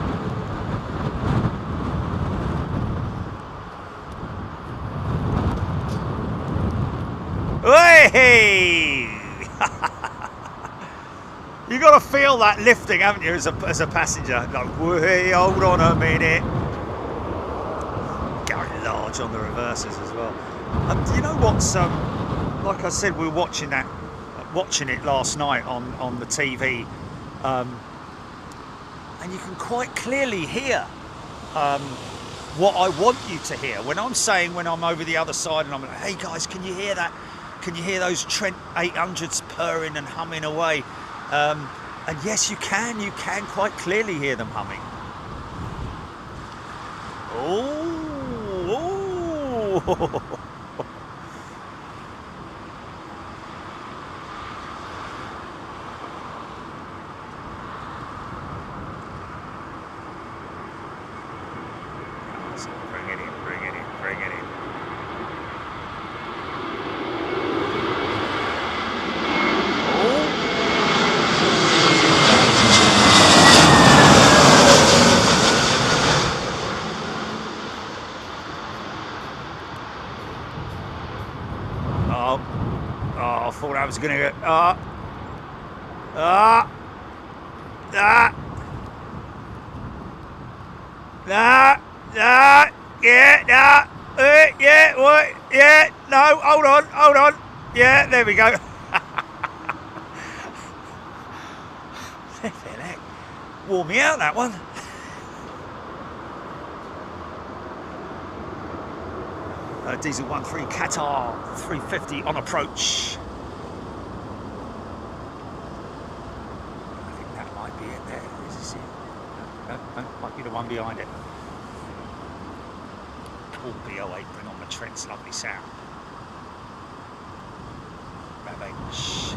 Hey! You got to feel that lifting, haven't you, as a passenger? Like, hey, hold on a minute. Going large on the reverses as well. You know what's like I said, we were watching it last night on the TV. and you can quite clearly hear what I want you to hear. When I'm saying, when I'm over the other side and I'm like, hey guys, can you hear that? Can you hear those Trent 800s purring and humming away? And yes, you can quite clearly hear them humming. Oh. Bring it in, bring it in, bring it in. I thought I was going to go. Yeah, what? Yeah, no, hold on. Yeah, there we go. Heck, wore me out, that one. Diesel 13 Qatar 350 on approach. I think that might be it there. Is this it? No, might be the one behind it. All B08, bring on the Trent's lovely sound. Ravage.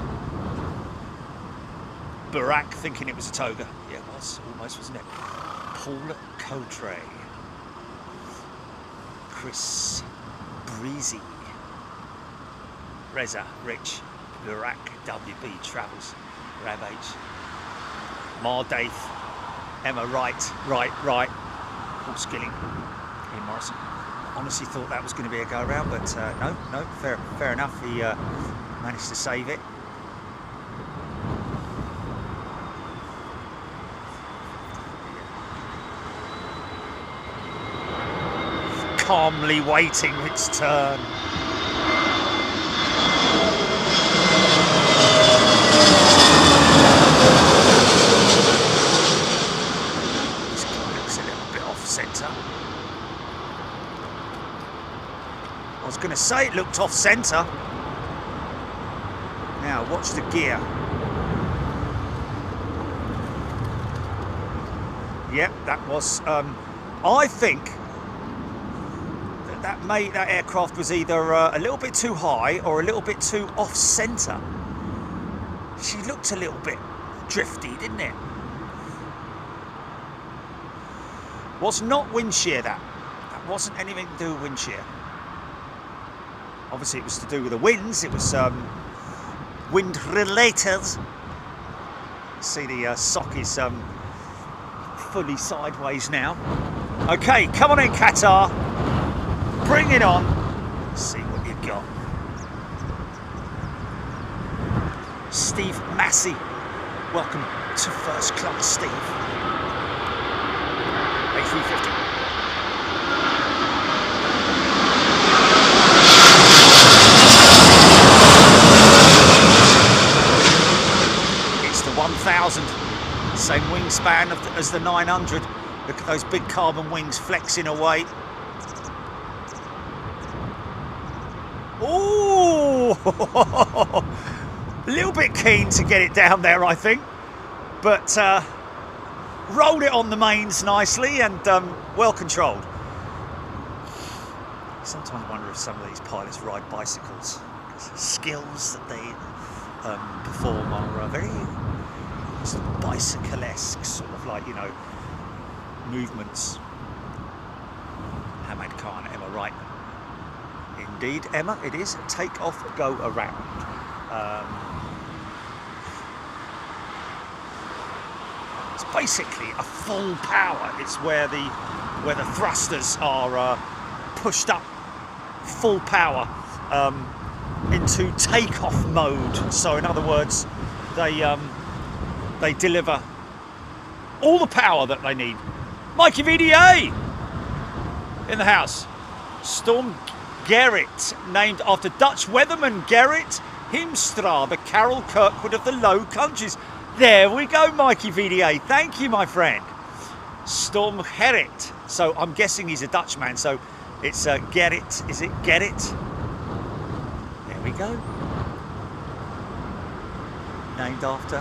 Barack thinking it was a toga. Yeah, it was, almost, wasn't it? Paul Coldray. Chris Breezy. Reza, Rich, Barack, WB, Travels, Ravage. Mar Dave, Emma, right. Paul Skilling, Ian Morrison. Honestly thought that was going to be a go around, but no, fair enough. He managed to save it. Calmly waiting its turn. This guy looks a little bit off centre. I was going to say it looked off centre. Now watch the gear. Yep, that was. I think that aircraft was either a little bit too high or a little bit too off centre. She looked a little bit drifty, didn't it? Was not Windshear that. That wasn't anything to do with Windshear. Obviously it was to do with the winds. It was wind related. See the sock is fully sideways now. Okay, come on in, Qatar. Bring it on. Let's see what you've got. Steve Massey. Welcome to first class, Steve. A350. It's the 1000. Same wingspan as the 900. Look at those big carbon wings flexing away. Ooh! A little bit keen to get it down there, I think. But rolled it on the mains nicely and well controlled. Sometimes I wonder if some of these pilots ride bicycles. The skills that they perform are very sort of bicycle-esque, sort of like, you know, movements. Hamad Khan, Emma Wright. Indeed, Emma, it is. Take off, go around. It's basically a full power. It's where the thrusters are pushed up full power into takeoff mode. So, in other words, they deliver all the power that they need. Mikey VDA in the house. Storm Gerrit, named after Dutch weatherman Gerrit Hiemstra, the Carol Kirkwood of the Low Countries. There we go, Mikey VDA. Thank you, my friend. Stormgerrit. So I'm guessing he's a Dutchman. So it's Gerrit. Is it Gerrit? There we go. Named after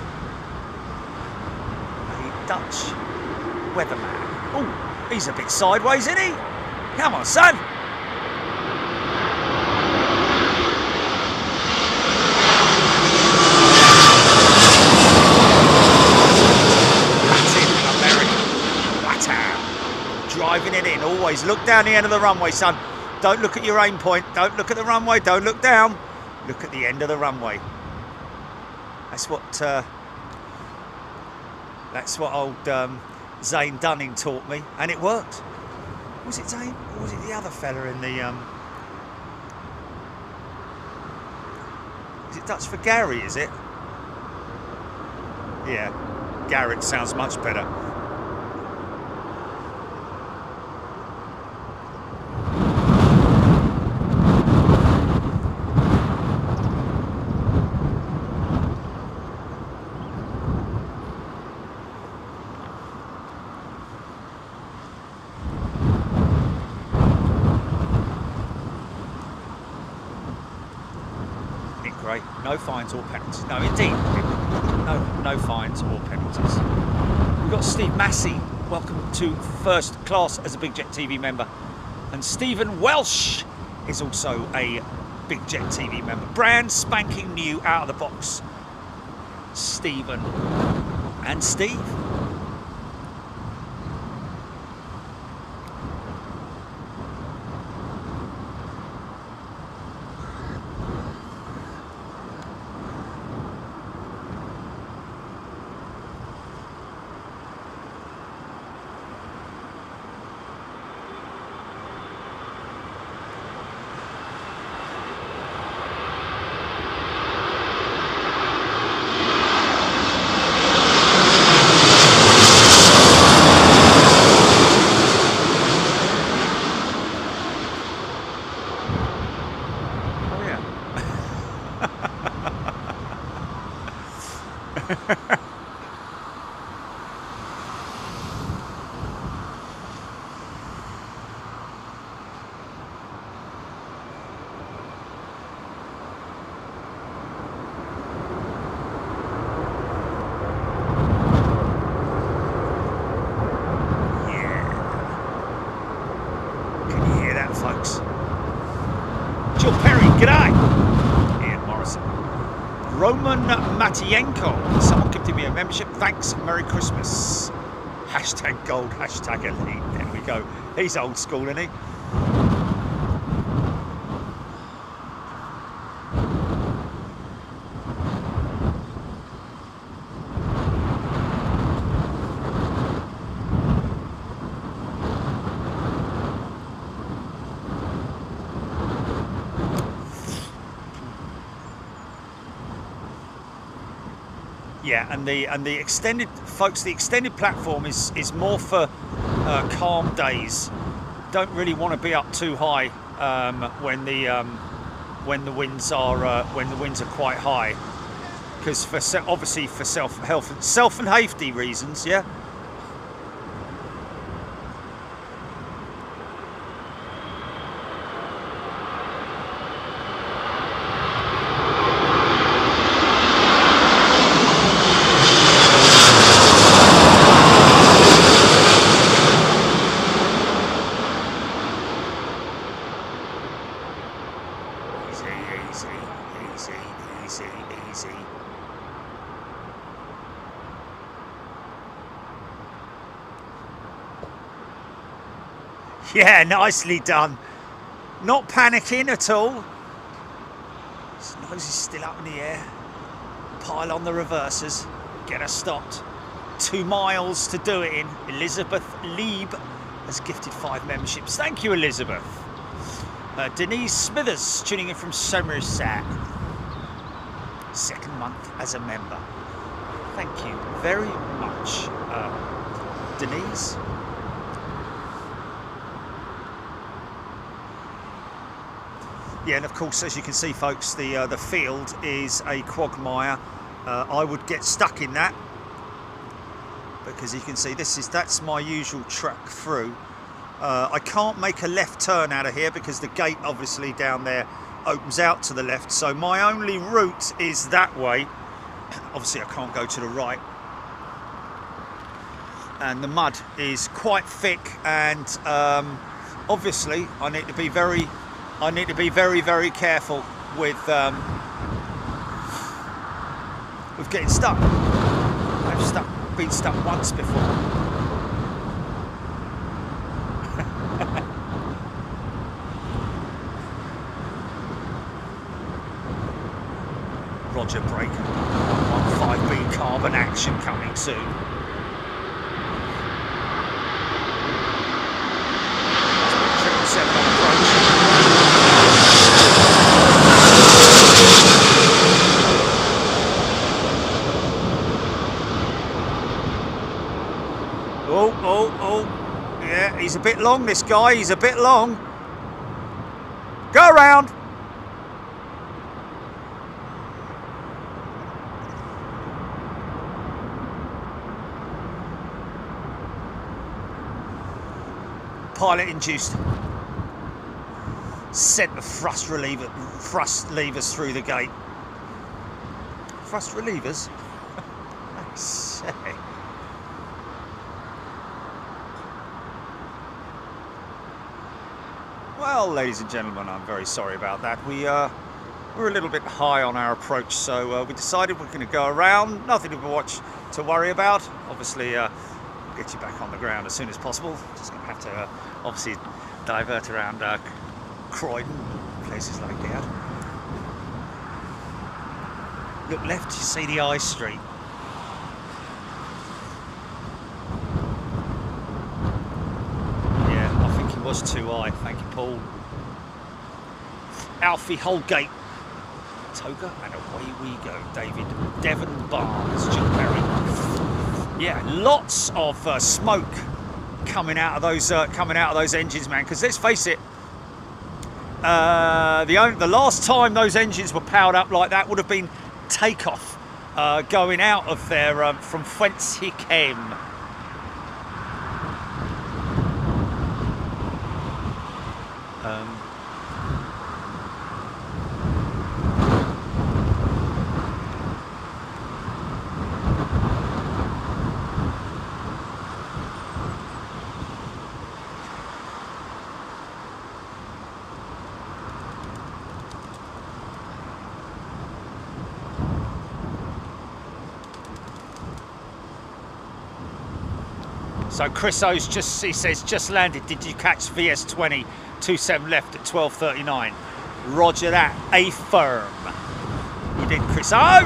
a Dutch weatherman. Oh, he's a bit sideways, isn't he? Come on, son. Driving it in, always look down the end of the runway, son. Don't look at your aim point, don't look at the runway, don't look down, look at the end of the runway. That's what old Zane Dunning taught me, and it worked. Was it Zane, or was it the other fella in the is it Dutch for Gary, is it? Yeah, Garrett sounds much better. No fines or penalties. No, indeed. No fines or penalties. We've got Steve Massey. Welcome to first class as a Big Jet TV member. And Stephen Welsh is also a Big Jet TV member. Brand spanking new out of the box. Stephen and Steve. Matienko, someone gifted me a membership. Thanks, Merry Christmas. Hashtag gold, hashtag elite. There we go. He's old school, isn't he? Yeah, and the extended, folks, the extended platform is more for calm days. Don't really want to be up too high when the winds are quite high, because obviously for self and safety reasons. Yeah. Yeah, nicely done. Not panicking at all. His nose is still up in the air. Pile on the reversers. Get her stopped. 2 miles to do it in. Elizabeth Lieb has gifted 5 memberships. Thank you, Elizabeth. Denise Smithers tuning in from Somerset. 2nd month as a member. Thank you very much, Denise. Yeah, and of course, as you can see, folks, the field is a quagmire. I would get stuck in that. because you can see that's my usual track through. I can't make a left turn out of here because the gate obviously down there opens out to the left, so my only route is that way. Obviously I can't go to the right, and the mud is quite thick, and obviously I need to be very careful with getting stuck. I've been stuck once before. Roger, brake. 115B carbon action coming soon. Oh, yeah, he's a bit long, this guy, he's a bit long. Go around. Pilot induced. Sent the thrust levers through the gate. Thrust relievers? I say. Well, ladies and gentlemen, I'm very sorry about that. We're a little bit high on our approach, so we decided we're going to go around. Nothing to worry about. Obviously, get you back on the ground as soon as possible. Just going to have to obviously divert around Croydon, places like that. Look left, you see the High Street. Was too high, thank you, Paul. Alfie Holgate, Toga, and away we go. Devon Barnes, Jill Perry. Yeah, lots of smoke coming out of those engines, man. Because let's face it, the last time those engines were powered up like that would have been takeoff, going out of there from whence he came. So Chris O's he says, just landed. Did you catch VS20 27 left at 12:39? Roger that. A firm. You did, Chris O.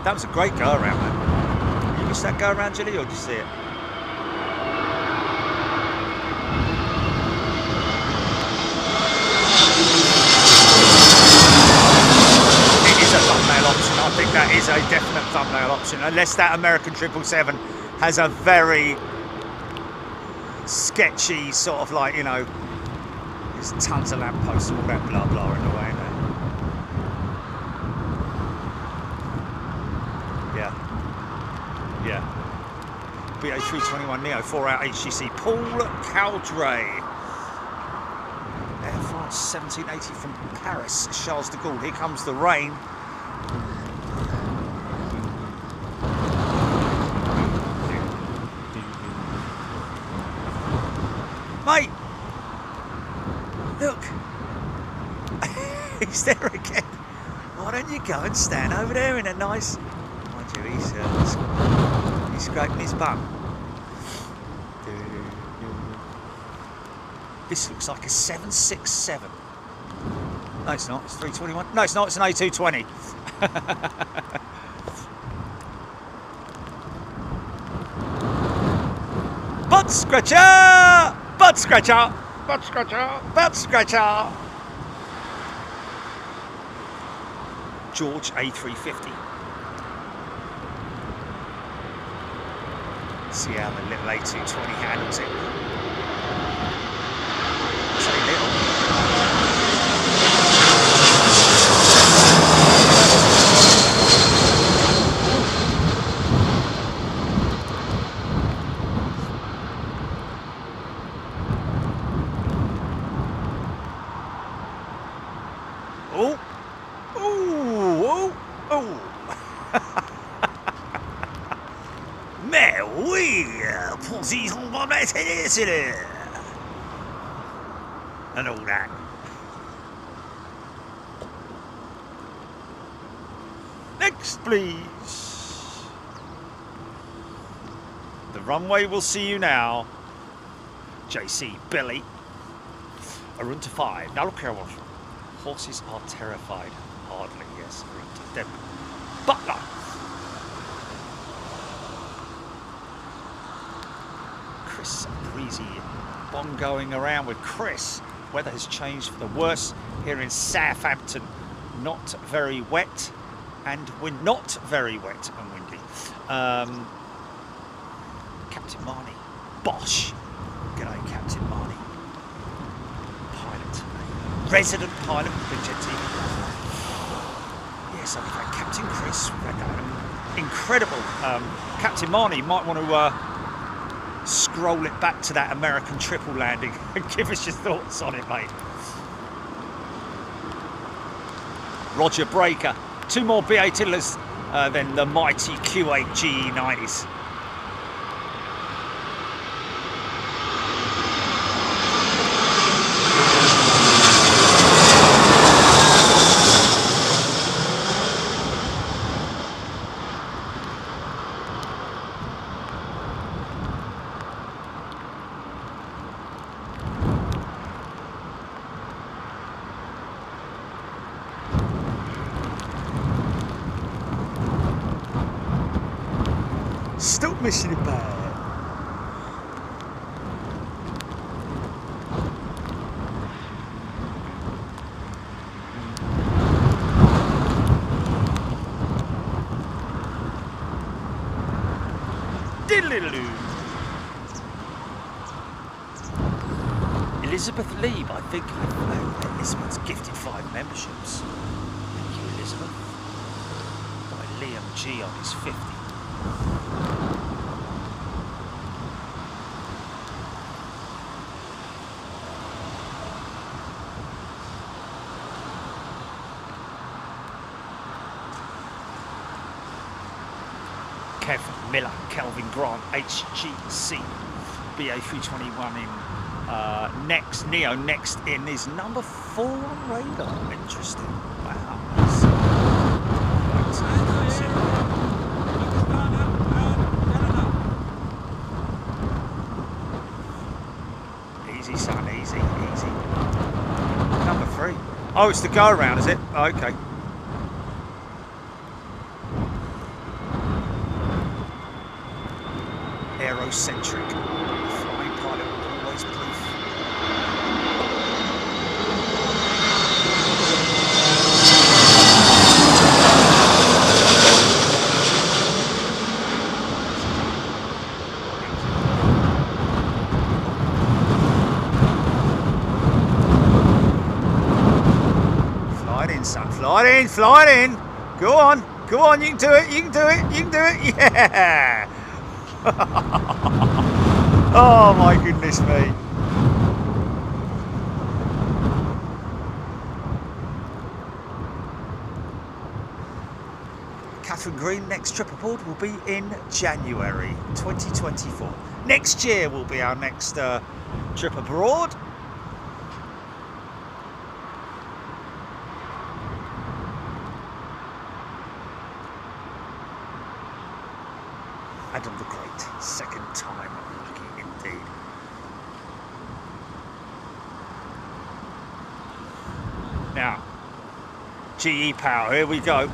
That was a great go around, man. You missed that go around, Jilly, or did you see it? It is a thumbnail option. I think that is a definite thumbnail option, unless that American 777 has a very sketchy sort of, like, you know, there's tons of lampposts and all that blah blah in the way there. Yeah. BA321 Neo 4-hour HGC. Paul Caldray. Air France 1780 from Paris, Charles de Gaulle. Here comes the rain. Mate, look, he's there again. Why don't you go and stand over there in a nice... Mind you, he's scraping his bum. This looks like a 767. No, it's not. It's 321. No, it's not. It's an A220. Butt scratcher! Butt scratcher! Butt scratcher! Butt scratcher! George A350. See how the little A220 handles it. Say little. Oh! Mais oui! And all that. Next, please. The runway will see you now. JC, Billy. Arunta 5. Now look here, what? Horses are terrified. Hardly, yes. Arunta. Them. Butler. Chris Breezy. Bong going around with Chris. Weather has changed for the worse here in Southampton. Not very wet. And we're not very wet and windy. Captain Marnie. Bosh. G'day, Captain Marnie. Pilot. Resident pilot with Big Jet TV. Yes, I've had Captain Chris. We've had that incredible. Captain Marnie might want to scroll it back to that American triple landing and give us your thoughts on it, mate. Roger Breaker. 2 more B8 Tiddlers than the mighty Q8 GE90s. Stop missing about. Diddle-diddle-doo. Elizabeth Lee, I think Elizabeth's gifted 5 memberships. Thank you, Elizabeth. By Liam G on his 50. Kev Miller, Kelvin Grant, HGC, BA321 in next, Neo next in is number 4 on radar. Interesting. Wow. Easy, son, easy, easy. Number 3. Oh, it's the go around, is it? Oh, okay. Aerocentric. Flying pilot will always proof. Fly it in, son. Fly it in, fly it in. Go on, you can do it, you can do it, you can do it. Yeah. Oh my goodness me. Catherine Green, next trip aboard will be in January 2024. Next year will be our next trip abroad. Adam the Great, second time lucky indeed. Now, GE power, here we go.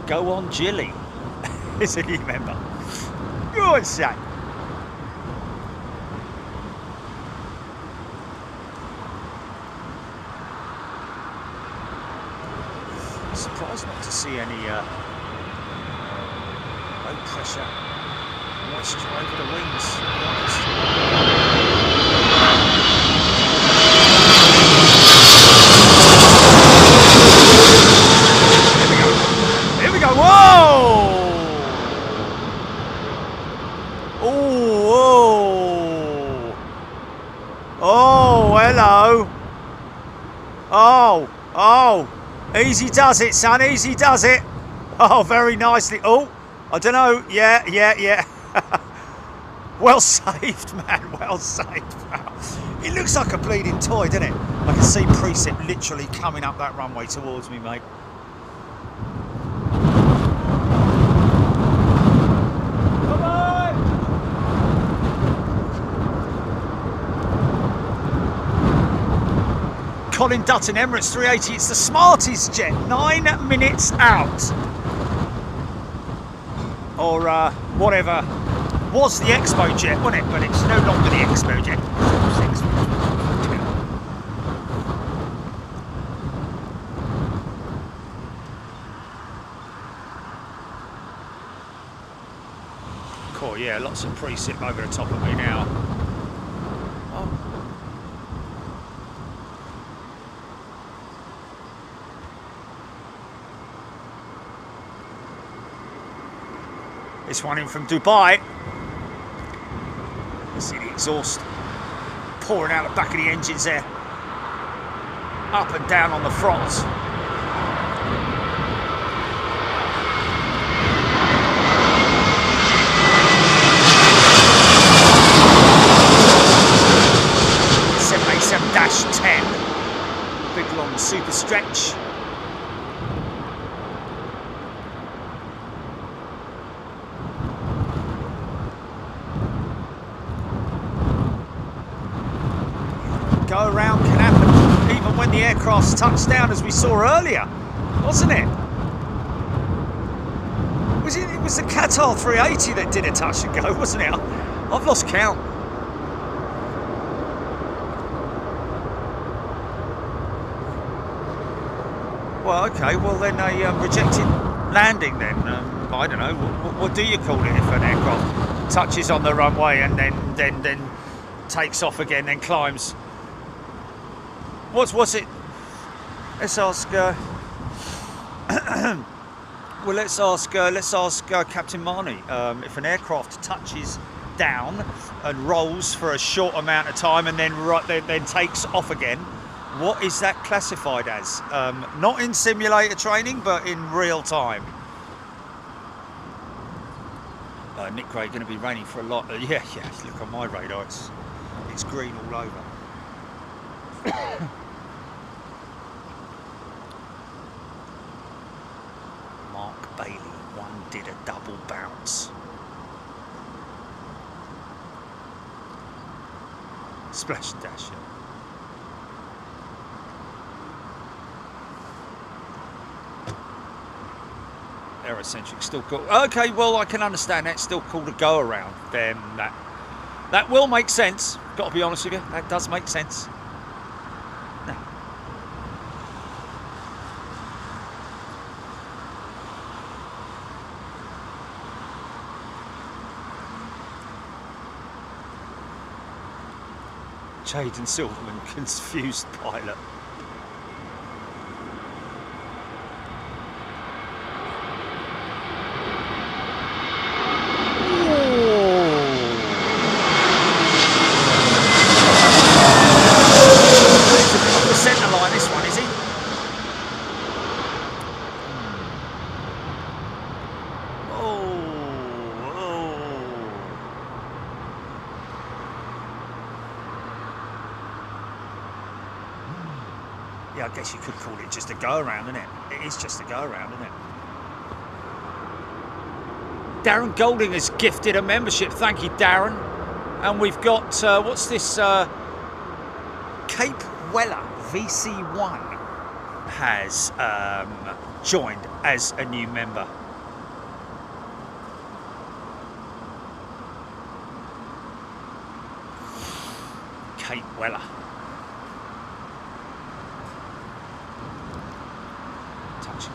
Go on, Jilly, is a new member. Go on, son. Surprised not to see any low pressure moisture over the wings, to be honest. Here we go, whoa! Oh, whoa! Oh, hello! Oh, easy does it, son, easy does it. Oh, very nicely. Oh, I don't know. Yeah. Well saved, man, well saved. Wow. It looks like a bleeding toy, doesn't it? I can see Precept literally coming up that runway towards me, mate. Come on! Colin Dutton, Emirates 380. It's the smartest jet. 9 minutes out. Or whatever. Was the Expo jet, wasn't it? But it's no longer the Expo jet. Cool, yeah, lots of Precept over the top of me now. Oh. This one in from Dubai. See the exhaust pouring out the back of the engines there. Up and down on the throttles. -10. Big long super stretch. Go around can happen even when the aircraft's touched down, as we saw earlier, wasn't it? It was the Qatar 380 that did a touch and go, wasn't it? I've lost count. Well, okay, well then a rejected landing then. I don't know, what do you call it if an aircraft touches on the runway and then takes off again, then climbs? What's it? Let's ask. Well, let's ask Captain Marnie. If an aircraft touches down and rolls for a short amount of time and then takes off again, what is that classified as? Not in simulator training, but in real time. Nick Gray going to be raining for a lot. Yeah. Look on my radar, it's green all over. Mark Bailey, one did a double bounce. Splash and dash, yeah. Aerocentric still called. Okay, well I can understand that. Still called a go around. Then that will make sense. Got to be honest with you, that does make sense. No. Jaden Silverman, confused pilot. I guess you could call it just a go-around, isn't it? It is just a go-around, isn't it? Darren Golding has gifted a membership. Thank you, Darren. And we've got, what's this? Cape Weller VC1 has joined as a new member. Cape Weller.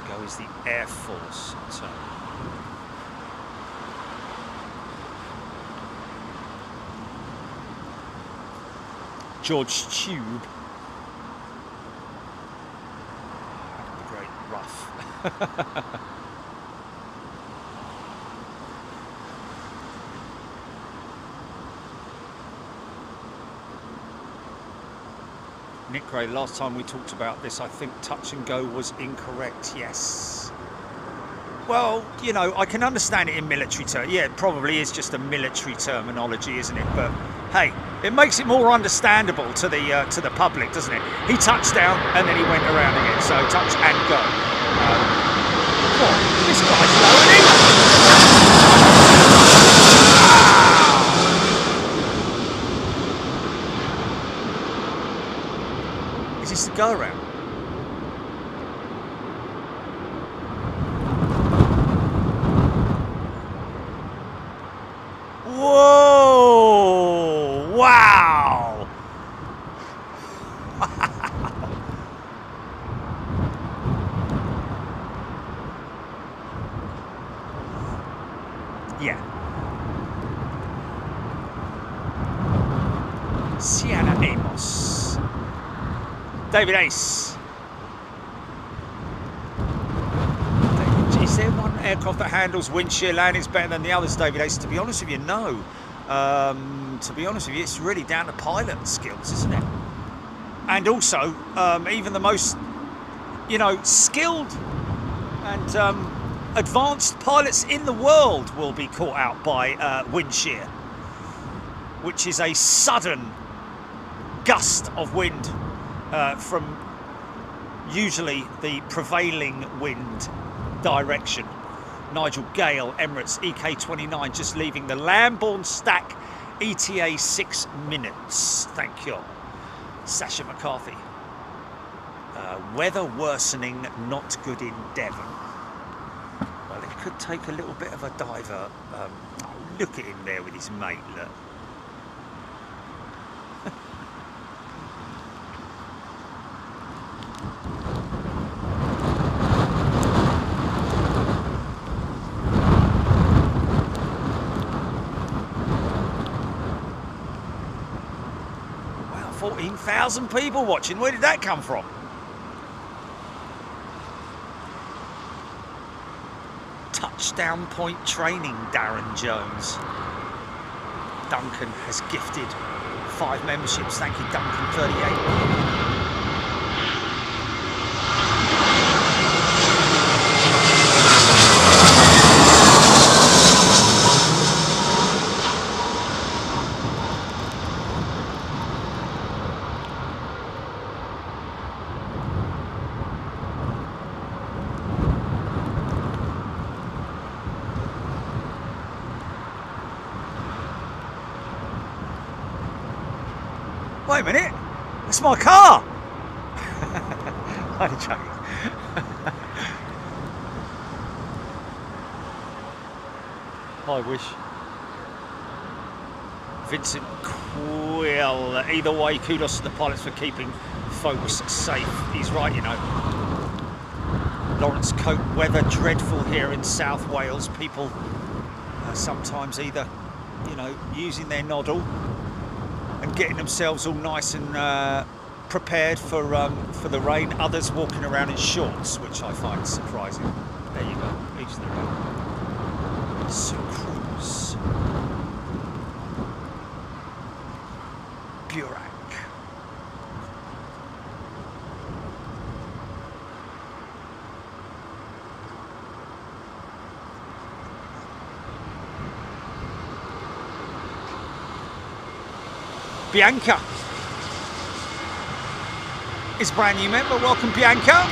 Go is the Air Force. So George Tube. The great rough. Nick Gray, last time we talked about this, I think touch and go was incorrect. Yes. Well, you know, I can understand it in military terms. Yeah, it probably is just a military terminology, isn't it? But hey, it makes it more understandable to the public, doesn't it? He touched down and then he went around again. So touch and go. What? This guy's loading. Is this the go around? Whoa! Wow! Yeah. Sienna Amos. David Ace. Is there one aircraft that handles windshear landings better than the others, David Ace? To be honest with you, no. To be honest with you, it's really down to pilot skills, isn't it? And also, even the most, you know, skilled and advanced pilots in the world will be caught out by windshear, which is a sudden gust of wind from usually the prevailing wind direction. Nigel Gale, Emirates EK29, just leaving the Lambourne stack, ETA 6 minutes. Thank you. Sasha McCarthy. Weather worsening, not good in Devon. Well, it could take a little bit of a diver. Look at him there with his mate, look. Wow, 14,000 people watching. Where did that come from? Touchdown point training, Darren Jones. Duncan has gifted 5 memberships. Thank you, Duncan 38. Wait a minute, that's my car! I'm joking. I wish. Vincent Quill. Either way, kudos to the pilots for keeping folks safe. He's right, you know. Lawrence Cope, weather dreadful here in South Wales. People sometimes either, you know, using their noddle and getting themselves all nice and prepared for the rain. Others walking around in shorts, which I find surprising. There you go. Each their own. Sucrose. Burak. Bianca is a brand new member. Welcome, Bianca.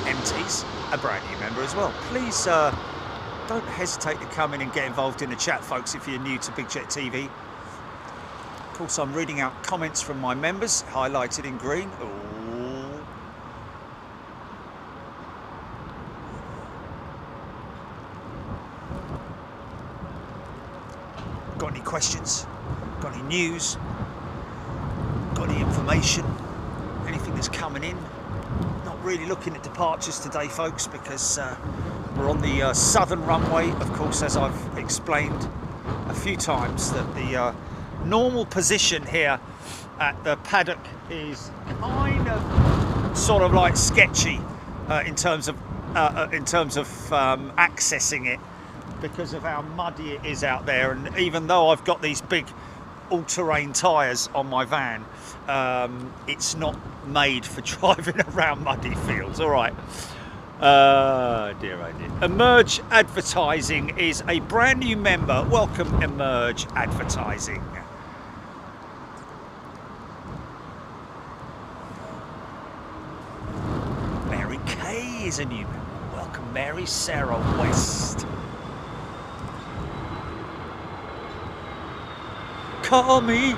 MT's a brand new member as well. Please don't hesitate to come in and get involved in the chat, folks, if you're new to Big Jet TV. Of course, I'm reading out comments from my members, highlighted in green. Ooh. Got any questions? Got any news? Got any information? Anything that's coming in? Not really looking at departures today, folks, because we're on the southern runway. Of course, as I've explained a few times, that the normal position here at the paddock is kind of sort of like sketchy in terms of in terms of accessing it because of how muddy it is out there. And even though I've got these big all-terrain tyres on my van, it's not made for driving around muddy fields. All right. Dear oh dear. Emerge Advertising is a brand new member. Welcome, Emerge Advertising. Mary Kay is a new member. Welcome, Mary Sarah West. Call me.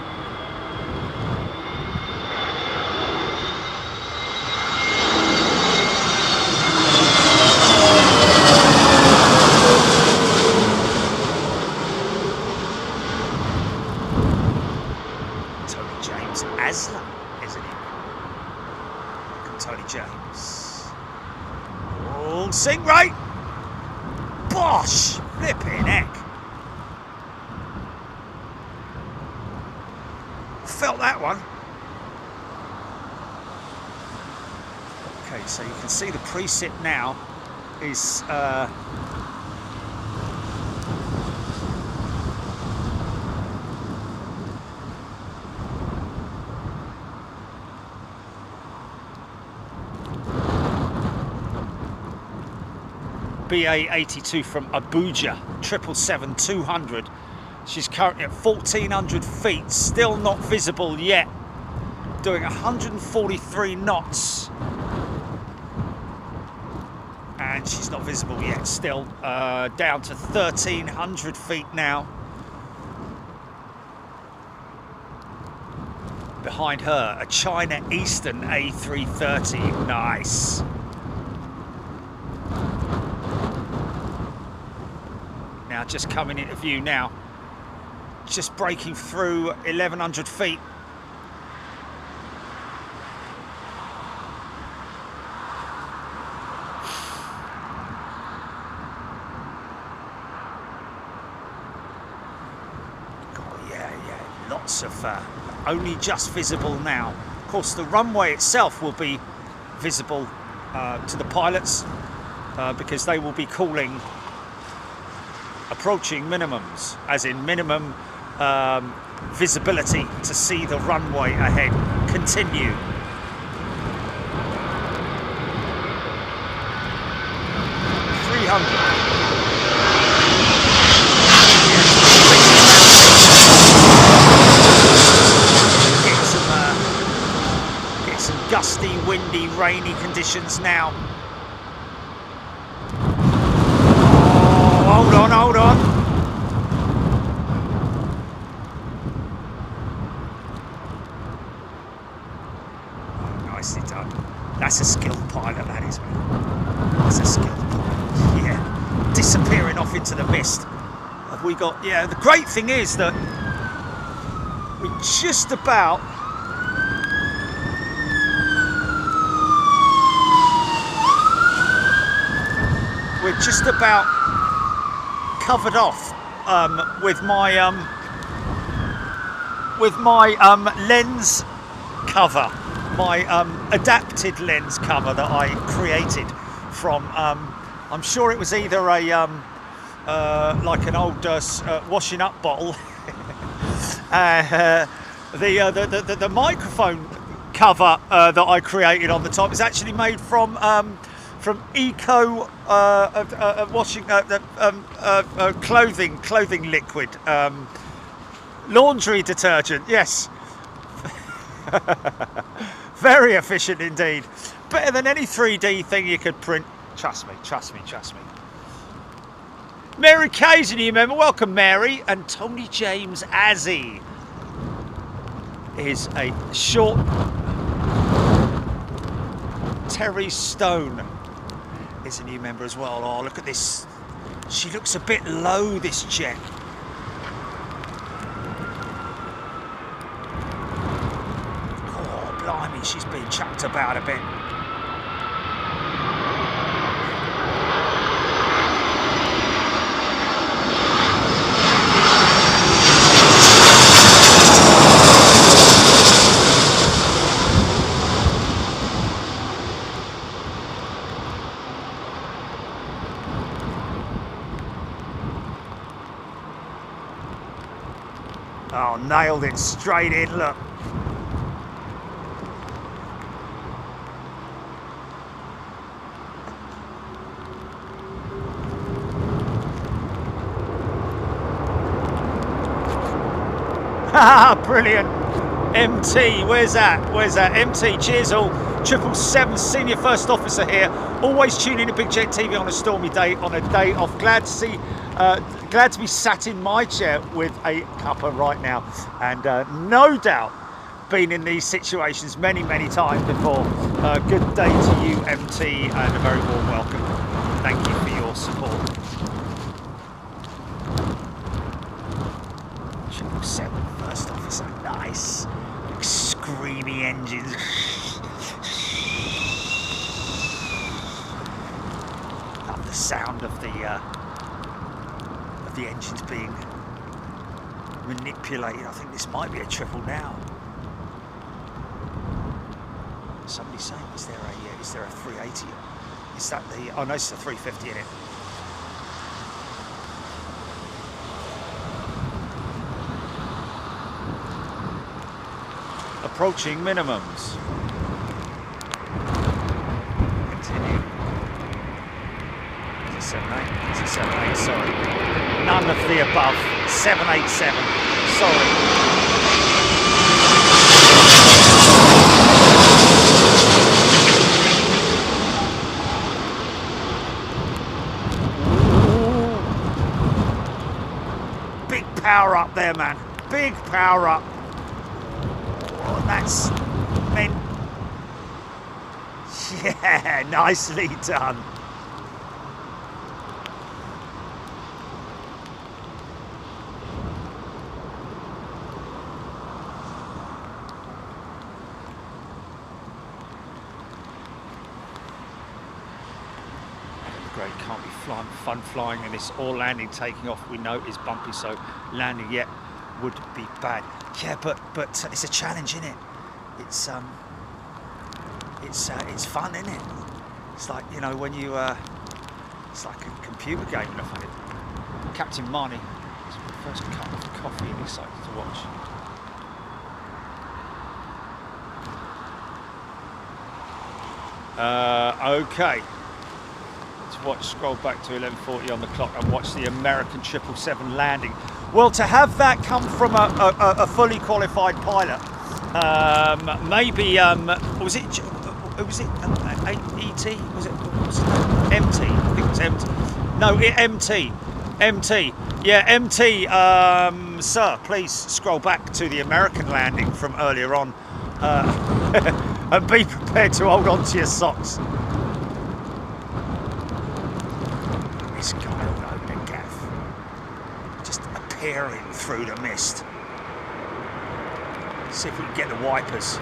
Aslan, isn't he? Tony James. Oh, sing right. Bosh! Flipping heck. Felt that one. Okay, so you can see the preset now is BA82 from Abuja, 777-200. She's currently at 1,400 feet, still not visible yet. Doing 143 knots. And she's not visible yet, still down to 1,300 feet now. Behind her, a China Eastern A380, nice. Now just coming into view now, just breaking through 1,100 feet. Oh yeah, lots of only just visible now. Of course, the runway itself will be visible to the pilots because they will be calling approaching minimums, as in minimum visibility to see the runway ahead. Continue. Get some gusty, windy, rainy conditions now. Hold on, hold on. Oh, nicely done. That's a skilled pilot, that is, man. That's a skilled pilot. Yeah. Disappearing off into the mist. Have we got... Yeah, the great thing is that we're just about... We're just about covered off with my lens cover, my adapted lens cover that I created from. I'm sure it was either a like an old washing up bottle. The microphone cover that I created on the top is actually made from eco washing clothing liquid, laundry detergent. Yes. Very efficient indeed. Better than any 3D thing you could print. Trust me, trust me, trust me. Mary Kay's a new member. Welcome, Mary. And Tony James Azzy is a short. Terry Stone is a new member as well. Oh, look at this. She looks a bit low, this jet. Oh, blimey, she's been chucked about a bit. Oh, nailed it straight in, look. Brilliant. MT, where's that? Where's that? MT, cheers all. 777 senior first officer here. Always tuning to Big Jet TV on a stormy day, on a day off. Glad to be sat in my chair with a cuppa right now, and no doubt been in these situations many times before. Good day to you, MT, and a very warm welcome. Thank you for your support. 777 first officer, nice. Screamy engines. Love the sound of the engines being manipulated. I think this might be a triple now. Somebody's saying, is there a 380? Is that the? Oh no, it's a 350 in it. Approaching minimums. Continue. Is it 78? Is it 78? Sorry. None of the above. 787. Sorry. Ooh. Big power up there, man. Big power up. Oh, that's meant. Yeah, nicely done. Great, can't be fun flying in this, or landing, taking off we know is bumpy, so landing yet would be bad. Yeah, but it's a challenge, isn't it? It's fun, isn't it? It's like, you know, when you it's like a computer game. I find it. Captain Marnie is the first cup of coffee and excited to watch. Okay. Watch, scroll back to 11:40 on the clock and watch the American 777 landing. Well, to have that come from a fully qualified pilot, maybe was it AET? Was it MT? I think it was MT. No, MT. Yeah, MT. Sir, please scroll back to the American landing from earlier on, and be prepared to hold on to your socks. This guy all over the gaff, just appearing through the mist. See if we can get the wipers.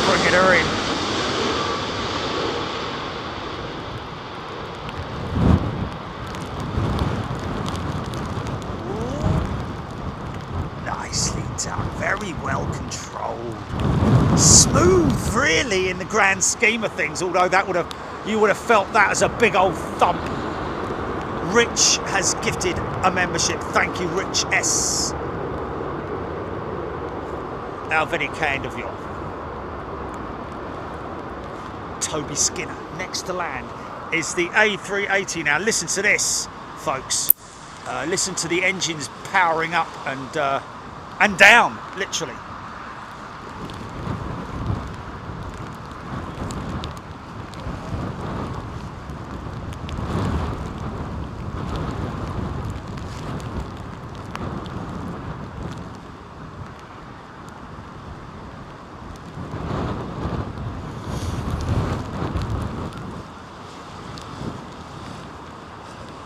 Bringing her in. Very well controlled, smooth, really, in the grand scheme of things. Although you would have felt that as a big old thump. Rich has gifted a membership. Thank you, Rich S. How very kind of you. Toby Skinner. Next to land is the A380. Now listen to this, folks. Listen to the engines powering up and down, literally.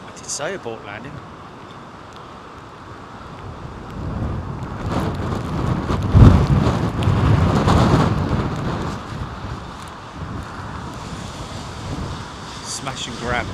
I did say abort landing. Smash and grab.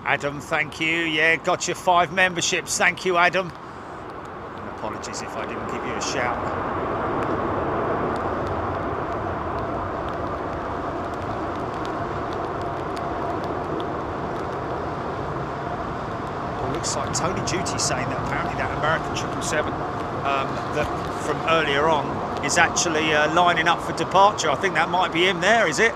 Adam, thank you. Yeah, got your 5 memberships. Thank you, Adam. And apologies if I didn't give you a shout. Well, looks like Tony Duty saying that apparently that American 777 that from earlier on is actually lining up for departure. I think that might be him there, is it?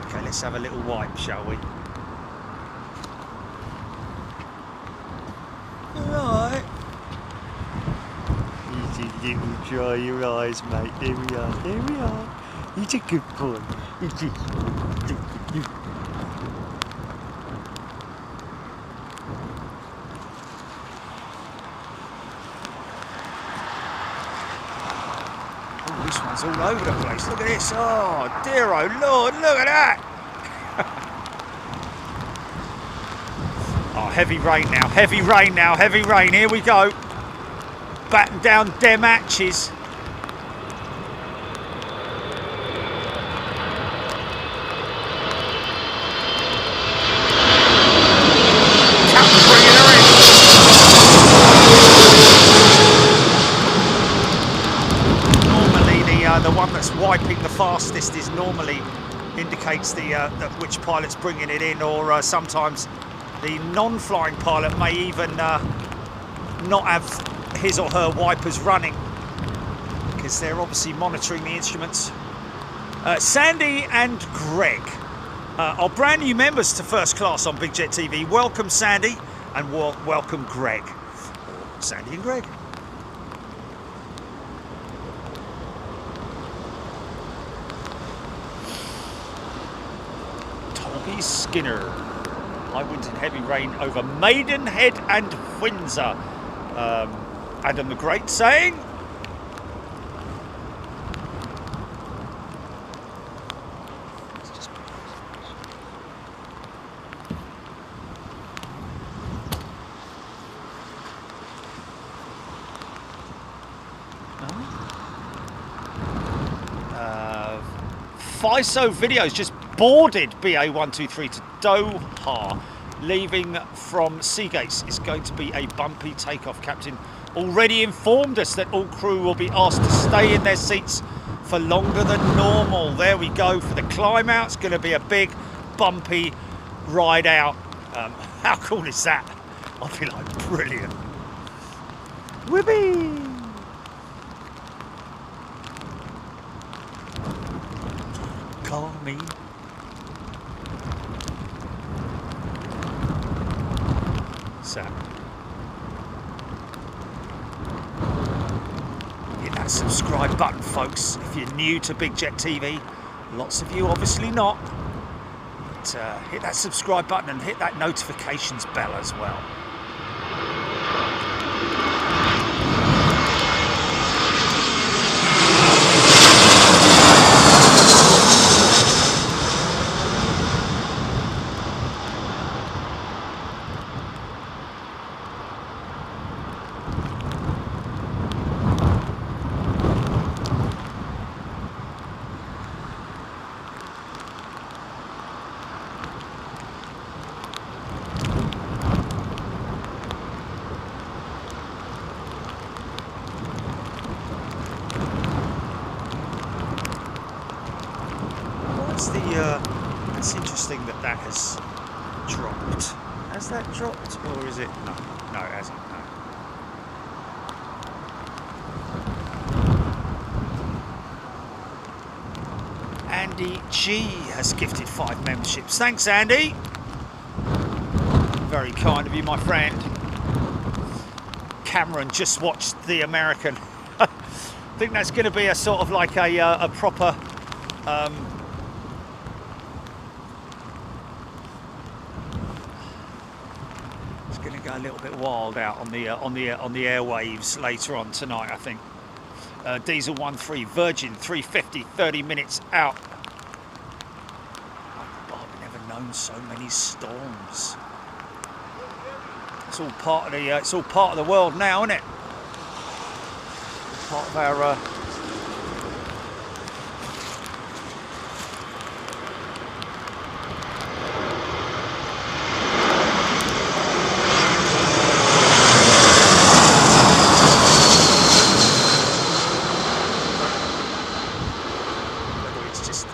Okay, let's have a little wipe, shall we? Alright. You little dry your eyes, mate. There we are, there we are. He's a good boy. Oh, this one's all over the place. Look at this. Oh, dear, oh Lord, look at that. Oh, heavy rain now, heavy rain now, heavy rain. Here we go. Batten down them hatches. The one that's wiping the fastest is normally indicates the which pilot's bringing it in, or sometimes the non-flying pilot may even not have his or her wipers running because they're obviously monitoring the instruments. Sandy and Greg are brand new members to First Class on Big Jet TV. Welcome, Sandy, and welcome, Greg. Or Sandy and Greg. Skinner. High winds and heavy rain over Maidenhead and Windsor. Adam the Great saying. FISO videos just boarded BA123 to Doha, leaving from Seagates. It's going to be a bumpy takeoff. Captain already informed us that all crew will be asked to stay in their seats for longer than normal. There we go for the climb out. It's going to be a big bumpy ride out. How cool is that? I feel like brilliant. Whippy! Call me. So, hit that subscribe button, folks, if you're new to Big Jet TV. Lots of you obviously not. But hit that subscribe button and hit that notifications bell as well. It's interesting that that has dropped. Has that dropped, or is it? No, no, it hasn't. No. Andy G has gifted 5 memberships. Thanks, Andy. Very kind of you, my friend. Cameron just watched the American. I think that's going to be a sort of like a proper. A little bit wild out on the airwaves later on tonight, I think. Diesel 13 Virgin 350, 30 minutes out. I've never known so many storms. It's all part of the world now, isn't it? part of our whether it's just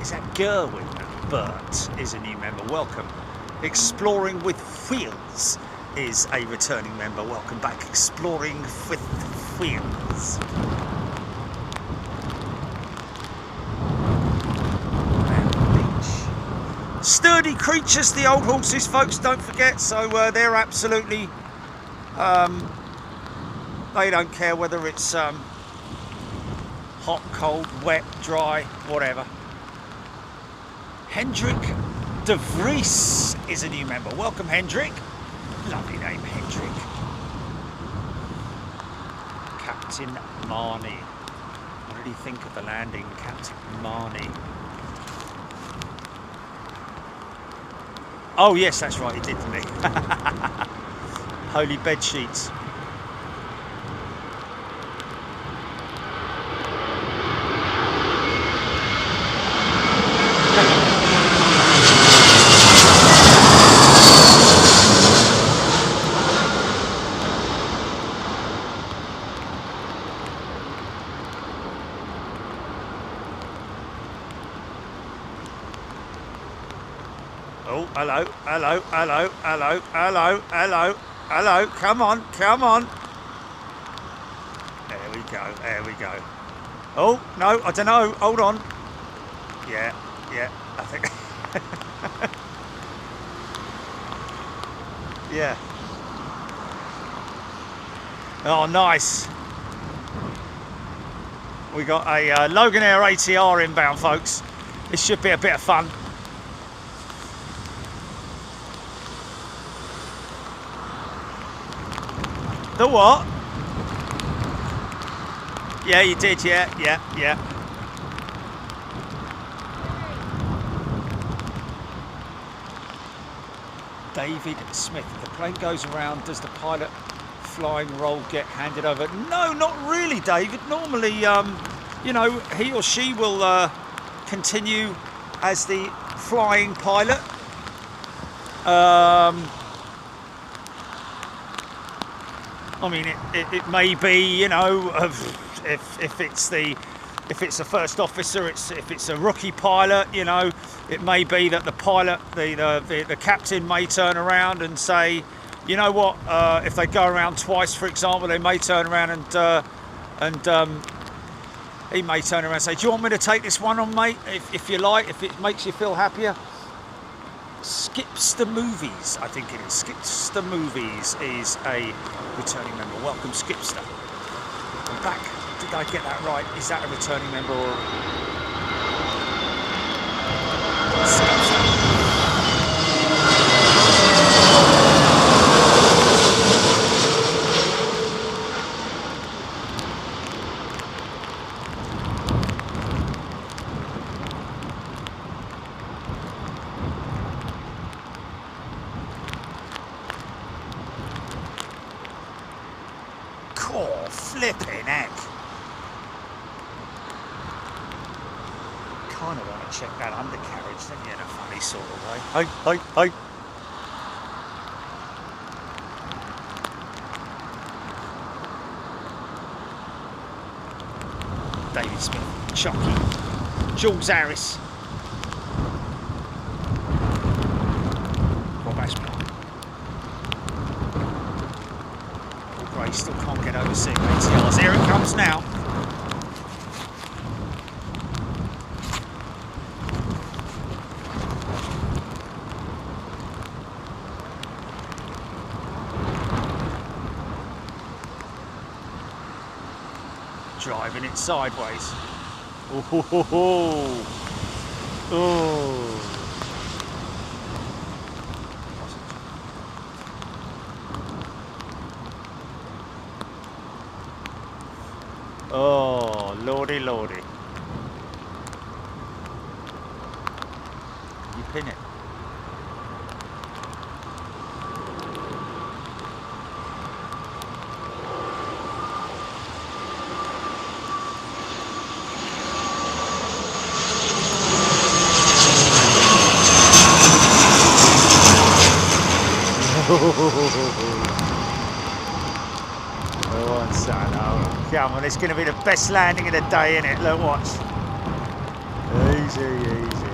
is that Gerwin? Bert is a new member. Welcome. Exploring with Wheels is a returning member. Welcome back. Exploring with Wheels. Sturdy creatures, the old horses, folks, don't forget. So they're absolutely, they don't care whether it's hot, cold, wet, dry, whatever. Hendrik de Vries is a new member. Welcome, Hendrik. Lovely name, Hendrik. Captain Marnie. What did he think of the landing, Captain Marnie? Oh yes, that's right, he did to me. Holy bed sheets. Oh, hello, hello, hello, hello, hello, hello, hello, come on, come on. There we go, there we go. Oh, no, I don't know, hold on. Yeah, I think. Yeah. Oh, nice. We got a Logan Air ATR inbound, folks. This should be a bit of fun. The what? Yeah, you did, yeah. David Smith, if the plane goes around, does the pilot flying role get handed over? No, not really, David. Normally, you know, he or she will continue as the flying pilot. I mean, it may be, you know, if it's the first officer, if it's a rookie pilot, you know, it may be that the pilot, the captain may turn around and say, you know what, if they go around twice, for example, they may turn around and he may turn around and say, do you want me to take this one on, mate? If you like, if it makes you feel happier. Skipster Movies, I think it is. Skipster Movies is a returning member. Welcome, Skipster. I'm back. Did I get that right? Is that a returning member or Skipster? Flipping heck. Kind of want to check that undercarriage, don't you, in a funny sort of way. Hey. David Smith, Chucky, Jules Harris, Rob Ashby. Gray still can't get over seeing ATRs. Here it comes now. Driving it sideways. Oh. Lordy, lordy. You pin it. Oh, son, oh, come on, it's going to be the best landing of the day, innit? Look, watch. Easy, easy.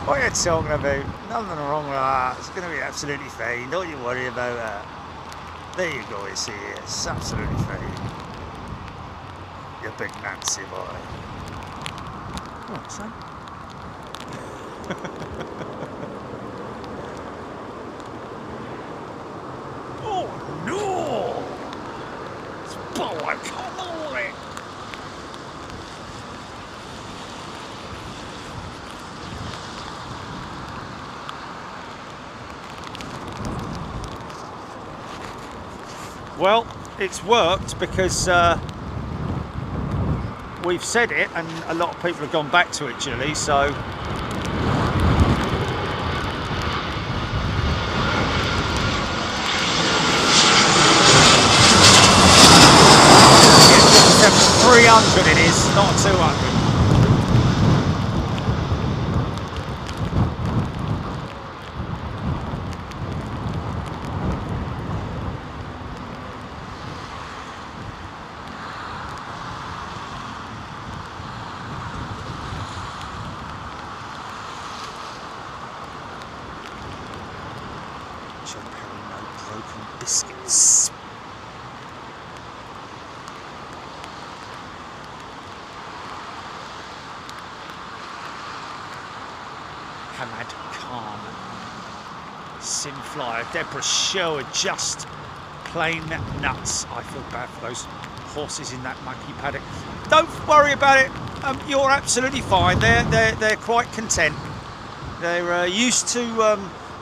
What are you talking about? Nothing wrong with that. It's going to be absolutely fine. Don't you worry about that. There you go, you see. It's absolutely fine. You big Nancy boy. What, son? Oh no! It's boy, come on! Well, it's worked because we've said it, and a lot of people have gone back to it, Julie. So. Yeah, 300 it is, not 200. Broken biscuits. Hamad Khan, Sim Flyer, Deborah Sherwood, just plain nuts. I feel bad for those horses in that monkey paddock. Don't worry about it. You're absolutely fine. They're quite content. They're used to.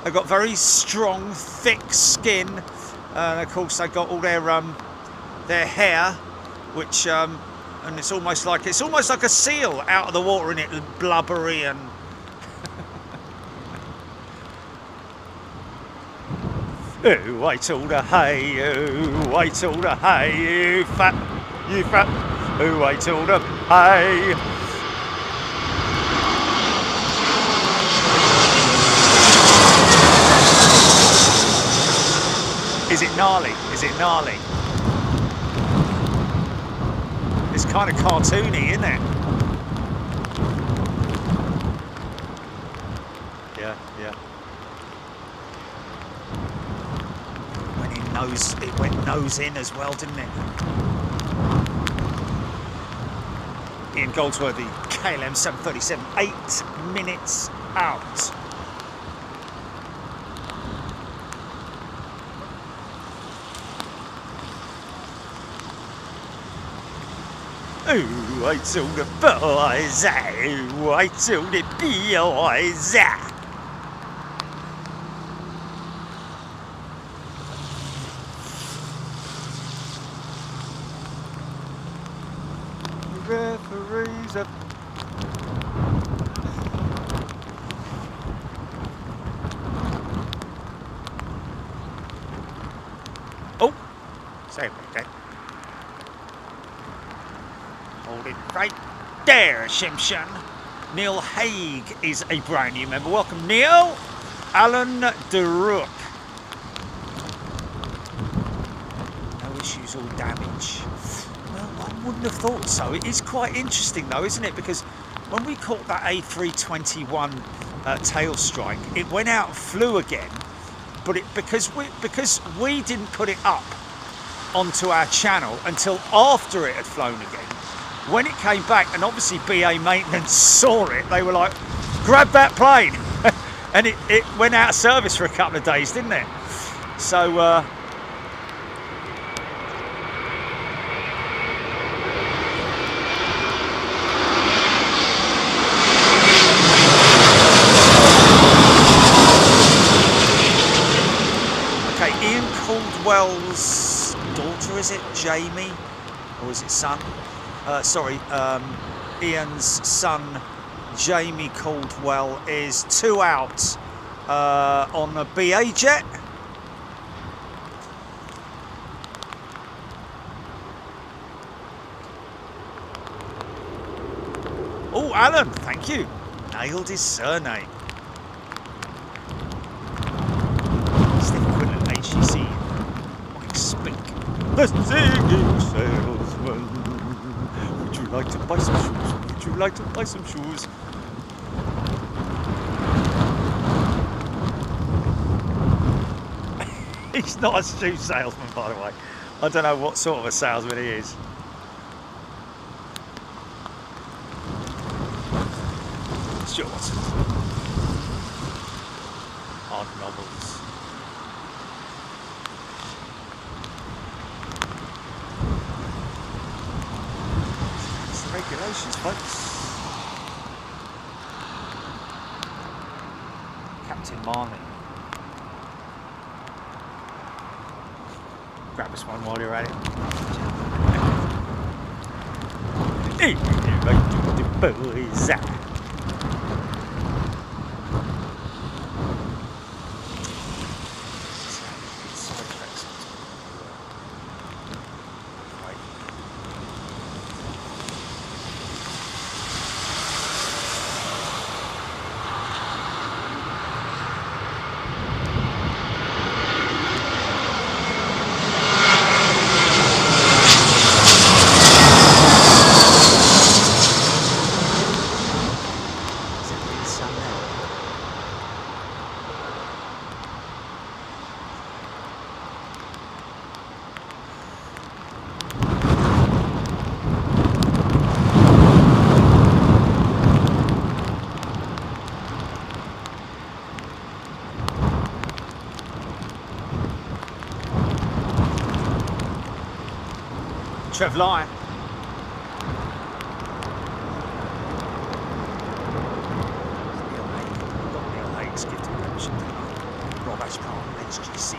They've got very strong, thick skin. Of course, they got all their hair, which and it's almost like a seal out of the water, and it blubbery and. Oh, wait all the hay, oh, wait all the hay, you fat, oh, wait all the hay. Is it gnarly? Is it gnarly? It's kind of cartoony, isn't it? Yeah, yeah. It went nose in as well, didn't it? Ian Goldsworthy, KLM 737, 8 minutes out. Oh, I told the boys, oh, I told the boys. Referees up. Oh, sorry about that. Hold it right there, Simpson. Neil Haig is a brand new member. Welcome, Neil. Alan DeRook. No issues or damage. Well, I wouldn't have thought so. It is quite interesting, though, isn't it? Because when we caught that A321 tail strike, it went out and flew again. But because we didn't put it up onto our channel until after it had flown again. When it came back, and obviously BA Maintenance saw it, they were like, grab that plane. And it went out of service for a couple of days, didn't it? So, okay, Ian Caldwell's daughter, is it? Jamie? Or is it son? Ian's son, Jamie Caldwell, is 2 out on a BA jet. Oh, Alan, thank you. Nailed his surname. Steve Quinlan, HEC. Mike Spink. The singing salesman. Would you like to buy some shoes? Would you like to buy some shoes? He's not a shoe salesman, by the way. I don't know what sort of a salesman he is. Short. Hard novels. It's the regulations, folks. Captain Marley. Grab us one while you're at it. Boys. Trev Lyon. Neil Hayes gifted membership. Rob Ashcroft, HGC.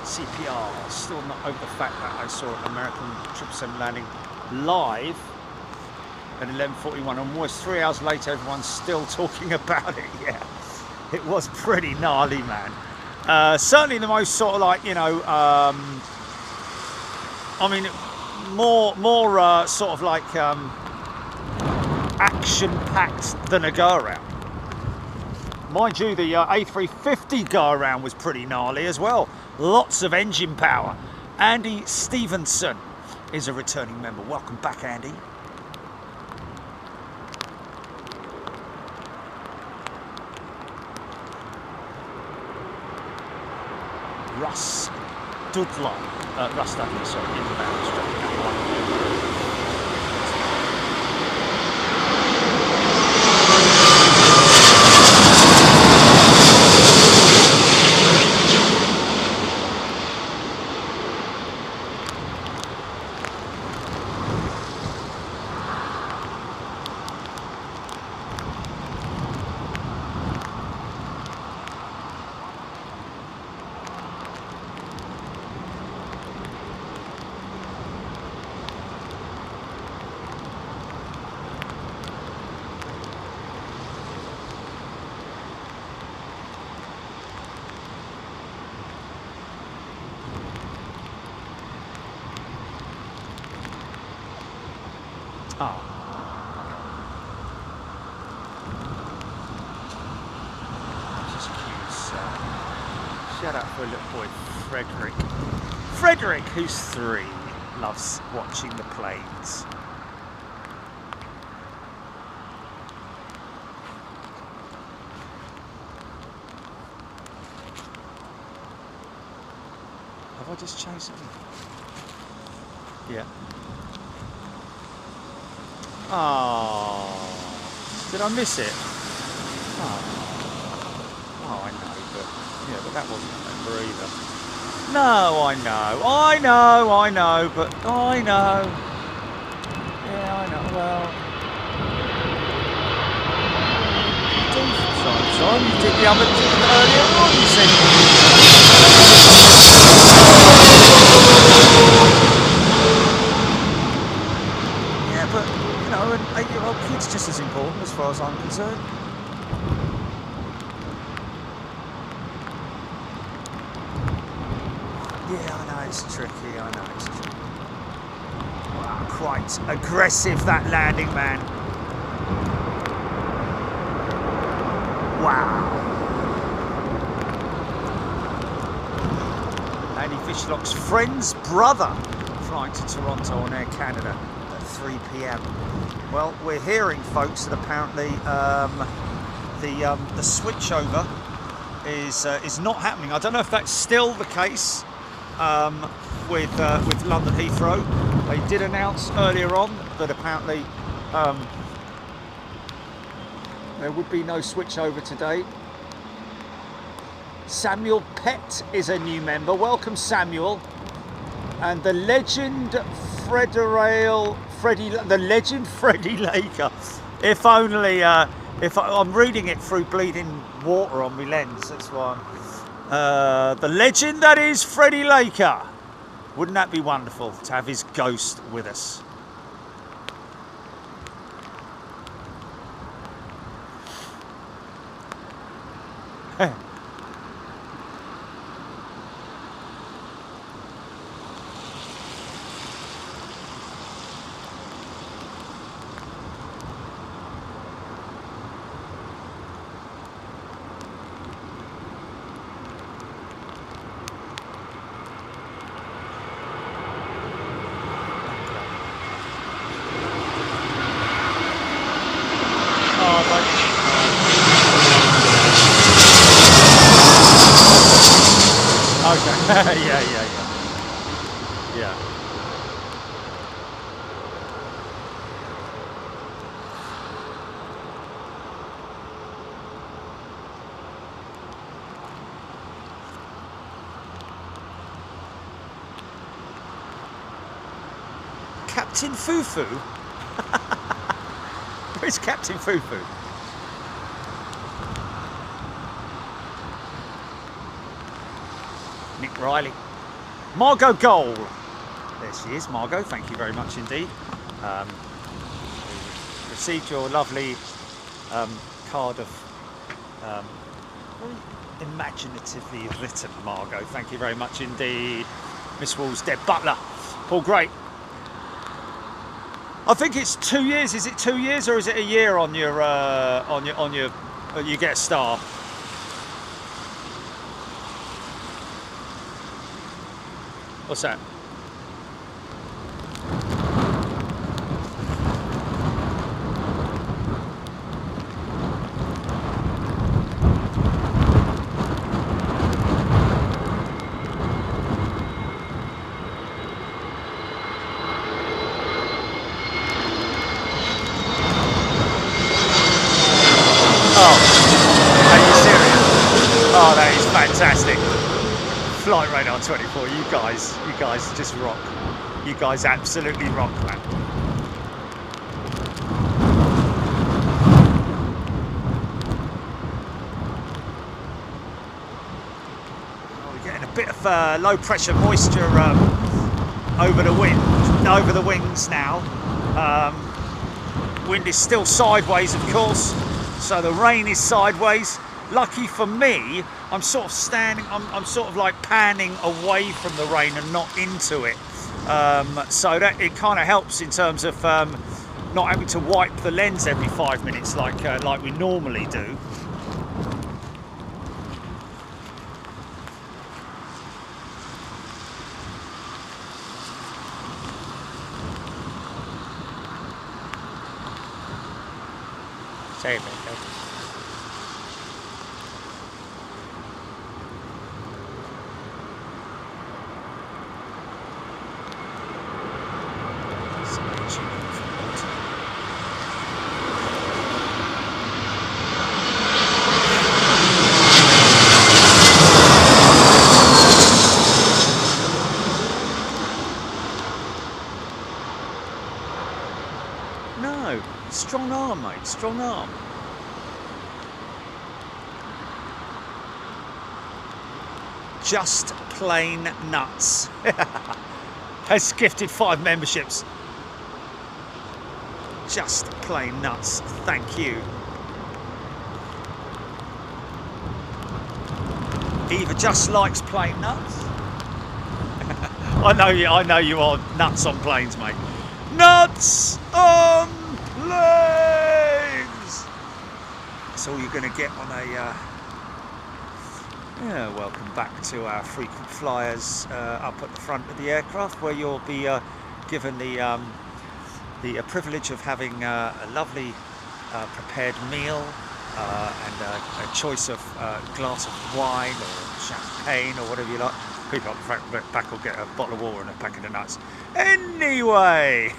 CPR. Still not over the fact that I saw American 777 landing live at 11:41, and almost 3 hours later everyone's still talking about it. Yeah, it was pretty gnarly, man. Certainly the most sort of like, you know, I mean, more sort of like action-packed than a go-around. Mind you, the A350 go-around was pretty gnarly as well. Lots of engine power. Andy Stevenson is a returning member. Welcome back, Andy. Russ Dudley, sorry, inbound straight. Shout out for a little boy, Frederick. Frederick, who's 3, loves watching the planes. Have I just changed something? Yeah. Oh, did I miss it? Oh, I know, but yeah, but that wasn't a member either. No, I know, but I know. Yeah, I know. Well, you do from time to time. You did the other earlier on. You said. as far as I'm concerned. Yeah, I know it's tricky, I know it's tricky. Wow, quite aggressive, that landing, man. Wow. Andy Fishlock's friend's brother flying to Toronto on Air Canada at 3 p.m. Well, we're hearing, folks, that apparently the switchover is not happening. I don't know if that's still the case with London Heathrow. They did announce earlier on that apparently there would be no switchover today. Samuel Pett is a new member. Welcome, Samuel. And the legend Freddie Laker. If only, I'm reading it through bleeding water on my lens. That's why. The legend that is Freddie Laker. Wouldn't that be wonderful to have his ghost with us? Yeah. Captain Fufu? Where's Captain Fufu? Nick Riley. Margot Goal. There she is, Margot. Thank you very much indeed. Received your lovely card of very imaginatively written, Margot. Thank you very much indeed. Miss Wall's Deb Butler. Paul Great. I think it's 2 years. Is it 2 years or is it a year on your you get a star? What's that? Oh, that is fantastic. Flight Radar 24, you guys just rock. You guys absolutely rock, man. Oh, we're getting a bit of low pressure moisture over the wings now. Wind is still sideways, of course, so the rain is sideways. Lucky for me, I'm sort of standing, I'm sort of like panning away from the rain and not into it. So that it kind of helps in terms of not having to wipe the lens every 5 minutes like we normally do. Say it, okay. No, strong arm, mate, strong arm. Just plain nuts. Has gifted 5 memberships. just plain nuts. Thank you. Eva just likes plain nuts. I know you are nuts on planes, mate. Nuts on planes. That's all you're going to get on a. Yeah, welcome back to our frequent flyers up at the front of the aircraft, where you'll be given the privilege of having a lovely prepared meal and a choice of glass of wine or champagne or whatever you like. People up the front back will get a bottle of water and a packet of nuts. Anyway,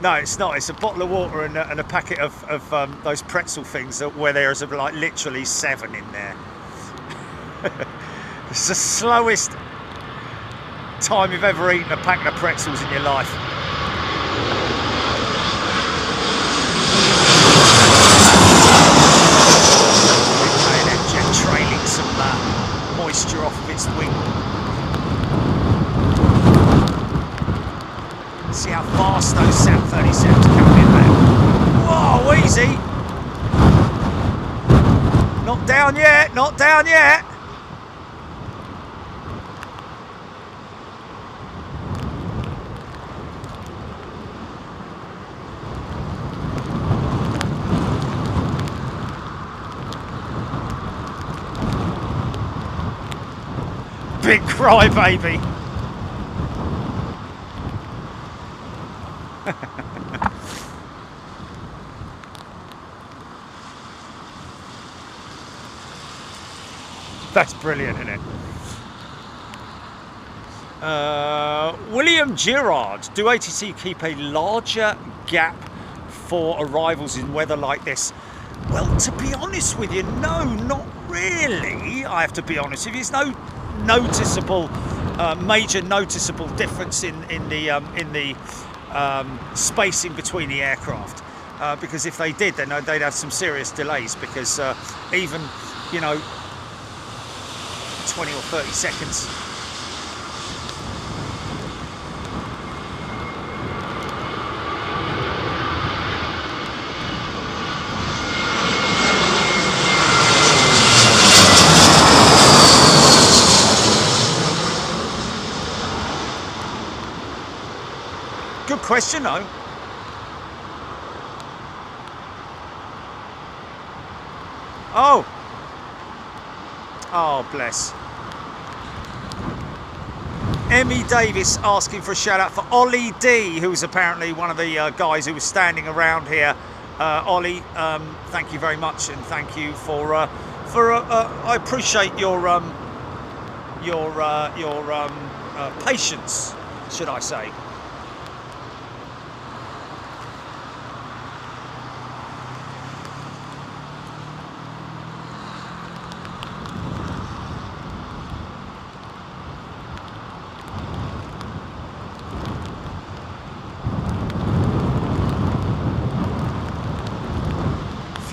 no, it's not. It's a bottle of water and a packet of those pretzel things where there's like literally 7 in there. It's the slowest time you've ever eaten a packet of pretzels in your life. Jet trailing some moisture off of its wing. See how fast those 737s are coming in there. Whoa, easy! Not down yet, not down yet! Big crybaby. That's brilliant, isn't it? William Girard, do ATC keep a larger gap for arrivals in weather like this? Well, to be honest with you, no, not really. I have to be honest with you. There's no noticeable, major noticeable difference in the spacing between the aircraft. Because if they did, then they'd have some serious delays. Because even, you know, 20 or 30 seconds. Good question, though. Oh. Oh, bless. Emmy Davis asking for a shout out for Ollie D, who was apparently one of the guys who was standing around here. Ollie, thank you very much, and thank you for I appreciate your patience, should I say.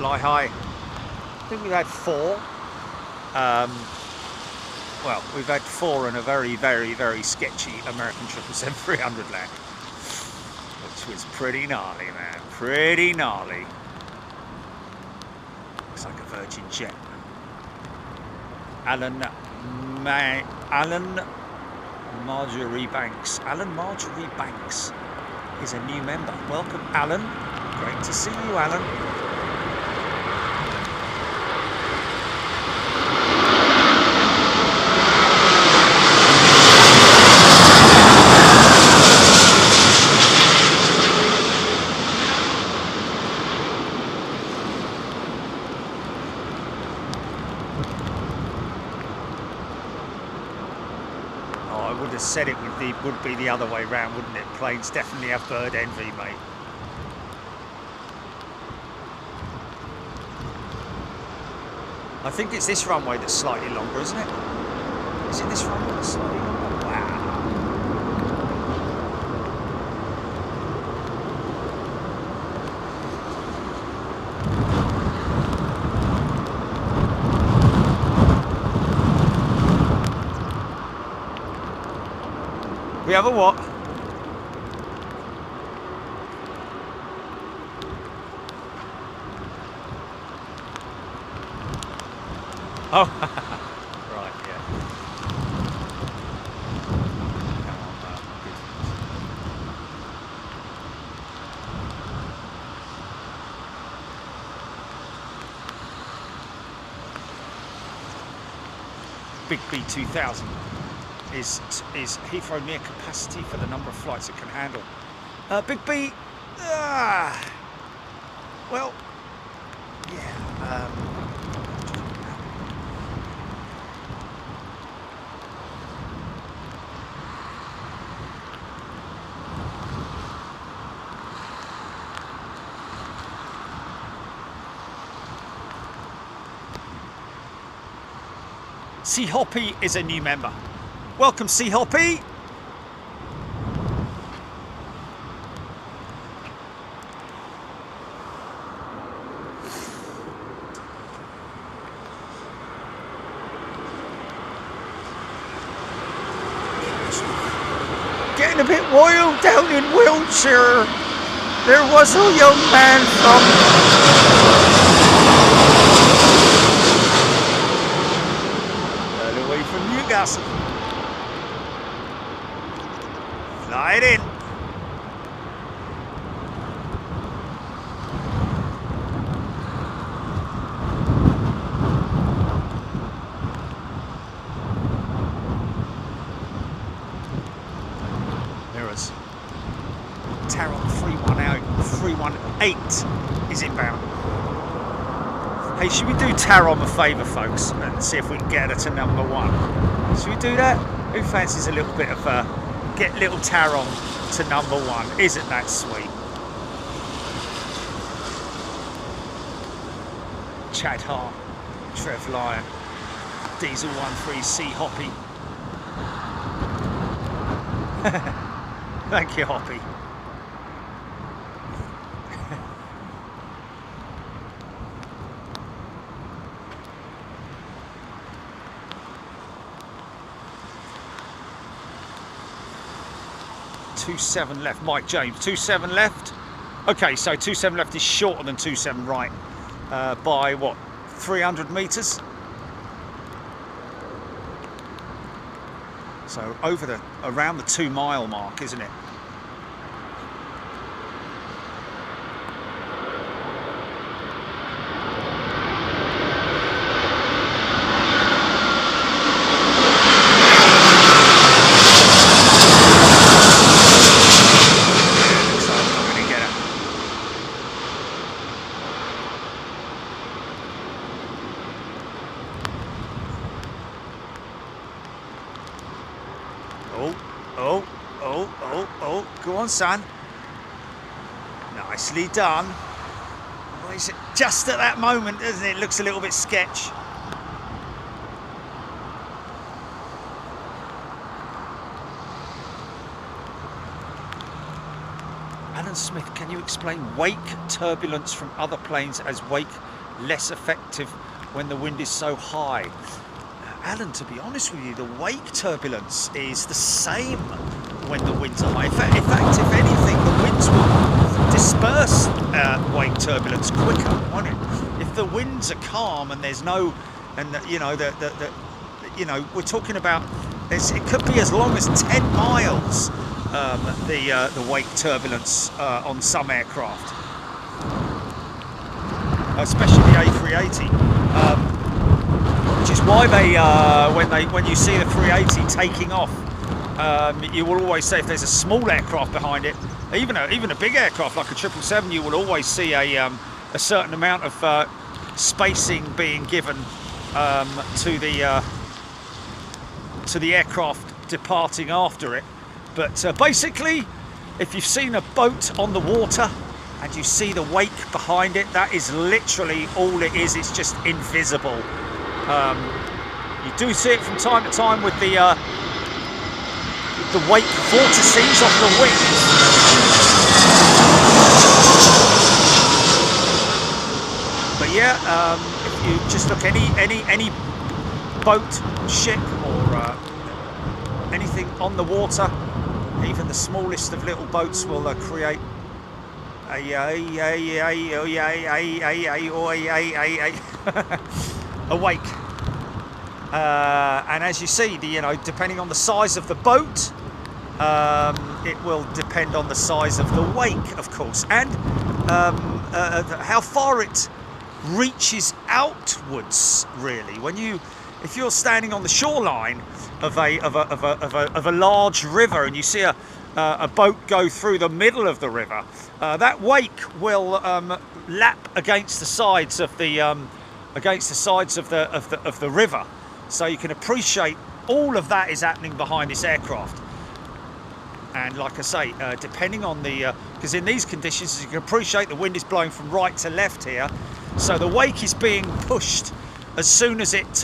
Fly high. I think we've had 4. Well, we've had 4 in a very, very, very sketchy American 777-300 land, which was pretty gnarly, man. Pretty gnarly. Looks like a Virgin jet. Alan Marjorie Banks. Alan Marjorie Banks is a new member. Welcome, Alan. Great to see you, Alan. Said it would be the other way round, wouldn't it? Planes definitely have bird envy, mate. I think it's this runway that's slightly longer, isn't it? Is it this runway that's slightly longer? Wow. We have a what? Oh, right, yeah. Big B2000 is Heathrow near capacity for the number of flights it can handle. Big B, well, yeah. C Hoppy is a new member. Welcome, C Hoppy. Getting a bit wild down in Windshear. There was a young man from Newcastle. Fly it in. Mirrors. Taron 318 is inbound. Hey, should we do Taron a favour, folks, and see if we can get her to number 1? Should we do that? Who fancies a little bit of get little Taron to number 1? Isn't that sweet? Chad Hart, Trev Lyon, Diesel 13 C Hoppy. Thank you, Hoppy. .27 left, Mike James. 27 left. Okay, so 27 left is shorter than 27 right by what? 300 meters. So around the 2 mile mark, isn't it? Go on, son. Nicely done. Well, it's just at that moment, doesn't it? It looks a little bit sketch. Alan Smith, can you explain wake turbulence from other planes as wake less effective when the wind is so high? Alan, to be honest with you, the wake turbulence is the same when the winds are high. In fact, if anything, the winds will disperse wake turbulence quicker, won't it? If the winds are calm and there's no, and you know, we're talking about, it could be as long as 10 miles. The wake turbulence on some aircraft, especially the A380. Which is why they, when you see the 380 taking off, you will always say if there's a small aircraft behind it, even a big aircraft like a 777, you will always see a certain amount of spacing being given to the aircraft departing after it. But basically, if you've seen a boat on the water and you see the wake behind it, that is literally all it is. It's just invisible. You do see it from time to time with the wake vortices off the wings. But yeah, if you just look any boat, ship, or anything on the water, even the smallest of little boats will create a wake. And as you see, depending on the size of the boat, it will depend on the size of the wake, of course, and how far it reaches outwards. Really, if you're standing on the shoreline of a large river and you see a boat go through the middle of the river, that wake will lap against the sides of the river, so you can appreciate all of that is happening behind this aircraft. And like I say, depending on because in these conditions, as you can appreciate, the wind is blowing from right to left here, so the wake is being pushed as soon as it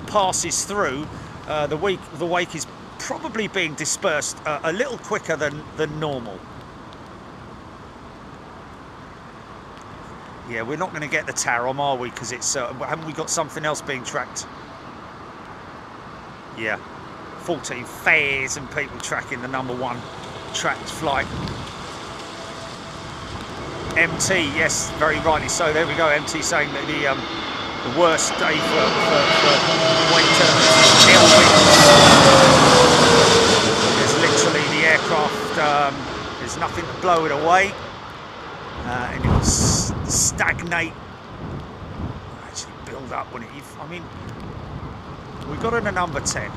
passes through. The wake is probably being dispersed a little quicker than normal. Yeah, we're not going to get the Tarom, are we? Because it's haven't we got something else being tracked? Yeah, 14 fares and people tracking the #1 tracked flight. MT, yes, very rightly so. There we go. MT saying that the worst day for winter is literally the aircraft. There's nothing to blow it away, and it will stagnate. Actually, build up when it. I mean, we got in a #10.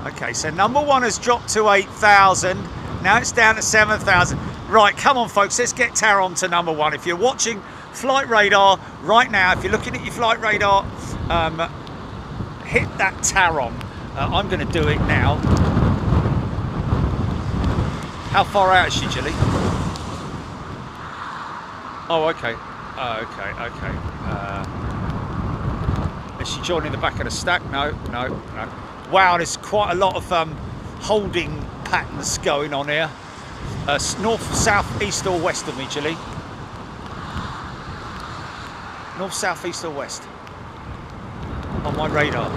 Okay, so #1 has dropped to 8,000. Now it's down to 7,000. Right, come on, folks. Let's get Tarom to #1. If you're watching Flight Radar right now, if you're looking at your Flight Radar, hit that Tarom. I'm going to do it now. How far out is she, Jilly? Oh, okay. Okay. Is she joining the back of the stack? No. Wow, there's quite a lot of holding patterns going on here. North, south, east or west of me, Jilly? North, south, east or west? On my radar.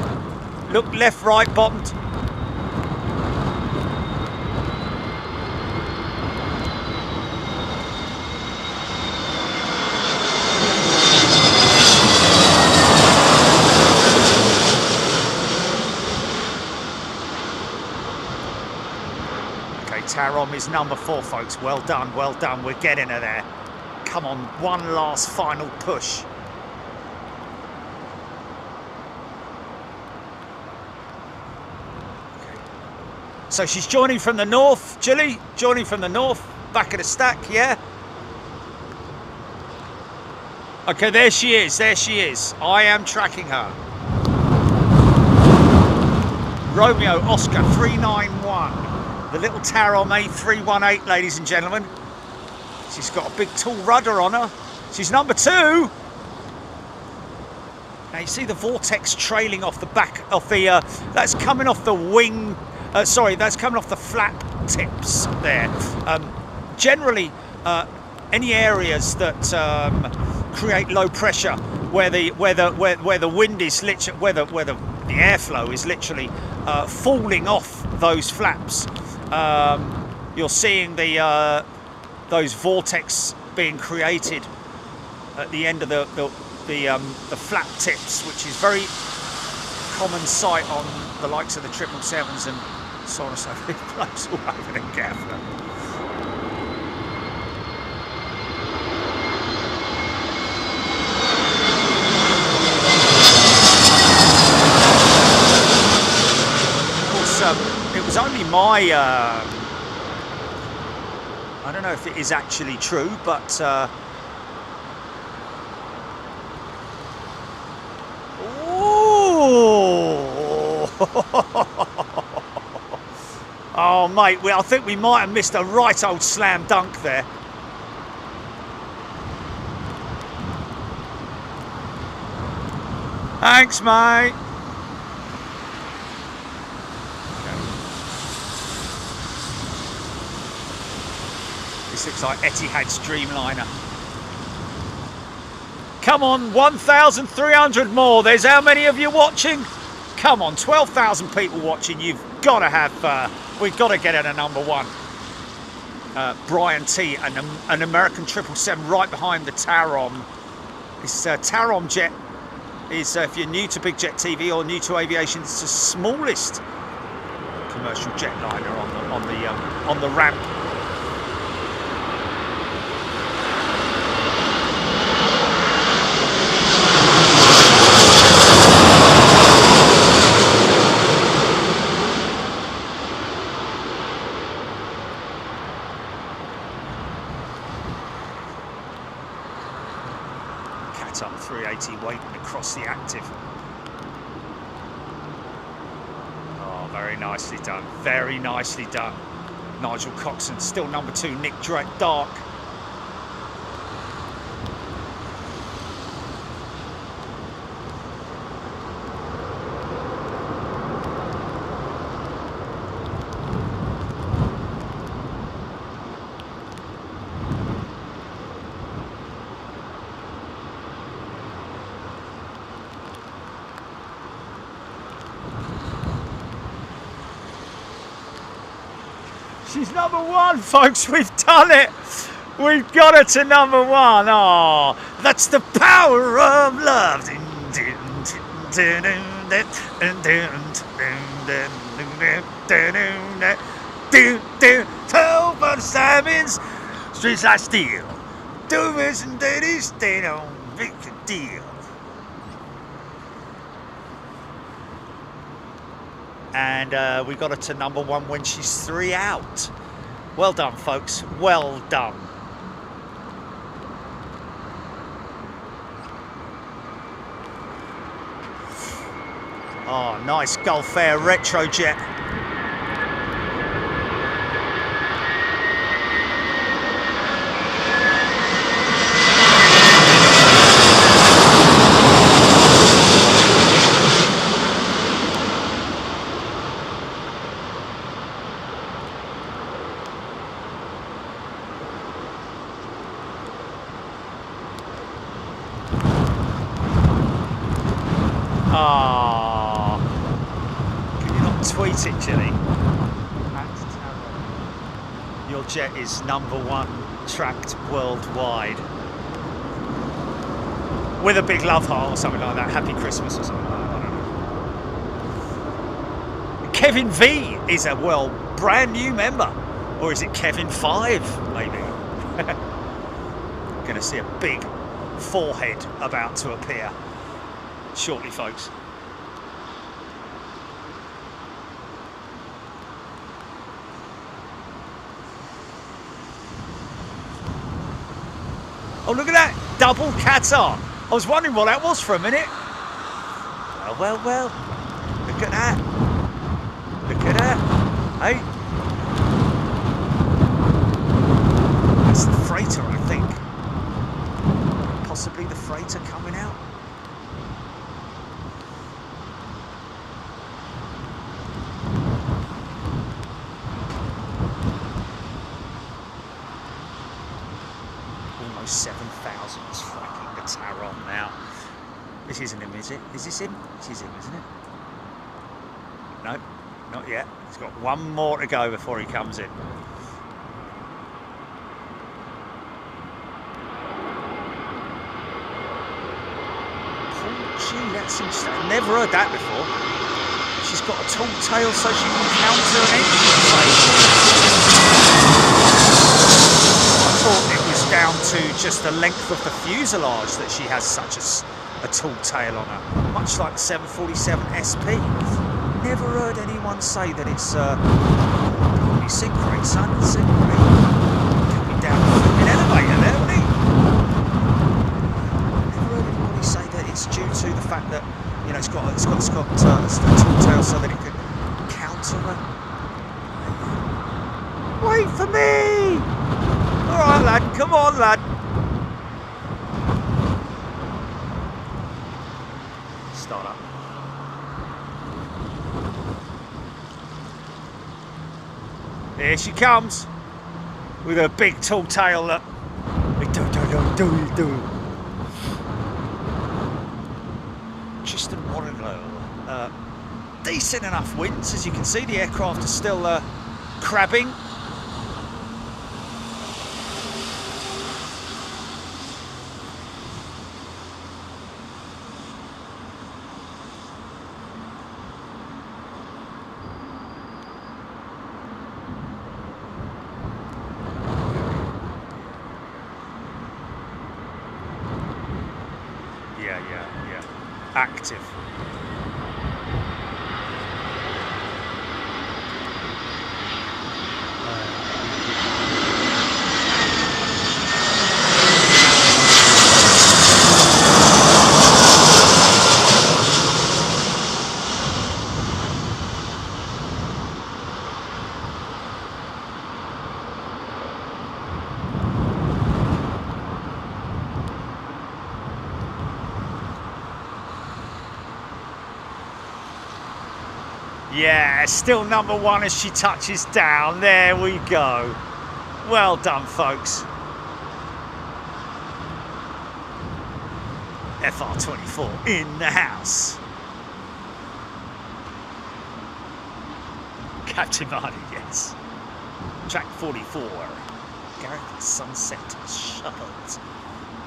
Look left, right, bottomed. Tarom is #4, folks. Well done. We're getting her there. Come on, one last final push. Okay. So she's joining from the north, Jilly. Joining from the north, back of the stack, yeah. Okay, there she is. I am tracking her. Romeo Oscar 391. The little Tarom A380, ladies and gentlemen. She's got a big tall rudder on her. She's #2. Now you see the Vortex trailing off the back of the. That's coming off the wing. That's coming off the flap tips there. Generally, any areas that create low pressure, where the wind is literally, where the airflow is literally falling off those flaps. You're seeing those vortex being created at the end of the flap tips, which is very common sight on the likes of the 777s and so on and so forth. It blows all over the gaff. It was only my, I don't know if it is actually true, but oh mate, I think we might have missed a right old slam dunk there. Thanks, mate. This looks like Etihad's Dreamliner. Come on, 1,300 more. There's how many of you watching? Come on, 12,000 people watching. You've got to have, we've got to get it a number one. Brian T, an American 777 right behind the Tarom. This Tarom jet is, if you're new to Big Jet TV or new to aviation, it's the smallest commercial jetliner on the ramp. Up 380 waiting across the active. Oh, very nicely done. Very nicely done. Nigel Coxon, still number 2, Nick Dark. She's number 1, folks. We've done it. We've got her to number 1. Oh, that's the power of love. Over Simons, streets like steel. Doers and daddies, they don't make a deal. And we got her to number 1 when she's 3 out. Well done, folks. Well done. Oh, nice Gulf Air Retrojet. Ah, can you not tweet it, Jilly? Your jet is number 1 tracked worldwide. With a big love heart or something like that. Happy Christmas or something like that. I don't know. Kevin V is a, well, brand new member. Or is it Kevin 5, maybe? Gonna see a big forehead about to appear shortly, folks. Oh, look at that double Qatar. I was wondering what that was for a minute. Well, look at that. Look at that. Hey, that's the freighter, I think. Possibly the freighter coming out. Almost 7,000 tracking the Taron now. This isn't him, is it? Is this him? This is him, isn't it? No, not yet. He's got one more to go before he comes in. Gee, that's interesting. I've never heard that before. She's got a tall tail so she can counter an engine fade. I thought it was down to just the length of the fuselage that she has such a tall tail on her. Much like the 747 SP. Never heard anyone say that it's you sink rate, son, sink rate. Coming down the flipping elevator there, wouldn't he? Say that it's due to the fact that, you know, it's got a tall tail so that it can counter her. Wait for me! All right, lad, come on, lad. Start up. Here she comes. with her big tall tail that Tristan Warrenlow. Decent enough winds, as you can see. The aircraft is still crabbing. Yeah. Active. Yeah, still number one as she touches down. There we go. Well done, folks. FR24 in the house. Captain Marty, yes. Track 44. Gareth Sunset Shuttled.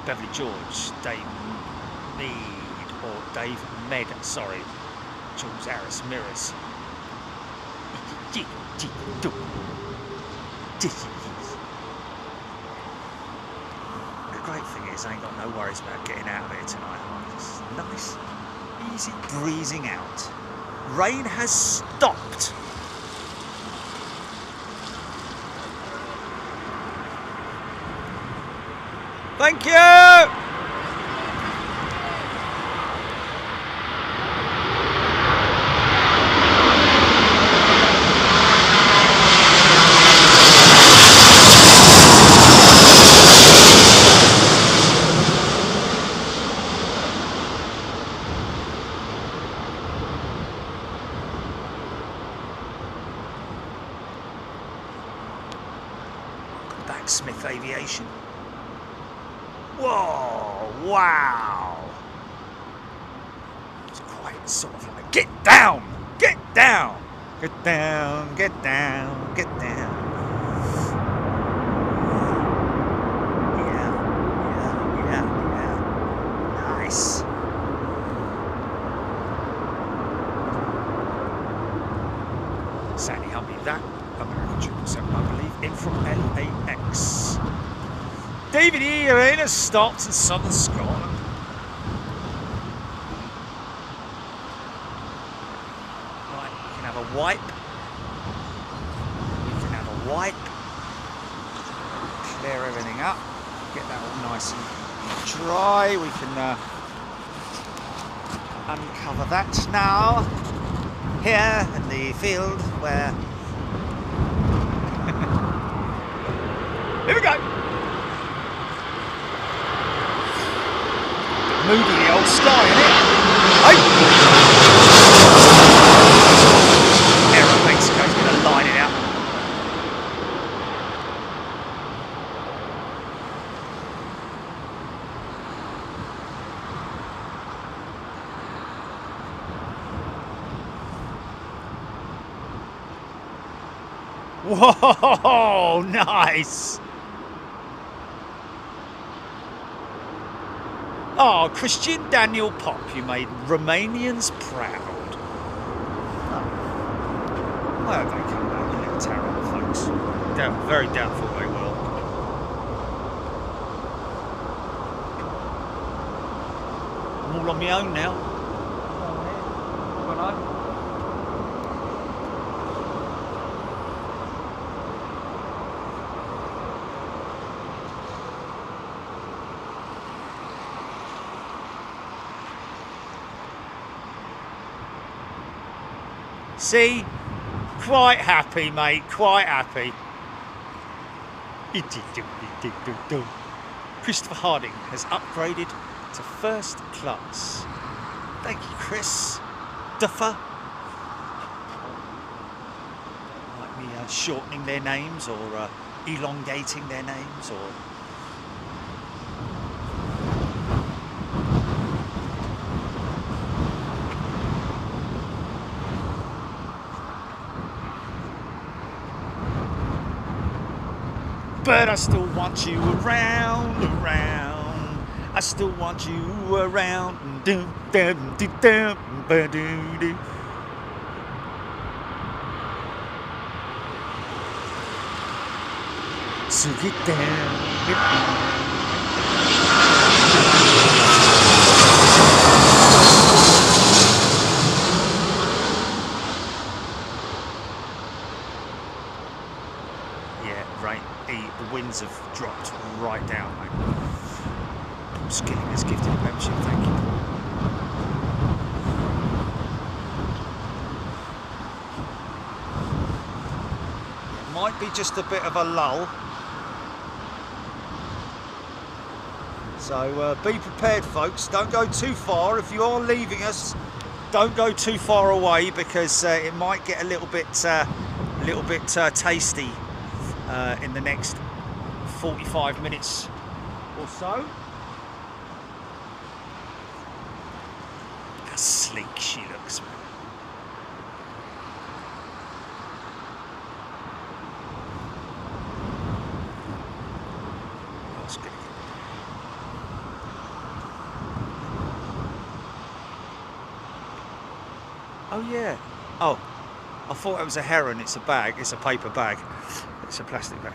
Beverly George, Dave Med, sorry. Jules Harris Mirrors. The great thing is I ain't got no worries about getting out of here tonight. It's nice, easy breezing out. Rain has stopped. Thank you! Smith Aviation. Whoa, wow. It's quite sort of like, get down, get down, get down, get down, get down. Yeah. Nice. Sandy Humvee, that American 777, I believe, in from LAX. David E. Arena stops in southern Scotland. Right, we can have a wipe. We can have a wipe. Clear everything up. Get that all nice and dry. We can uncover that now. Here in the field where... Here we go! Moody the old sky, innit? Hey! Aero Mexico's gonna line it out. Whoa, nice! Oh, Christian Daniel Pop, you made Romanians proud. I hope they come back with a little terrible, folks. Very doubtful they will. I'm all on my own now. See? Quite happy, mate. Quite happy. Christopher Harding has upgraded to first class. Thank you, Chris. Duffer. Like me shortening their names or elongating their names, or but I still want you around, around. I still want you around. Do, do, do, do, do, do. So get down, get down. Yeah, right. The winds have dropped right down, mate. Skilling has gifted a membership, thank you. It might be just a bit of a lull. So be prepared, folks. Don't go too far. If you are leaving us, don't go too far away, because it might get a little bit tasty in the next 45 minutes or so. How sleek she looks, man. That's good. Oh yeah. Oh, I thought it was a heron. It's a bag. It's a paper bag. It's a plastic bag.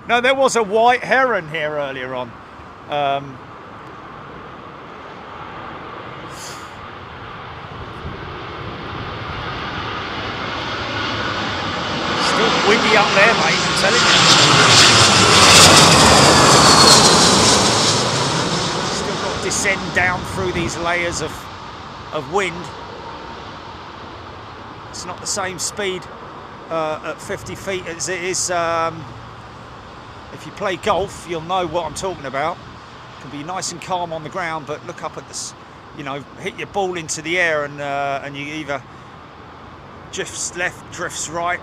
No, there was a white heron here earlier on. Still windy up there, mate, I'm telling you. Still got to descend down through these layers of wind. It's not the same speed at 50 feet as it is. If you play golf, you'll know what I'm talking about. It can be nice and calm on the ground, but look up at this, you know, hit your ball into the air, and you either drifts left, drifts right.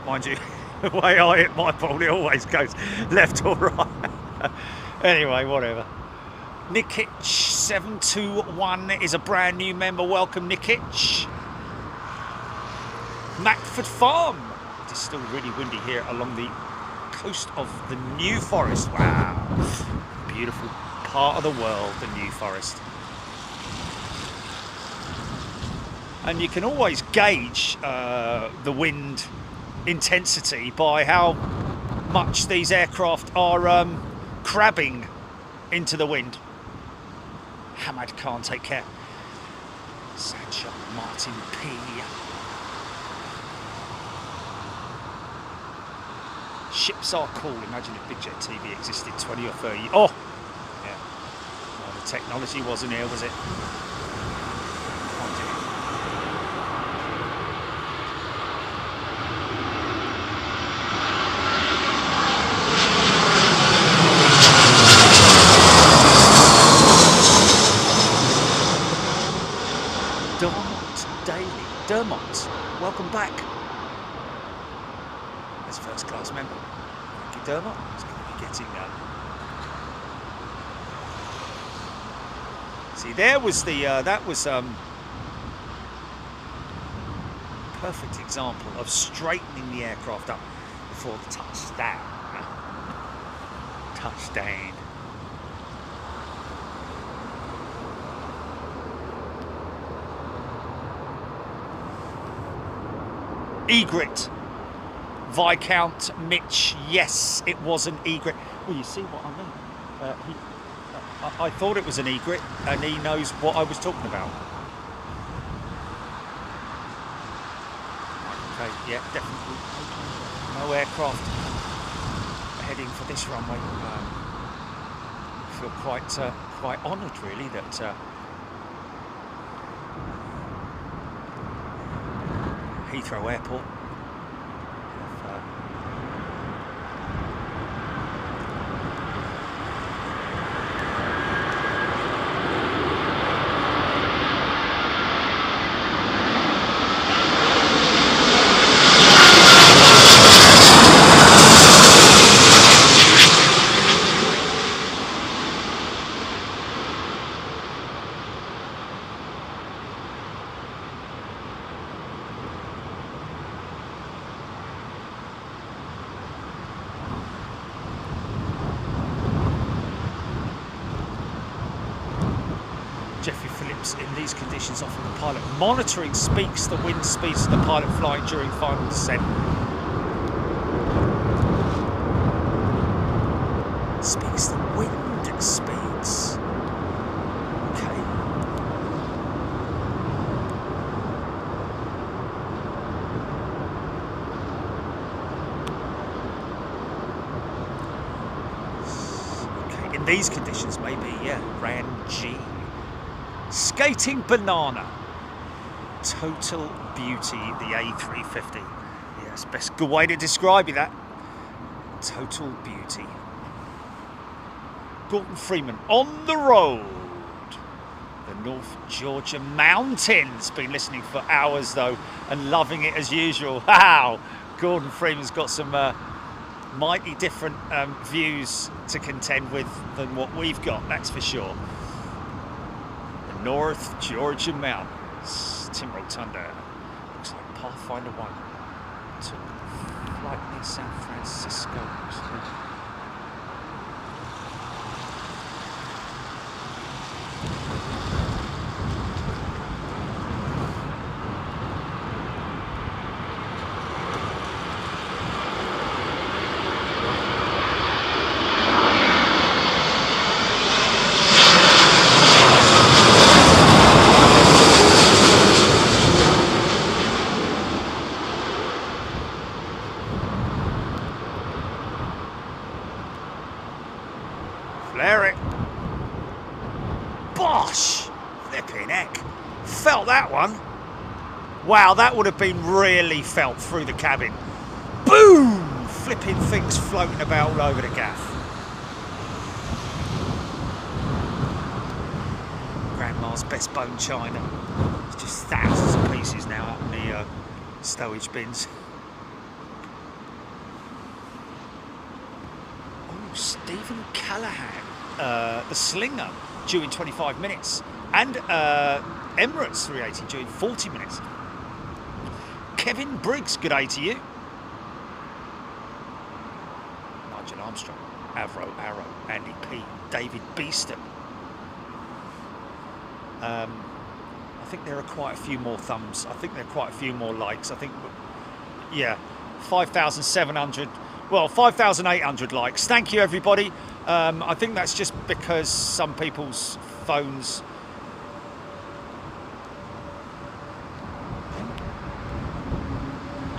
Mind you, the way I hit my ball, it always goes left or right. Anyway, whatever. Nikic 721 is a brand new member. Welcome, Nikic. Mackford Farm. It is still really windy here along the coast of the New Forest. Wow, beautiful part of the world, the New Forest. And you can always gauge the wind intensity by how much these aircraft are crabbing into the wind. Hamad Khan, take care. Sancho Martin P. Ships are cool. Imagine if Big Jet TV existed 20 or 30 years. Oh! Yeah. Well, the technology wasn't here, was it? Dermot Daly. Dermot, welcome back. As first class member. Thank you, Dermot. It's going to be getting see, there was the that was perfect example of straightening the aircraft up before the touchdown. Touchdown. Egret. Viscount Mitch, yes, it was an egret. Well, you see what I mean. I thought it was an egret, and he knows what I was talking about. Okay, yeah, definitely. No aircraft heading for this runway. I feel quite honoured, really, that Heathrow Airport. lamps in these conditions offer the pilot monitoring speaks the wind speeds of the pilot flying during final descent. Speaks the wind speeds. Okay. Okay, in these conditions, maybe, yeah, ran G. Skating banana. Total beauty, the A350. Yes, best good way to describe it, that. Total beauty. Gordon Freeman on the road. The North Georgia mountains. Been listening for hours though and loving it as usual. Wow, Gordon Freeman's got some mighty different views to contend with than what we've got, that's for sure. The North Georgia mountains. Tim Rotunda. Looks like Pathfinder 1 took flight near San Francisco. Flare it. Bosh! Flipping heck. Felt that one. Wow, that would have been really felt through the cabin. Boom! Flipping things floating about all over the gaff. Grandma's best bone china. It's just thousands of pieces now up in the stowage bins. Oh, Stephen Callahan. The Slinger due in 25 minutes and Emirates 380 due in 40 minutes. Kevin Briggs, good day to you. Nigel Armstrong, Avro, Arrow, Andy P, David Beeston. I think there are quite a few more thumbs. I think there are quite a few more likes. I think, yeah, 5,700, well, 5,800 likes. Thank you, everybody. I think that's just because some people's phones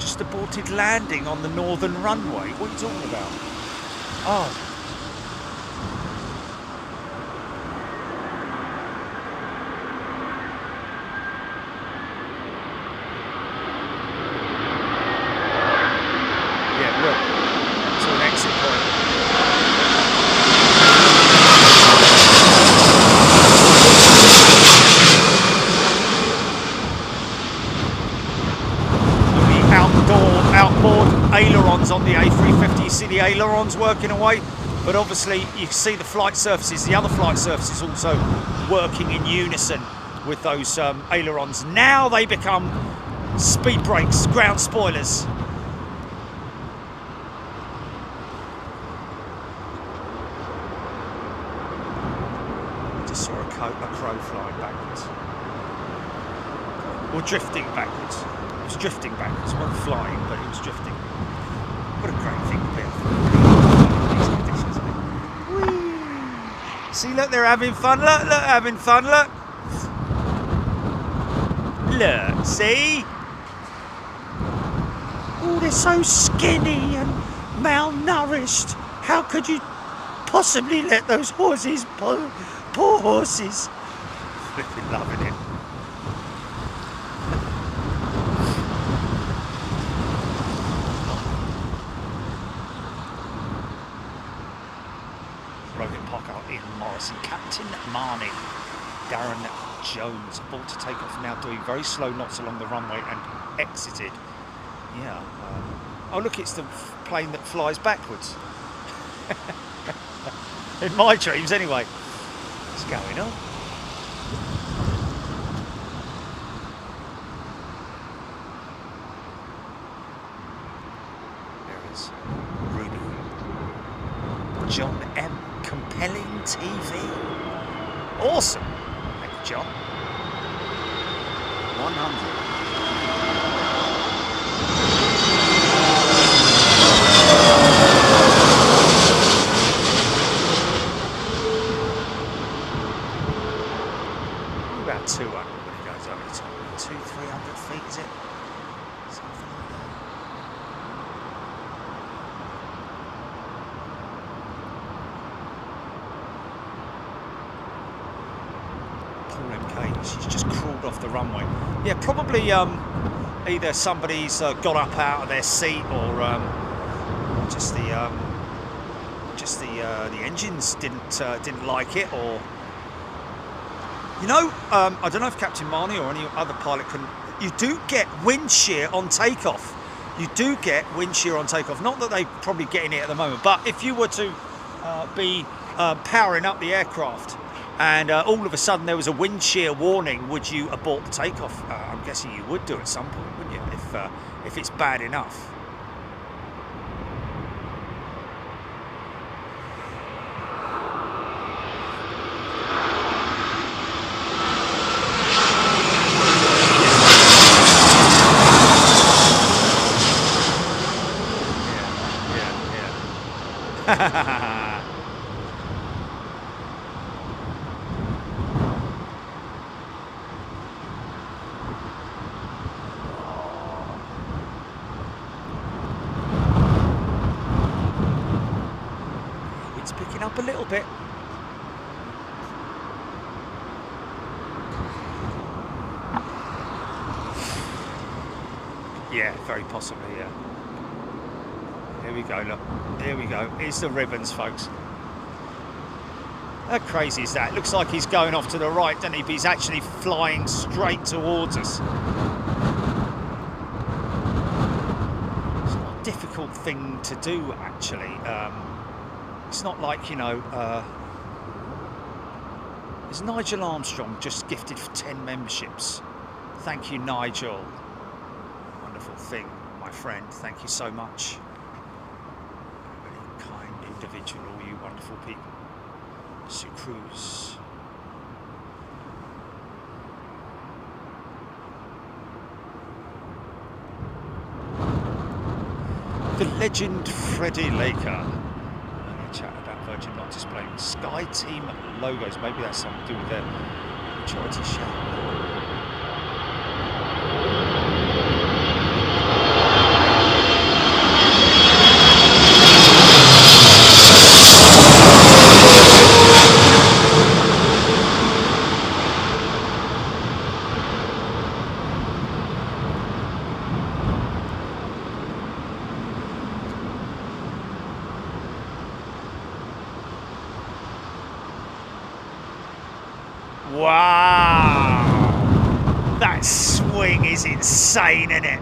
just aborted landing on the northern runway. What are you talking about? Oh. Yeah, look. To an exit point. Outboard ailerons on the A350. You see the ailerons working away, but obviously you see the flight surfaces, the other flight surfaces also working in unison with those ailerons. Now they become speed brakes, ground spoilers. Just saw a crow flying backwards. Or drifting backwards. It was drifting backwards. It wasn't flying, but it was drifting. What a great thing to be in these conditions. Whee! See, look, they're having fun. Look, having fun. Look. Look, see? Oh, they're so skinny and malnourished. How could you possibly let those horses, poor horses? Flipping loving it. Rogan Pocker, Ian Morrison, Captain Marnie, Darren Jones, about to take off now, doing very slow knots along the runway and exited. Yeah. Oh, look, it's the plane that flies backwards. In my dreams, anyway. What's going on? There is Ruby. John M. Compelling TV. Awesome. Thank you, John. About 200 when it goes over the top. 200-300 feet, is it? Something like that. Poor MK, she's just crawled off the runway. Yeah, probably either somebody's got up out of their seat, or just the engines didn't like it, or. You know, I don't know if Captain Marnie or any other pilot can. You do get wind shear on takeoff. You do get wind shear on takeoff. Not that they're probably getting it at the moment, but if you were to be powering up the aircraft and all of a sudden there was a wind shear warning, would you abort the takeoff? I'm guessing you would do at some point, wouldn't you? If it's bad enough. It's picking up a little bit. Yeah, very possibly, yeah. Here we go, look. Here we go. Here's the ribbons, folks. How crazy is that? Looks like he's going off to the right, doesn't he? But he's actually flying straight towards us. It's not a difficult thing to do, actually. It's not like, you know, is Nigel Armstrong just gifted for 10 memberships? Thank you, Nigel. Wonderful thing, my friend. Thank you so much. Very kind individual, all you wonderful people. Sue Cruz. The legend Freddie Laker. Chat about Virgin not displaying Sky Team logos. Maybe that's something to do with their majority share. Wow, that swing is insane, isn't it?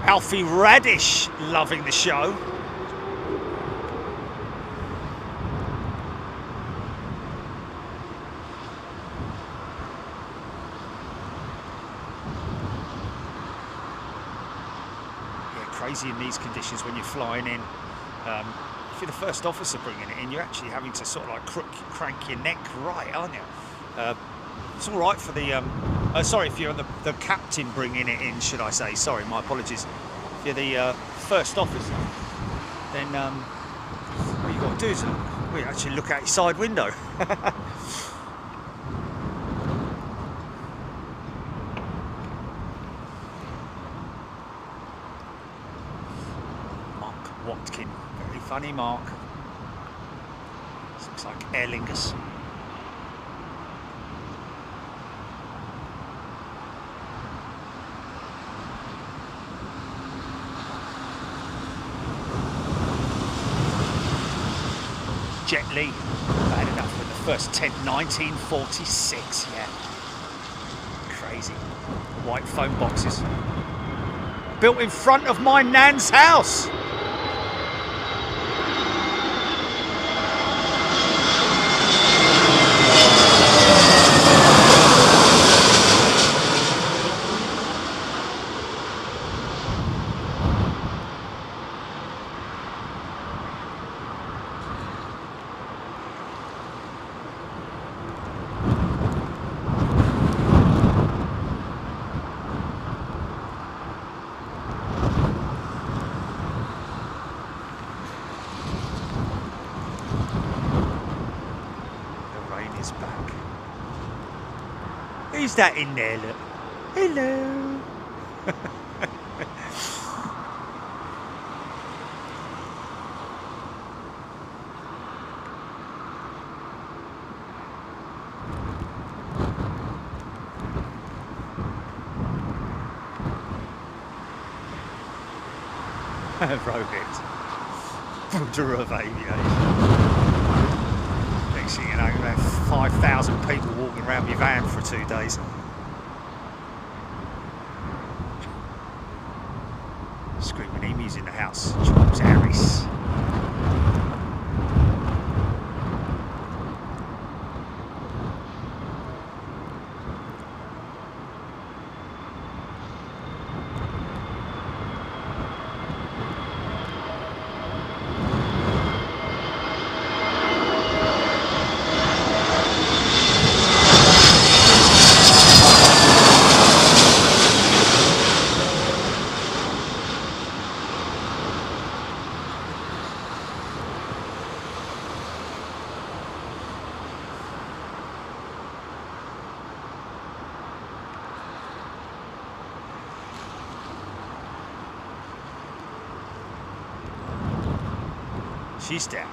Alfie Radish loving the show. Yeah, crazy in these conditions when you're flying in. If you're the first officer bringing it in, you're actually having to sort of like crank your neck right, aren't you? It's all right for the, sorry, if you're the captain bringing it in, should I say. Sorry, my apologies. If you're the first officer, then what you've got to do is actually look out your side window. Mark Watkin. Funny Mark. This looks like Aer Lingus. Jet Li. Bad enough with the first 1946, yeah. Crazy. White foam boxes. Built in front of my nan's house. Who's that in there, look? Hello. Rohit, Buddha of aviation. Next thing you know, you have 5,000 people walking around your van for 2 days. Screaming emus in the house. George Harris. She's down.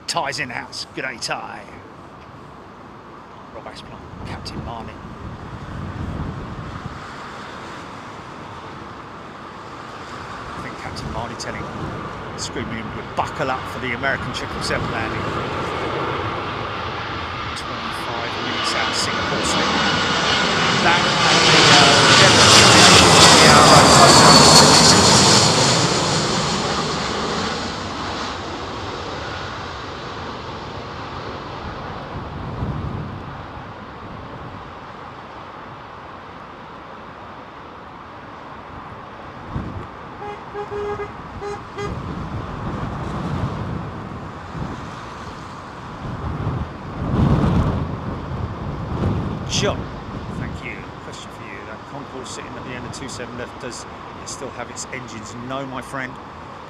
Ty's in the house. Good day, Ty. Rob Ashplant, Captain Marnie. Captain Marnie telling screaming him to buckle up for the American 777 landing. 25 minutes out of Singapore City. That John, thank you. Question for you. That Concorde sitting at the end of 27 left, does it still have its engines? No, my friend.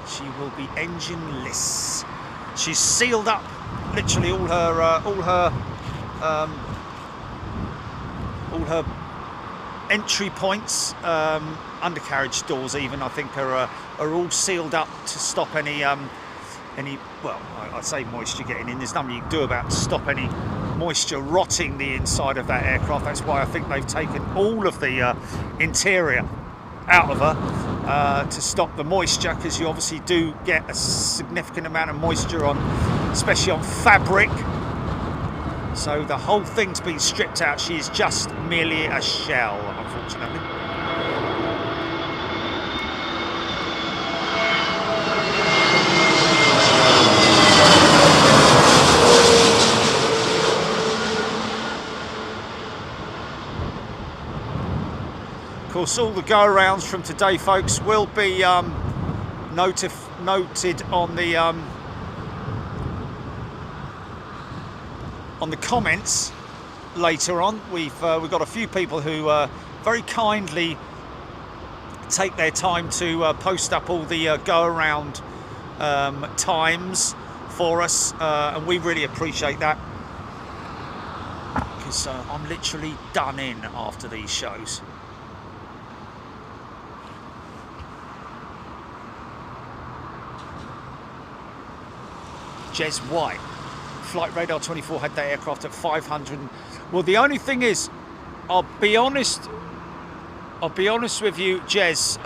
She will be engineless. She's sealed up literally all her entry points, undercarriage doors even, I think are all sealed up to stop any well, I'd say moisture getting in. There's nothing you can do about to stop any moisture rotting the inside of that aircraft. That's why I think they've taken all of the interior out of her to stop the moisture, because you obviously do get a significant amount of moisture on, especially on fabric. So the whole thing's been stripped out. She is just merely a shell, unfortunately. Of course, all the go-arounds from today, folks, will be noted on the comments later on. We've got a few people who very kindly take their time to post up all the go-around times for us, and we really appreciate that, because I'm literally done in after these shows. Jez White, Flight Radar 24 had that aircraft at 500. Well, the only thing is, I'll be honest with you, Jez.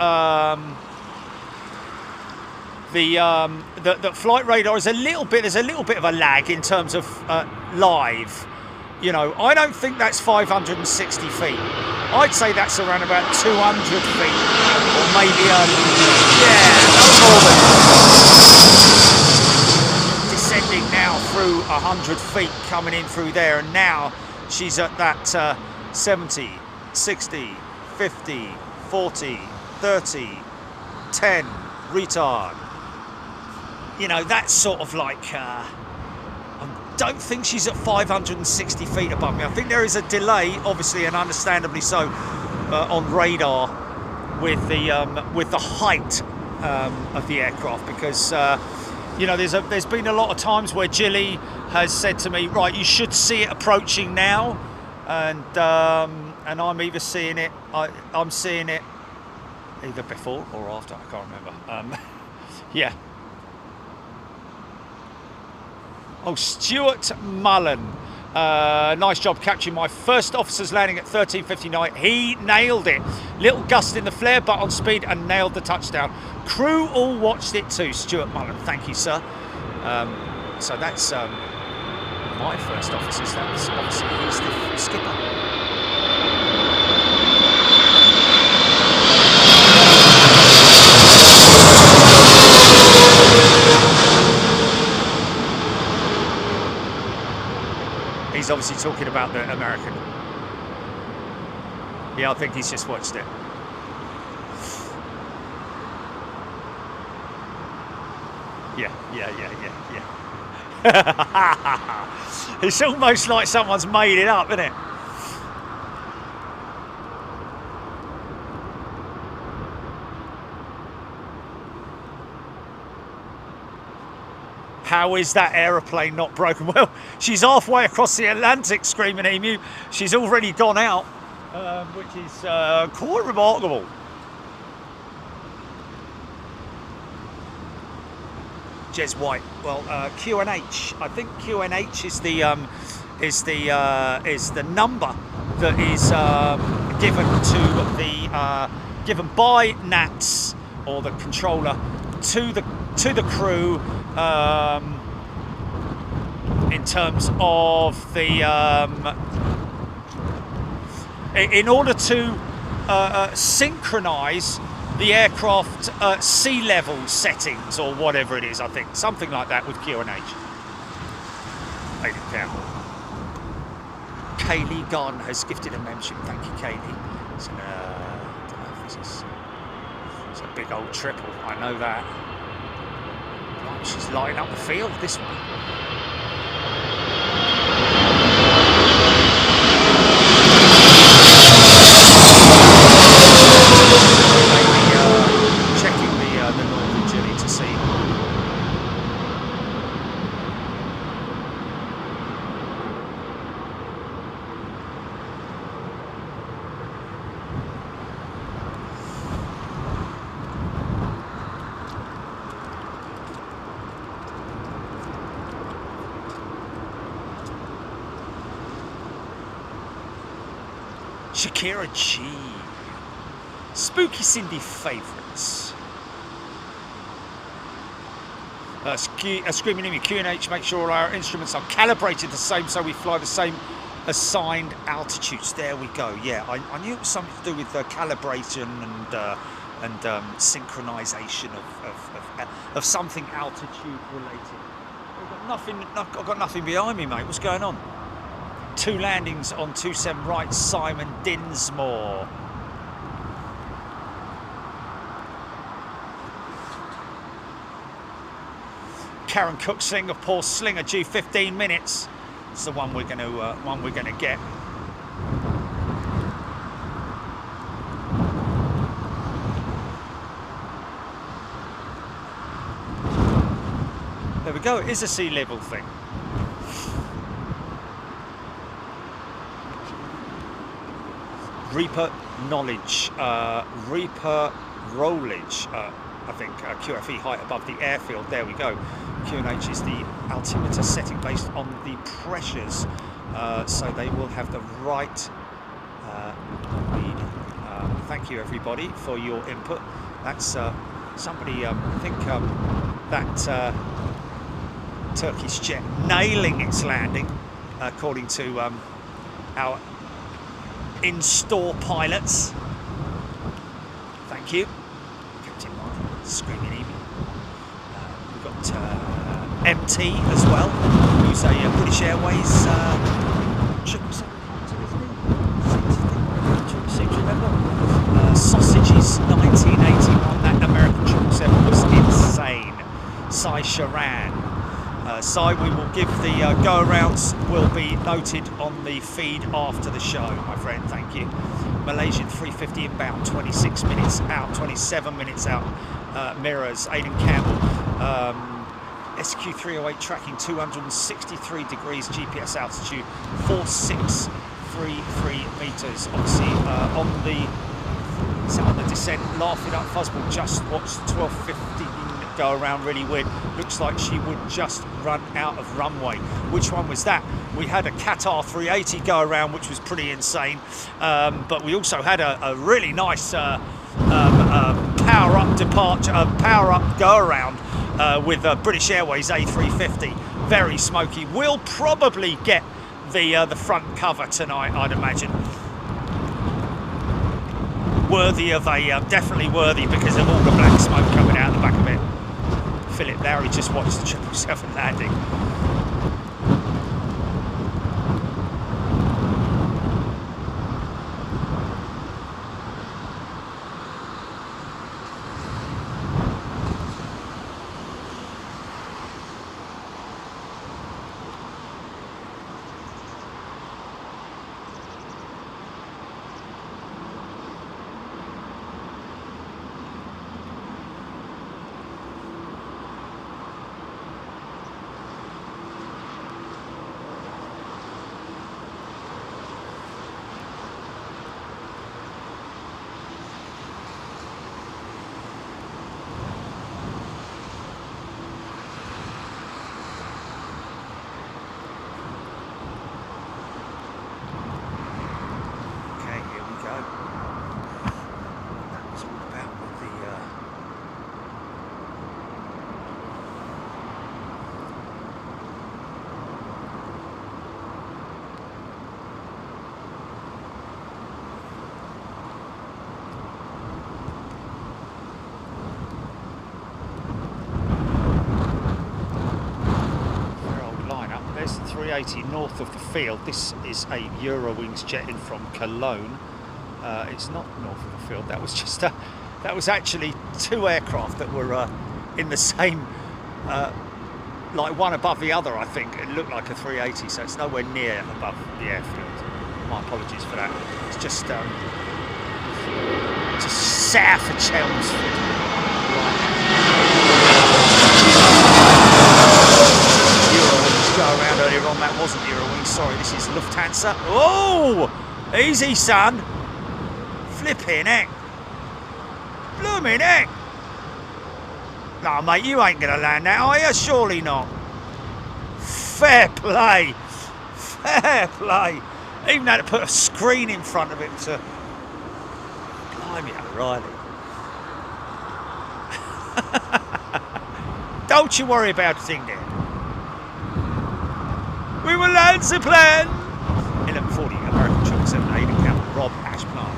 The Flight Radar is there's a little bit of a lag in terms of live. You know, I don't think that's 560 feet. I'd say that's around about 200 feet, or maybe descending now through 100 feet, coming in through there, and now she's at that 70, 60, 50, 40, 30, 10 retard. You know, that's sort of like I'm don't think she's at 560 feet above me. I think there is a delay, obviously, and understandably so, on radar with the height of the aircraft, because you know, there's been a lot of times where Jilly has said to me, right, you should see it approaching now, and I'm either seeing it, I'm seeing it either before or after, I can't remember. Yeah. Oh, Stuart Mullen. Nice job capturing my first officer's landing at 13:59. He nailed it. Little gust in the flare, but on speed, and nailed the touchdown. Crew all watched it too. Stuart Mullen, thank you, sir. So that's my first officer's. That's obviously he's the skipper. He's obviously talking about the American. Yeah, I think he's just watched it. Yeah. It's almost like someone's made it up, isn't it? How is that aeroplane not broken? Well, she's halfway across the Atlantic, Screaming Emu. She's already gone out, which is quite remarkable. Jez White. Well, QNH. I think QNH is the number that is given by NATS, or the controller, to the crew. In terms of the in order to synchronize the aircraft sea level settings, or whatever it is, I think something like that with QNH. Aidan Campbell. Kaylee Garden has gifted a membership. Thank you, Kaylee. It's I don't know if this is, it's a big old triple, I know that. She's lighting up the field, this one. Maybe checking the northern Jilly to see. Shakira G. Spooky Cindy favourites. Screaming Emu QNH, make sure all our instruments are calibrated the same so we fly the same assigned altitudes. There we go. Yeah, I knew it was something to do with calibration and synchronisation of something altitude related. I've got nothing behind me, mate. What's going on? 2 landings on 27 right, Simon Dinsmore. Karen Cook, Singapore Slinger, due 15 minutes. It's the one we're going to get. There we go. It is a sea level thing. Reaper Knowledge, Reaper Rollage, I think QFE height above the airfield. There we go. QNH is the altimeter setting based on the pressures, so they will have the right read. Thank you everybody for your input. That's somebody, I think that Turkish jet nailing its landing, according to our in-store pilots. Thank you, Captain Martin, Screaming Emu. We've got MT as well, who's a British Airways 777, seem to remember. Sausages 1981, that American 777 was insane. Sai Sharan, side. We will give the go-arounds will be noted on the feed after the show, my friend. Thank you. Malaysian 350 inbound, 26 minutes out, 27 minutes out. Mirrors, Aidan Campbell. SQ308 tracking 263 degrees GPS altitude, 4633 meters. Obviously on the descent, laughing up Fuzzball just watched 12:15 go around, really weird. Looks like she would just run out of runway. Which one was that? We had a Qatar 380 go around, which was pretty insane, but we also had a really nice power up go around with British Airways A380. Very smoky. We'll probably get the front cover tonight, I'd imagine. Worthy of a definitely worthy because of all the black smoke coming out the back of it. Philip Lowry just watched the 777 landing. There's the 380 north of the field. This is a Eurowings jet in from Cologne. It's not north of the field. That was just that was actually two aircraft that were in the same, like one above the other. I think it looked like a 380, so it's nowhere near above the airfield. My apologies for that. It's just south of Chelmsford. Go around earlier on, that wasn't Eurowings, sorry, this is Lufthansa. Oh, easy son, flipping heck, blooming heck. No mate, you ain't gonna land that, are you? Surely not. Fair play, fair play. Even had to put a screen in front of it to blimey O'Reilly. Don't you worry about a thing there. We will land the plan. 11:40, American 777, Aidan Campbell, Rob Ashplant.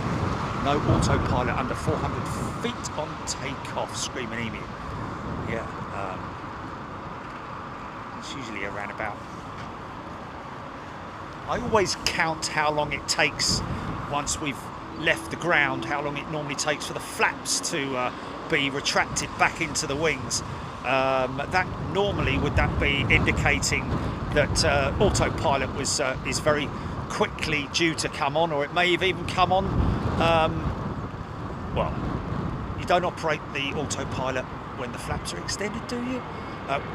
No autopilot under 400 feet on takeoff, screaming emu. Yeah, it's usually around about. I always count how long it takes once we've left the ground, how long it normally takes for the flaps to be retracted back into the wings. That normally would that be indicating that autopilot is very quickly due to come on, or it may have even come on. Well, you don't operate the autopilot when the flaps are extended, do you?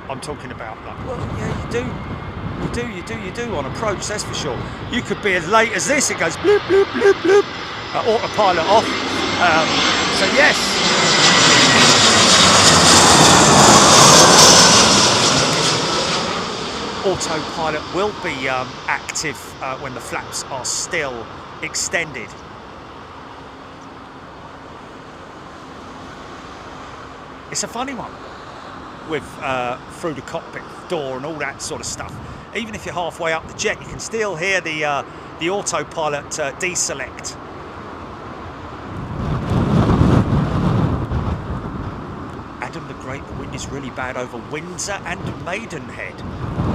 I'm talking about like, well, yeah, you do on approach, that's for sure. You could be as late as this. It goes bloop bloop bloop bloop. Autopilot off. So yes. Autopilot will be active when the flaps are still extended. It's a funny one with through the cockpit door and all that sort of stuff. Even if you're halfway up the jet, you can still hear the autopilot deselect. Adam the Great, the wind is really bad over Windsor and Maidenhead.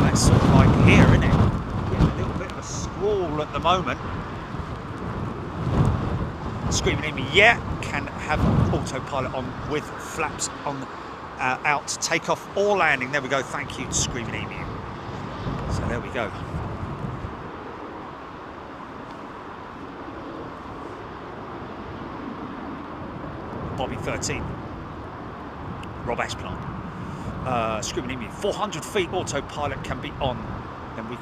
That's sort of like here, isn't it? Yeah, a little bit of a squall at the moment. Screaming at me, yeah, can have autopilot on with flaps on out, takeoff or landing. There we go. Thank you, Screaming Emu. So there we go. Bobby 13. Rob Ashplant. Screaming Emu. 400 feet autopilot can be on. Then we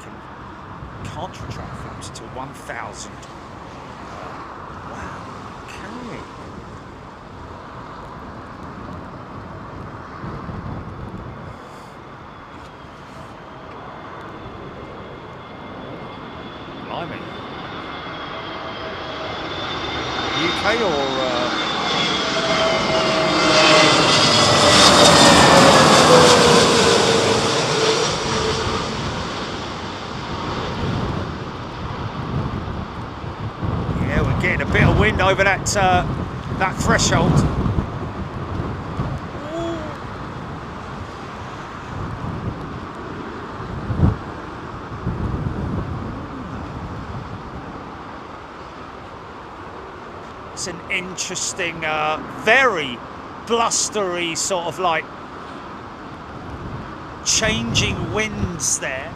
can't retract flaps until 1,000. Wow. Okay. Blimey. UK or yeah, we're getting a bit of wind over that that threshold. It's an interesting, very blustery sort of like changing winds there.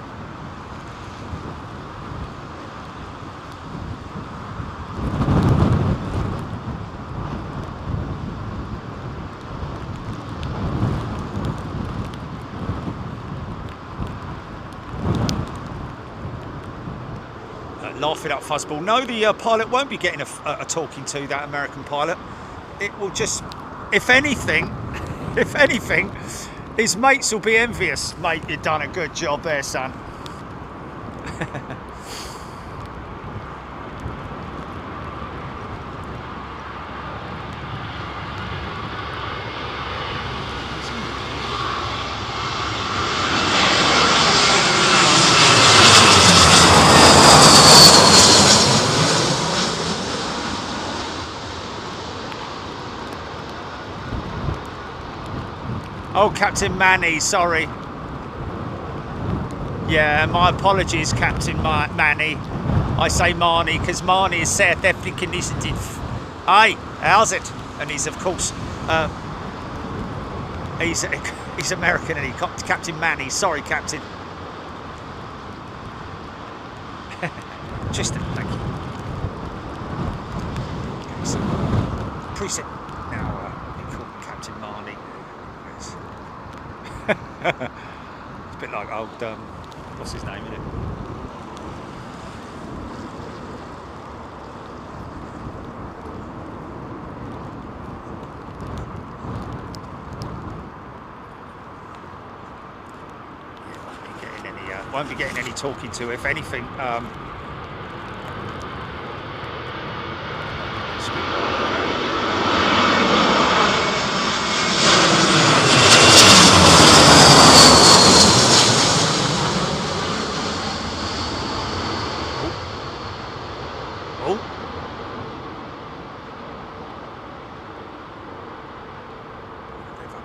Laugh it up, Fuzzball. No, the pilot won't be getting a talking to, that American pilot. It will just, if anything, his mates will be envious. Mate, you've done a good job there, son. Oh, Captain Manny, sorry. Yeah, my apologies, Captain Manny. I say Marnie because Marnie is South African, isn't it? Hey, how's it? And he's, of course, he's American, and he Captain Manny. Sorry, Captain. Tristan, thank you. Okay, so preset now. We call Captain Marnie. It's a bit like old, what's his name, isn't it? Yeah, won't be getting any talking to, if anything.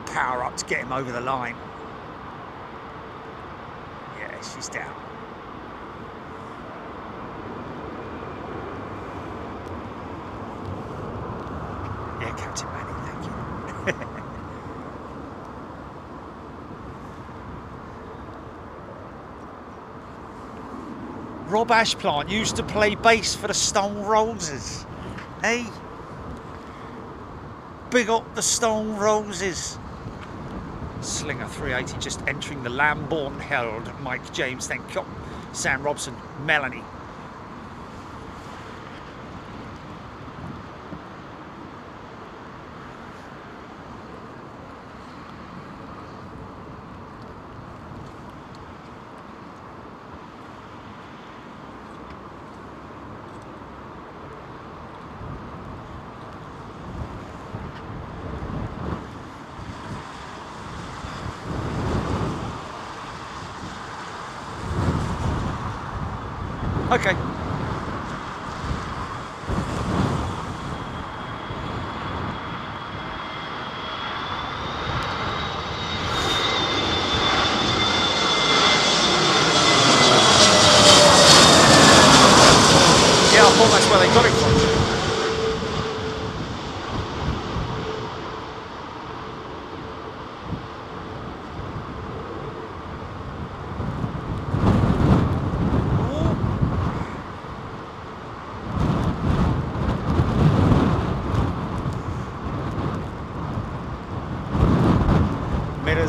Power up to get him over the line. Yeah, she's down. Yeah, Captain Manny, thank you. Rob Ashplant used to play bass for the Stone Roses. Hey? Big up the Stone Roses. Slinger 380 just entering the Lambourne held. Mike James, thank you. Sam Robson, Melanie. Okay. Yeah, I thought that's where they got it from.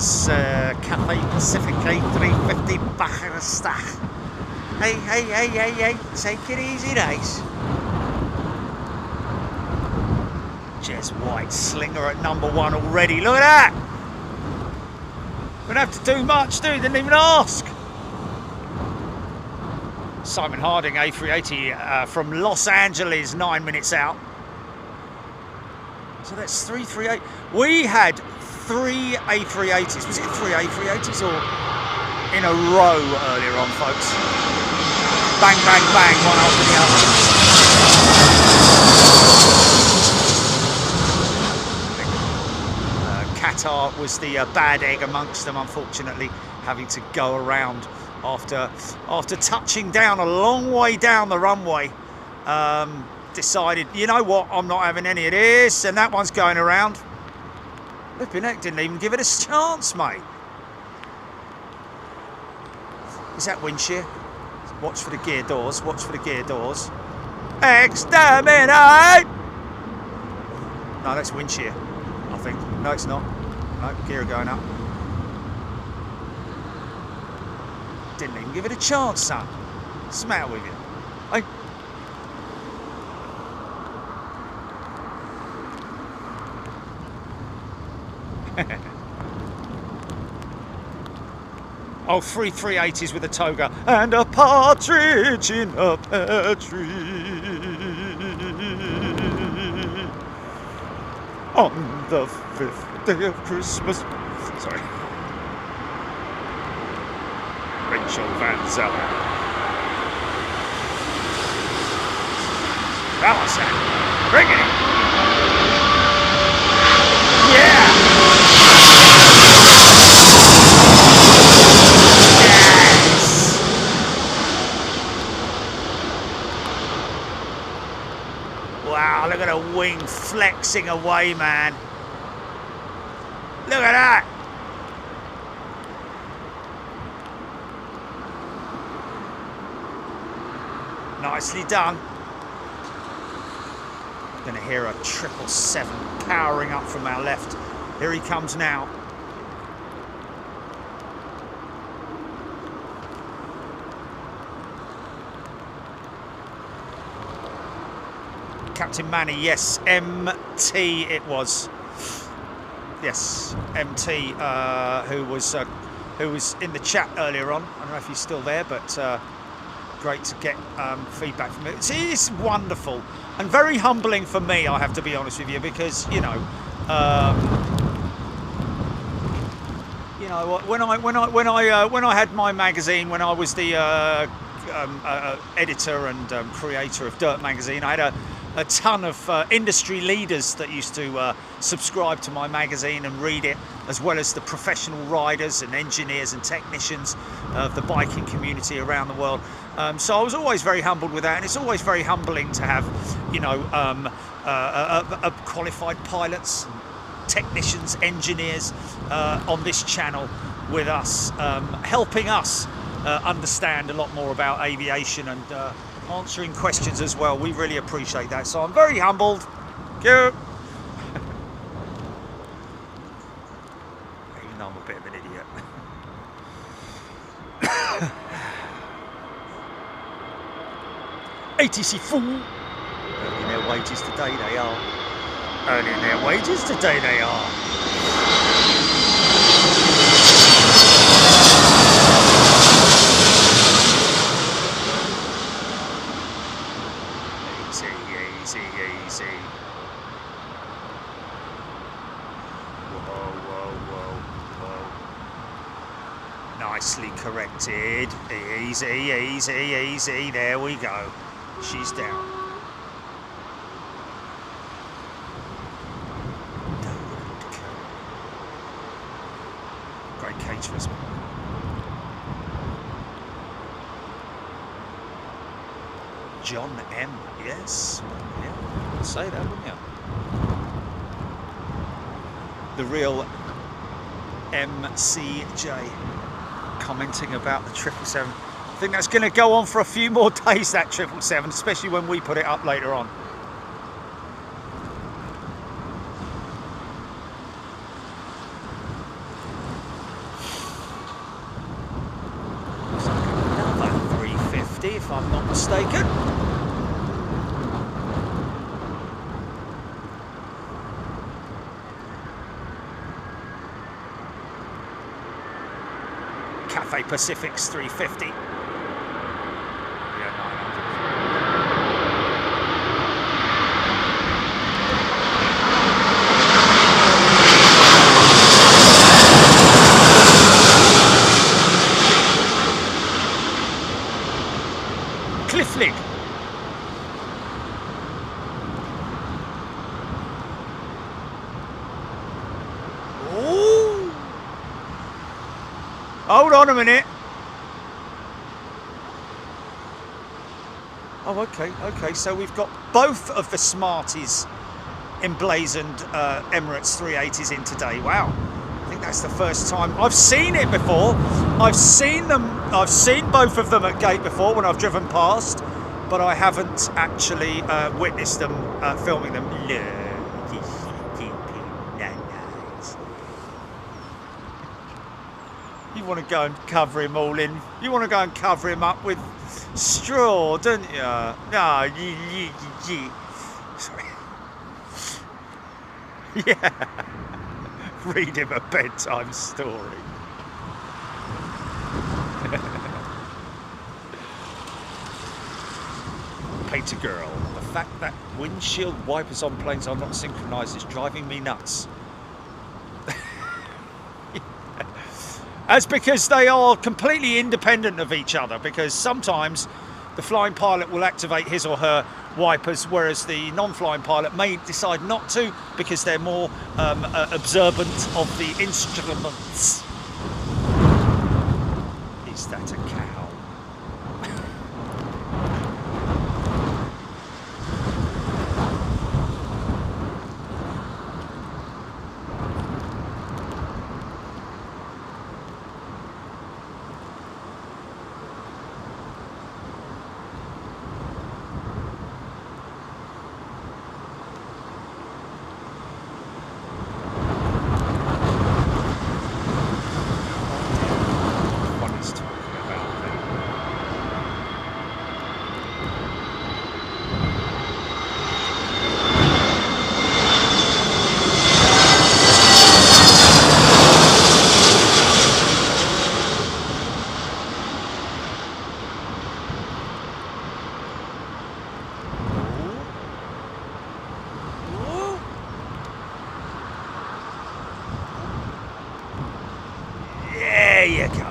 AIRBUS Cathay Pacific A380 Bajarastach. Hey, take it easy, guys. Jez White, slinger at number 1 already. Look at that! We don't have to do much, do we? Didn't even ask. Simon Harding, A380 from Los Angeles, 9 minutes out. So that's 338. We had 3 A380s. Was it 3 A380s or in a row earlier on, folks? Bang, bang, bang, one after the other. Qatar was the bad egg amongst them, unfortunately, having to go around after touching down a long way down the runway. Decided, you know what, I'm not having any of this, and that one's going around. Lipinek didn't even give it a chance, mate. Is that Windshear? Watch for the gear doors, watch for the gear doors. Exterminate! No, that's Windshear, I think. No, it's not. No, gear going up. Didn't even give it a chance, son. What's the matter with you? Hey. Oh, 3 380s with a toga and a partridge in a pear tree. On the 5th day of Christmas. Sorry. Rachel Van Zellen. Allison, bring it in. Yeah! Wow, look at the wing flexing away, man. Look at that. Nicely done. Going to hear a 777 powering up from our left. Here he comes now. Captain Manny, yes, MT it was. Yes, MT, who was in the chat earlier on. I don't know if he's still there, but great to get feedback from it. It's wonderful and very humbling for me, I have to be honest with you, because when I had my magazine, when I was the editor and creator of Dirt magazine, I had a ton of industry leaders that used to subscribe to my magazine and read it, as well as the professional riders and engineers and technicians of the biking community around the world. So I was always very humbled with that, and it's always very humbling to have, qualified pilots, technicians, engineers on this channel with us, helping us understand a lot more about aviation and answering questions as well. We really appreciate that, so I'm very humbled. Thank you. Even though I'm a bit of an idiot. ATC fool. Earning their wages today they are. Earning their wages today they are. Easy. Whoa. Nicely corrected. Easy. There we go. She's down. Great cage for us. John M. Yes. Yeah, I'd say that, wouldn't you? The real MCJ commenting about the 777. I think that's going to go on for a few more days, that 777, especially when we put it up later on. mistaken. Cathay Pacific's 350. Yeah, 900. Cliff Lig. Oh! Hold on a minute. Oh, okay. So we've got both of the Smarties emblazoned Emirates 380s in today. Wow. I think that's the first time. I've seen it before. I've seen both of them at gate before when I've driven past, but I haven't actually witnessed them filming them. You want to go and cover him all in. You want to go and cover him up with straw, don't you? No, sorry. Yeah. Read him a bedtime story. Painter girl. The fact that windshield wipers on planes are not synchronised is driving me nuts. That's because they are completely independent of each other, because sometimes the flying pilot will activate his or her wipers, whereas the non-flying pilot may decide not to because they're more observant of the instruments. Is that a cow? There you go.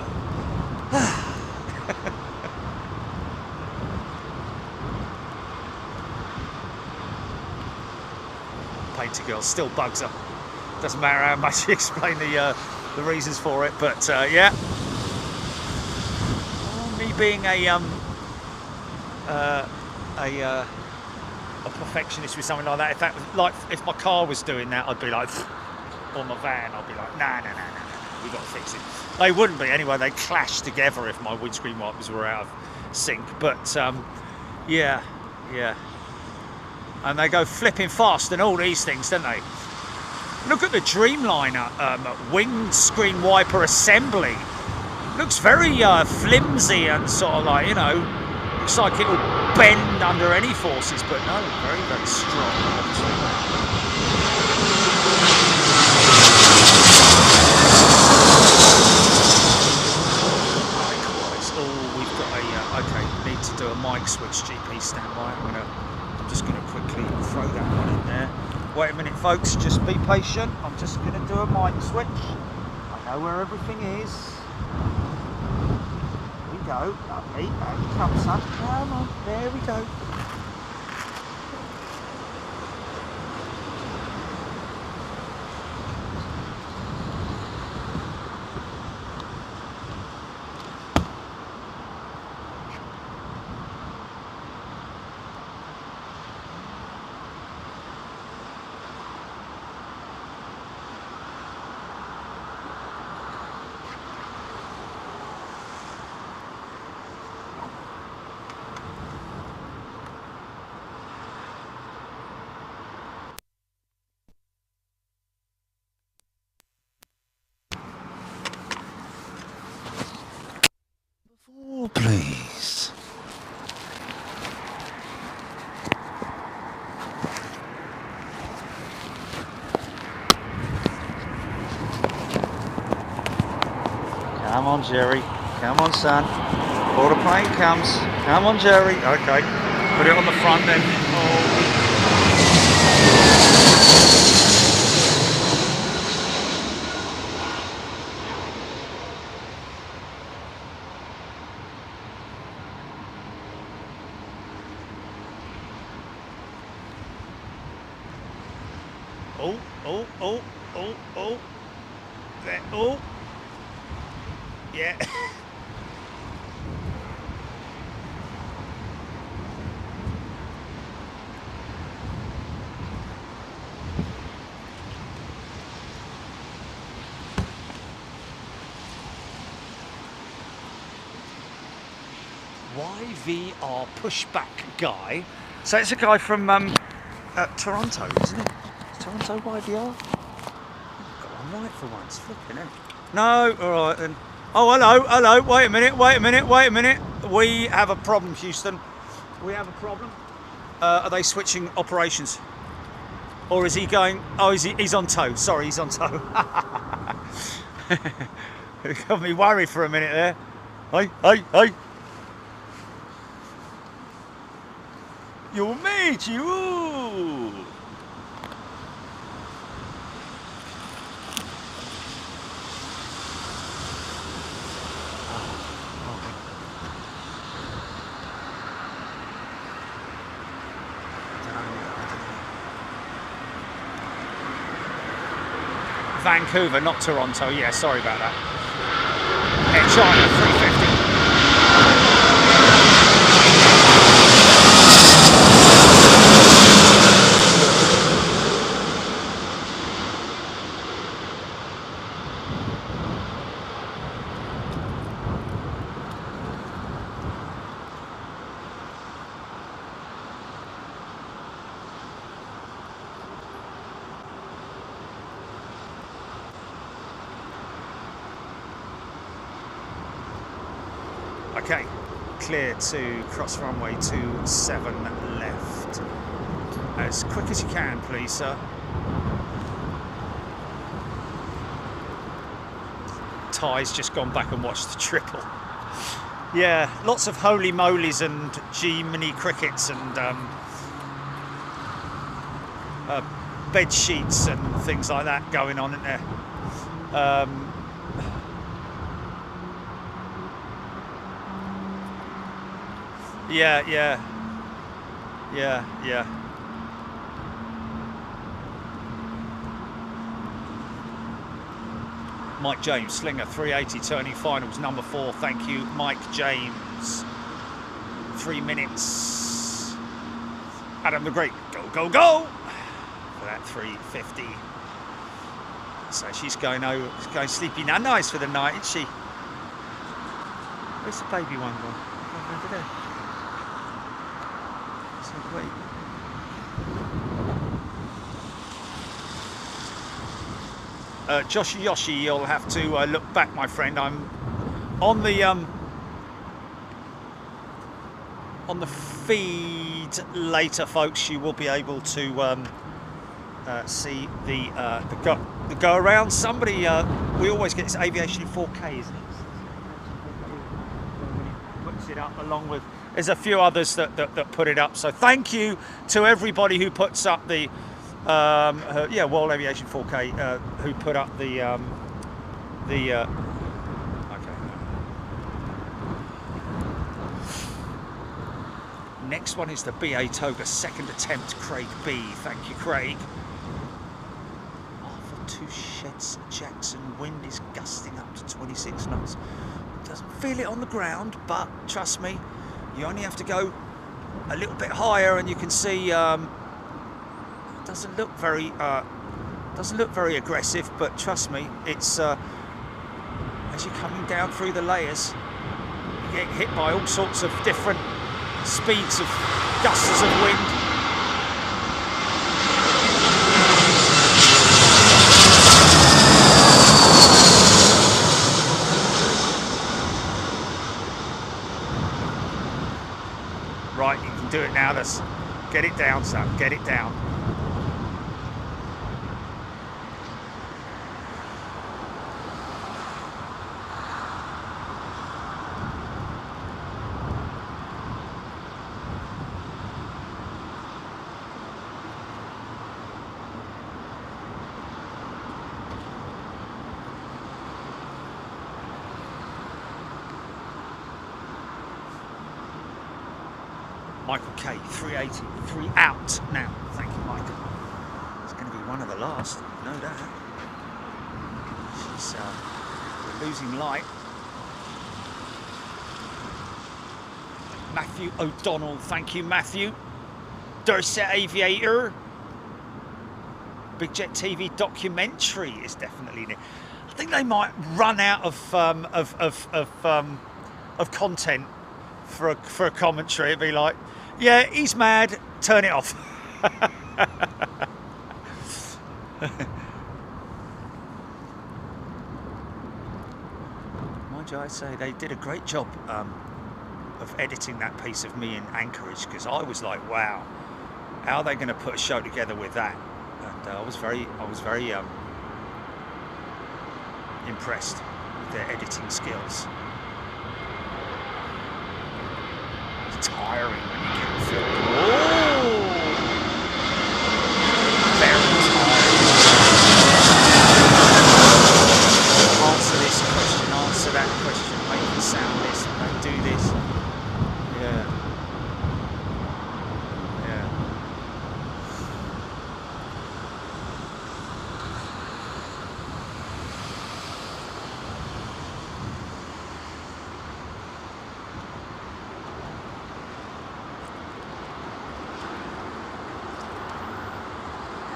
Painter girl still bugs her. Doesn't matter how much you explain the reasons for it, but yeah. Me being a perfectionist with something like that. If my car was doing that, I'd be like, or my van, I'd be like, nah, we've got to fix it. They wouldn't be anyway. They'd clash together if my windscreen wipers were out of sync. But yeah. And they go flipping fast and all these things, don't they? Look at the Dreamliner windscreen wiper assembly. Looks very flimsy and sort of like, you know, looks like it'll bend under any forces, but no, very, very strong, obviously. Likewise. Oh, we've got okay, need to do a mic switch, GP standby. I'm just gonna quickly throw that one in there. Wait a minute, folks, just be patient. I'm just gonna do a mic switch. I know where everything is. There we go. Lovely. There you come, son. Come on. There we go. Come on, Jerry. Come on, son. Before the plane comes. Come on, Jerry. Okay. Put it on the front then. Oh. There. Oh. Yeah. YVR pushback guy. So it's a guy from Toronto, isn't it? Toronto YVR? Got one right for once, flipping it. No, all right then. Oh, hello. Wait a minute. We have a problem, Houston. We have a problem. Are they switching operations? Or is he going? Oh, he's on tow. Sorry, he's on tow. It got me worried for a minute there. Hey. Your mate, you. Vancouver, not Toronto. Yeah, sorry about that. Air China 350. Okay, clear to cross runway 27 left. As quick as you can, please, sir. Ty's just gone back and watched the triple. Yeah, lots of holy mollies and G-mini crickets and bed sheets and things like that going on, isn't there? Yeah. Mike James, Slinger, 380 turning finals, number 4. Thank you, Mike James. 3 minutes. Adam the Great, go! For that 350. So she's going sleepy now. Nice for the night, isn't she? Where's the baby one gone? Over there. So wait. Joshi Yoshi, you'll have to look back, my friend. I'm on the feed later, folks. You will be able to see the go around. Somebody, we always get this aviation in 4K, isn't it? Puts it up along with. There's a few others that put it up. So thank you to everybody who puts up the. World Aviation 4K, who put up the okay. Next one is the BA Toga, second attempt, Craig B. Thank you, Craig. For 2 sheds, Jackson. Wind is gusting up to 26 knots. Doesn't feel it on the ground, but trust me, you only have to go a little bit higher, and you can see. Doesn't look very aggressive, but trust me, it's as you're coming down through the layers, you get hit by all sorts of different speeds of gusts of wind. Right, you can do it now. Let's get it down, son. Get it down. Michael K, 380, 3 out now. Thank you, Michael. It's going to be one of the last, no doubt. She's we're losing light. Matthew O'Donnell, thank you, Matthew. Dorset Aviator. Big Jet TV documentary is definitely near. I think they might run out of content for a commentary. It'd be like, yeah, he's mad. Turn it off. Mind you, I say they did a great job of editing that piece of me in Anchorage, because I was like, wow, how are they going to put a show together with that? And I was very impressed with their editing skills. It's tiring when you get filmed. Oh, very tiring. Answer this question, answer that question, make it sound this, make do this. Yeah. Yeah.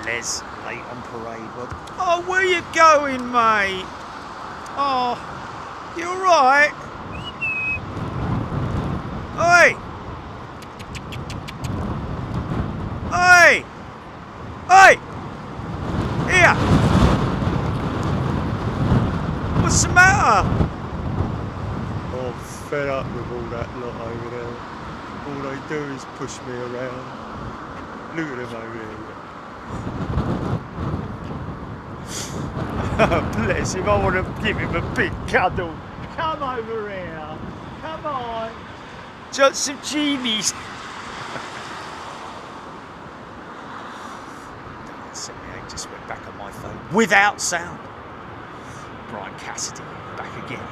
Les, late on parade. Well, oh, where you going, mate? Oh, you alright? Oi! Oi! Oi! Here! What's the matter? Oh, I'm fed up with all that lot over there. All they do is push me around. Look at them over there. Bless him, I want to give him a big cuddle. Come over here. Come on. Got some cheebies. .78 just went back on my phone without sound. Brian Cassidy back again.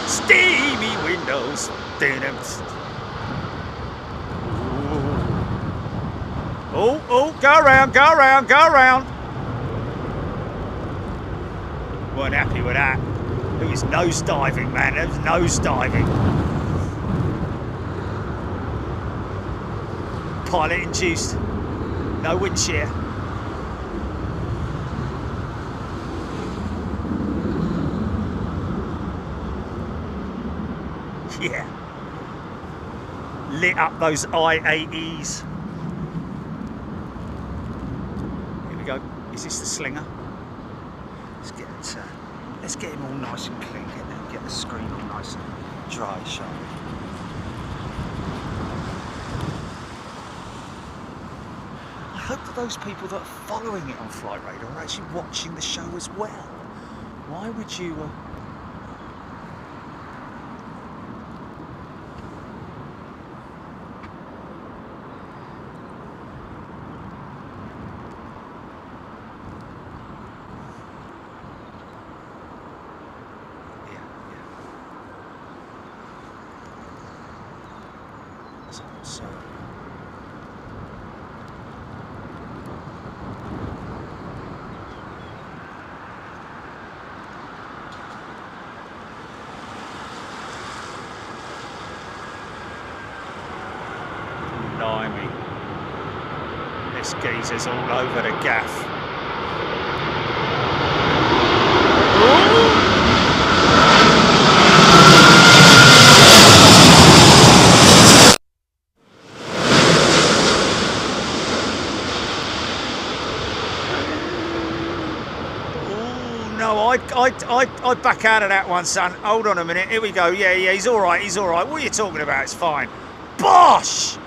Steamy windows. Oh, go around. Weren't happy with that. It was nose diving, man. It was nose diving. Pilot induced. No wind shear. Yeah. Lit up those IAEs. Here we go. Is this the slinger? Let's get him all nice and clean. Get the screen all nice and dry, shall we? I hope that those people that are following it on Flight Radar are actually watching the show as well. Why would you... So... Blimey. This geezer's all over the gaff. I'd back out of that one, son. Hold on a minute. Here we go. Yeah, he's all right. He's all right. What are you talking about? It's fine. Bosh!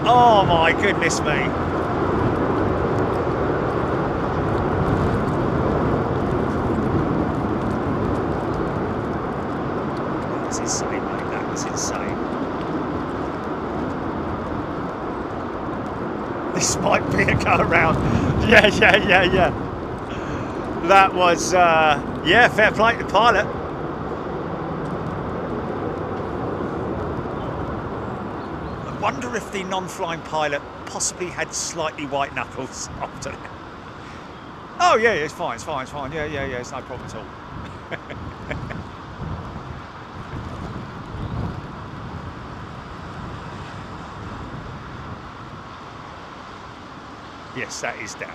Oh my goodness me. insane, mate. That was insane. This might be a go around. Yeah. That was, yeah, fair play to the pilot. I wonder if the non-flying pilot possibly had slightly white knuckles after that. Oh yeah, it's fine. Yeah, it's no problem at all. Yes, that is down.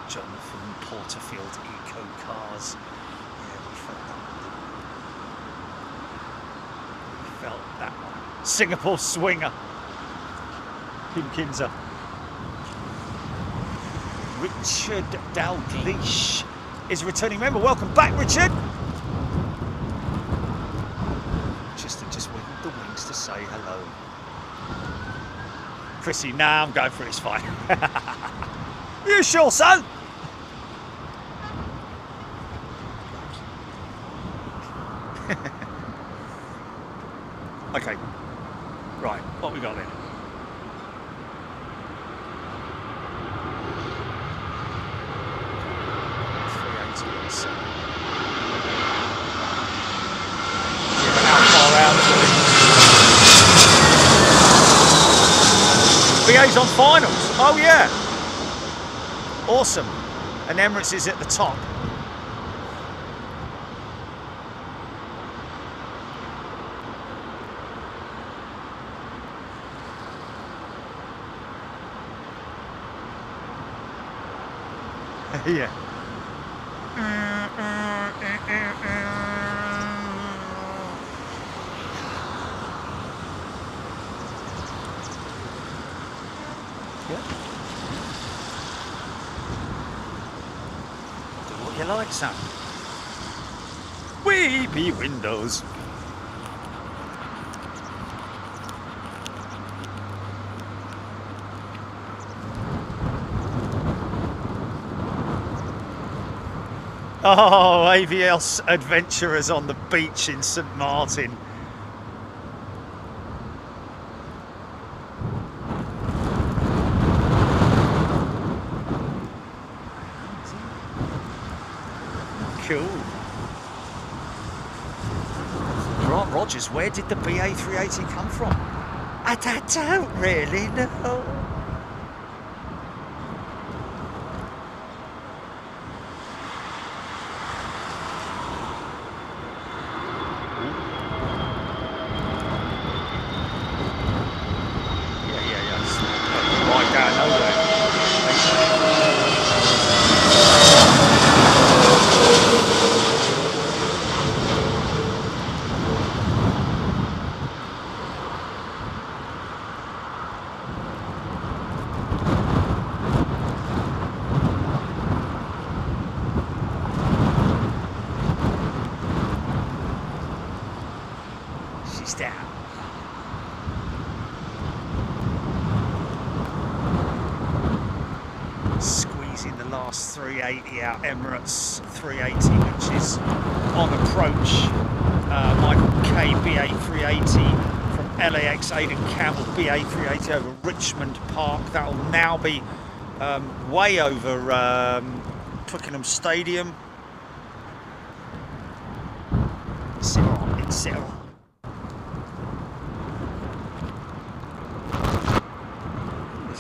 Jonathan Porterfield Eco Cars. Yeah, we felt that one. Singapore Swinger. Himkinser. Richard Dalgleish is a returning member. Welcome back, Richard. Just wiggled the wings to say hello. Chrissy, nah, I'm going for it, it's fine. You sure, son? Okay, right, what we got then? BA's on finals. Oh yeah. Awesome. And Emirates is at the top. Yeah. You like some weepy windows. Oh, AVL's adventurers on the beach in St Martin. Cool. Grant Rogers, where did the BA380 come from? I don't really know. Yeah. Right down nowhere. Down. Squeezing the last 380 out, Emirates 380, which is on approach. Michael K, BA380 from LAX, Aidan Campbell, BA380 over Richmond Park. That will now be way over Twickenham Stadium. Sit on.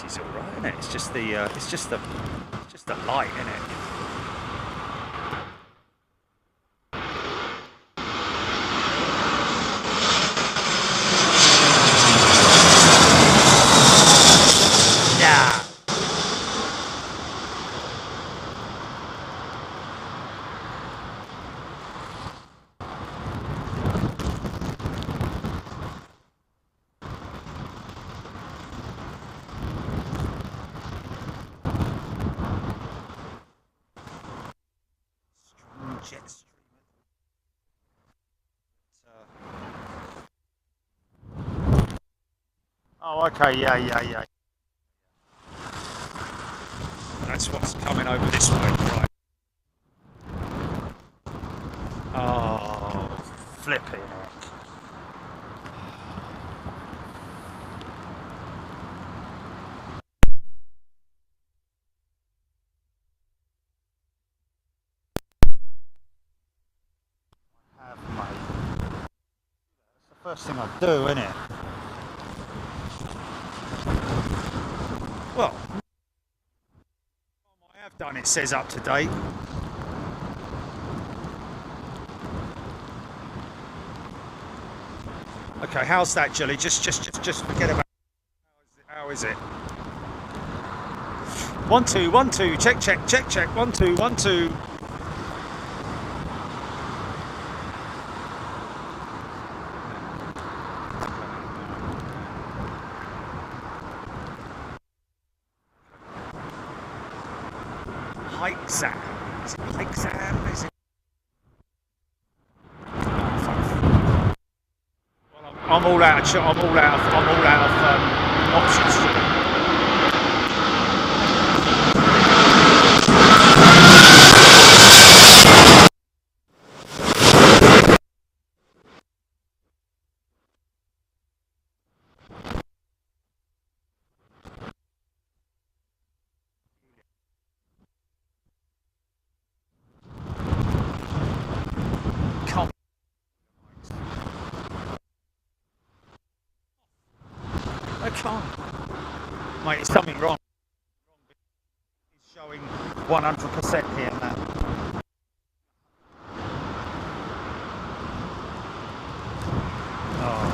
It's all right, isn't it? It's just the light, isn't it? Yeah. Jet streamer. Oh, okay, yeah. That's what's coming over this way, right? Oh, flipping heck. Have, mate. That's the first thing I do, isn't it? Well, I have done, it says up to date. Okay, how's that, Jilly? Just forget about it. How is it? 1 2 1 2. Check 1 2 1 2. Exam. Is it exam? Is it? Well, I'm all out of options. I can't. Mate, it's something wrong. It's showing 100% here now. Oh.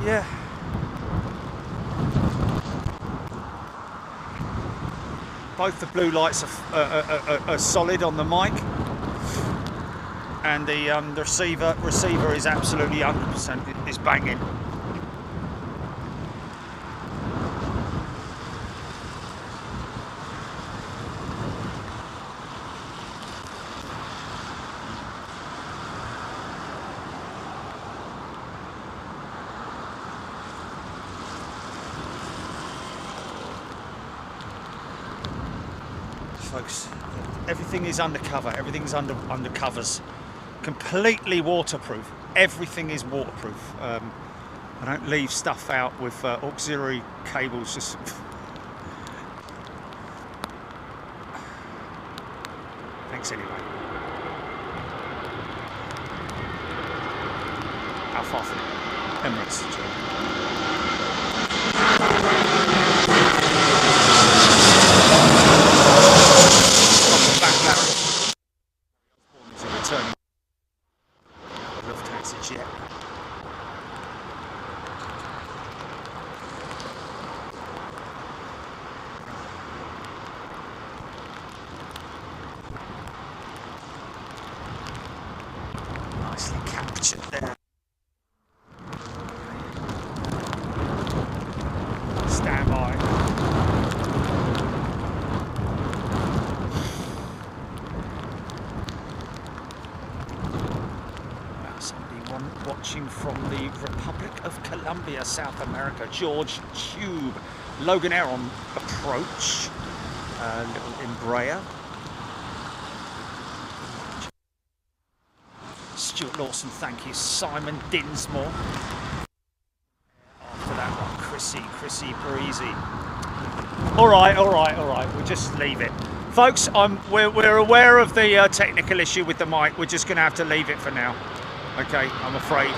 Yeah. Both the blue lights are solid on the mic, and the receiver is absolutely 100%. Is banging. Folks, everything is undercover, everything's under covers, completely waterproof. Everything is waterproof. I don't leave stuff out with auxiliary cables. Just thanks anyway. How far from Emirates? Nicely captured there. Stand by. Somebody watching from the Republic of Colombia, South America. George Tube. Logan Air on approach. Little Embraer. Stuart Lawson, thank you. Simon Dinsmore. After that one, Chrissy Breezy. All right. We'll just leave it, folks. We're aware of the technical issue with the mic. We're just going to have to leave it for now. Okay, I'm afraid.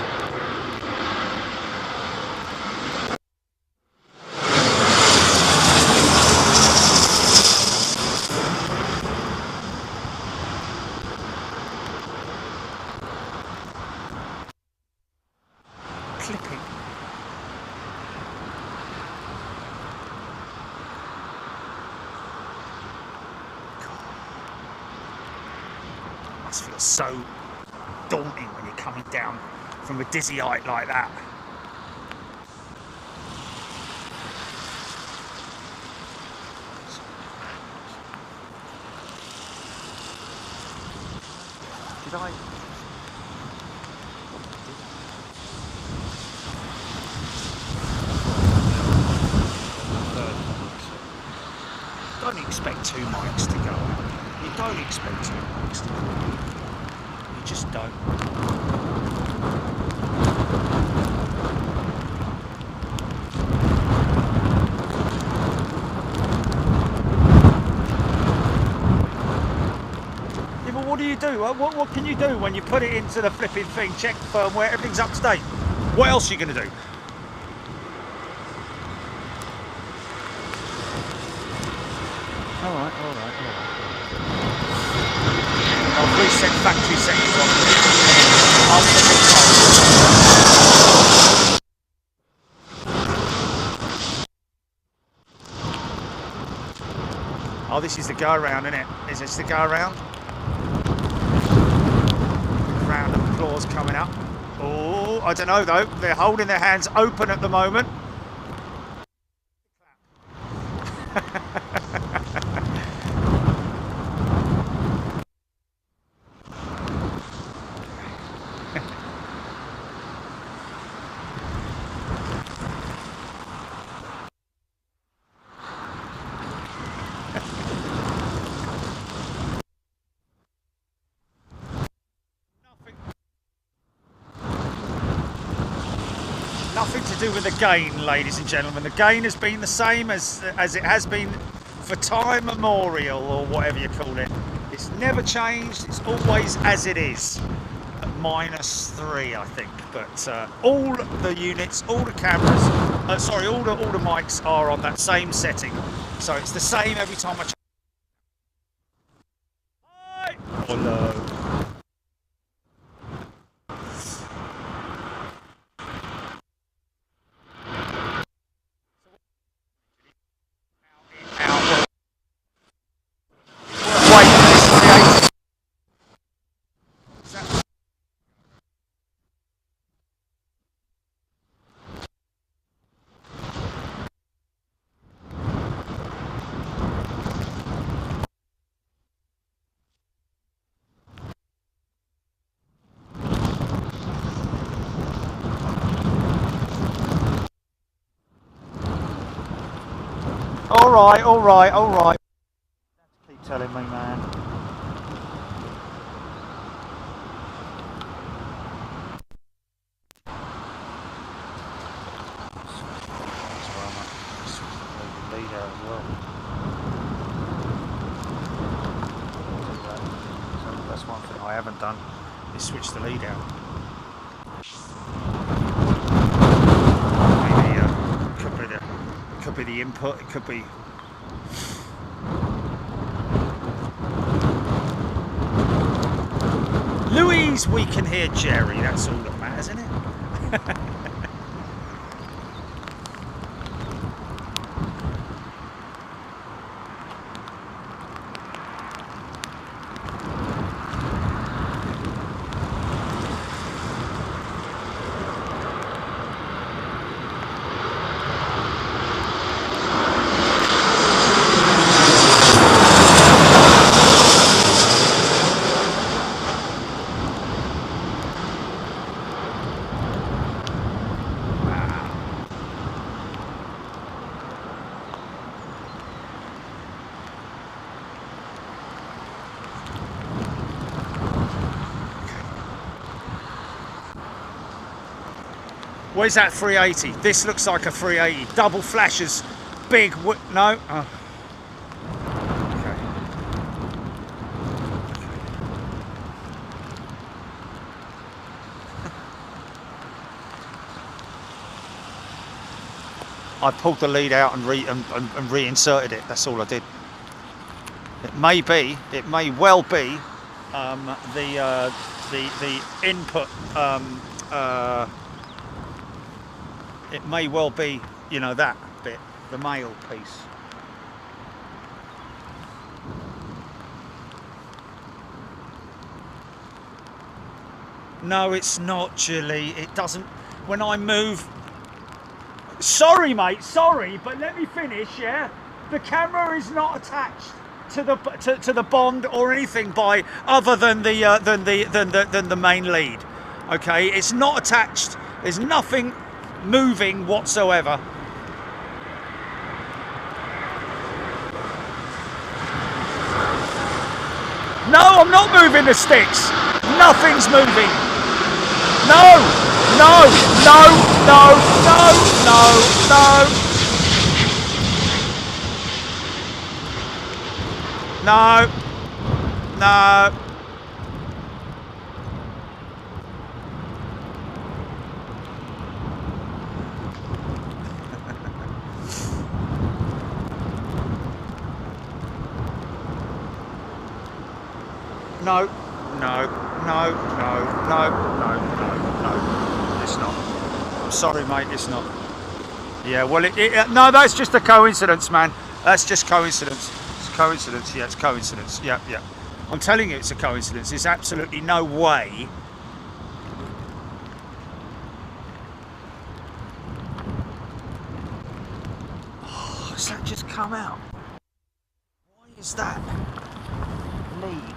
must feel so daunting when you're coming down from a dizzy height like that. Did I? Don't expect 2 mics to go out. You don't expect 2 mics to go out. You just don't. Yeah, but what do you do? What can you do when you put it into the flipping thing, check the firmware, everything's up to date? What else are you going to do? Alright. I'll reset factory settings on Oh, this is the go around, isn't it? Is this the go around? Round of applause coming up. Oh, I don't know though. They're holding their hands open at the moment. Nothing to do with the gain, ladies and gentlemen. The gain has been the same as it has been for time immemorial, or whatever you call it. It's never changed. It's always as it is. At -3, I think. But all the units, all the cameras, all the mics are on that same setting. So it's the same every time I change. Hi. Hello. All right. Keep telling me, man. Lead out as well. So that's one thing I haven't done, is switch the lead out. Maybe it could be the input. It could be. Louise, we can hear Jerry. That's all that matters, isn't it? Where's that 380? This looks like a 380. Double flashes, big. No. Oh. Okay. I pulled the lead out and reinserted it. That's all I did. It may well be the input. It may well be, you know, that bit, the male piece. No, it's not, Julie. It doesn't. When I move. Sorry, mate. Sorry, but let me finish. Yeah, the camera is not attached to the bond or anything by other than the main lead. Okay, it's not attached. There's nothing moving whatsoever. No, I'm not moving the sticks. Nothing's moving. No, no, no, no, no, no, no. No. No, no, no, no, no, no, no, no. It's not. I'm sorry, mate, it's not. Yeah, well, no, that's just a coincidence, man. That's just coincidence. It's coincidence, yeah, it's coincidence. Yeah, yeah. I'm telling you it's a coincidence. There's absolutely no way. Oh, has that just come out? Why is that? Lead.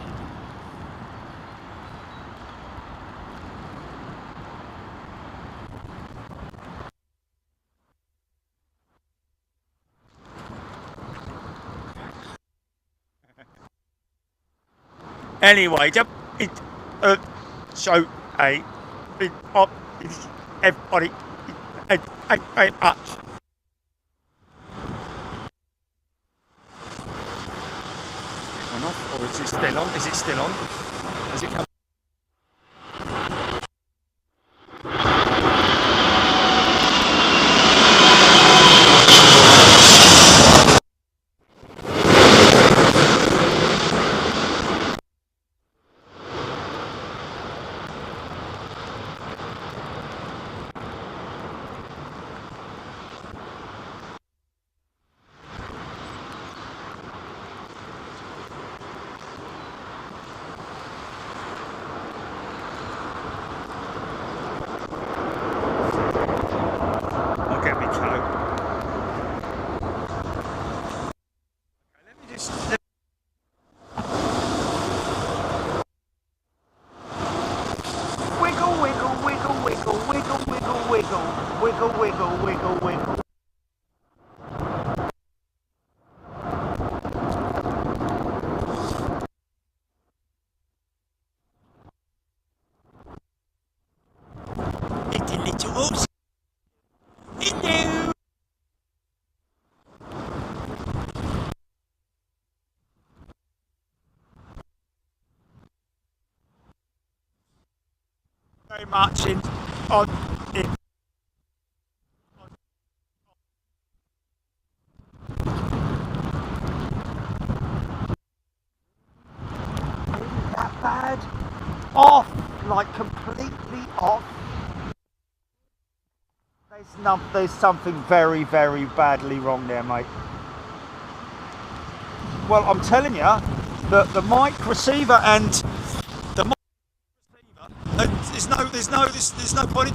Anyway, so everybody, or is it still on? Is it still on? Has it come? Wiggle. It's a little horse. Hello. Very much on it. That bad? Off, like completely off. There's something very, very badly wrong there, mate. Well, I'm telling you that the mic receiver and the mic receiver, there's no point in.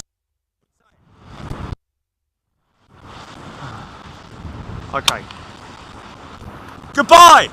Okay. Goodbye.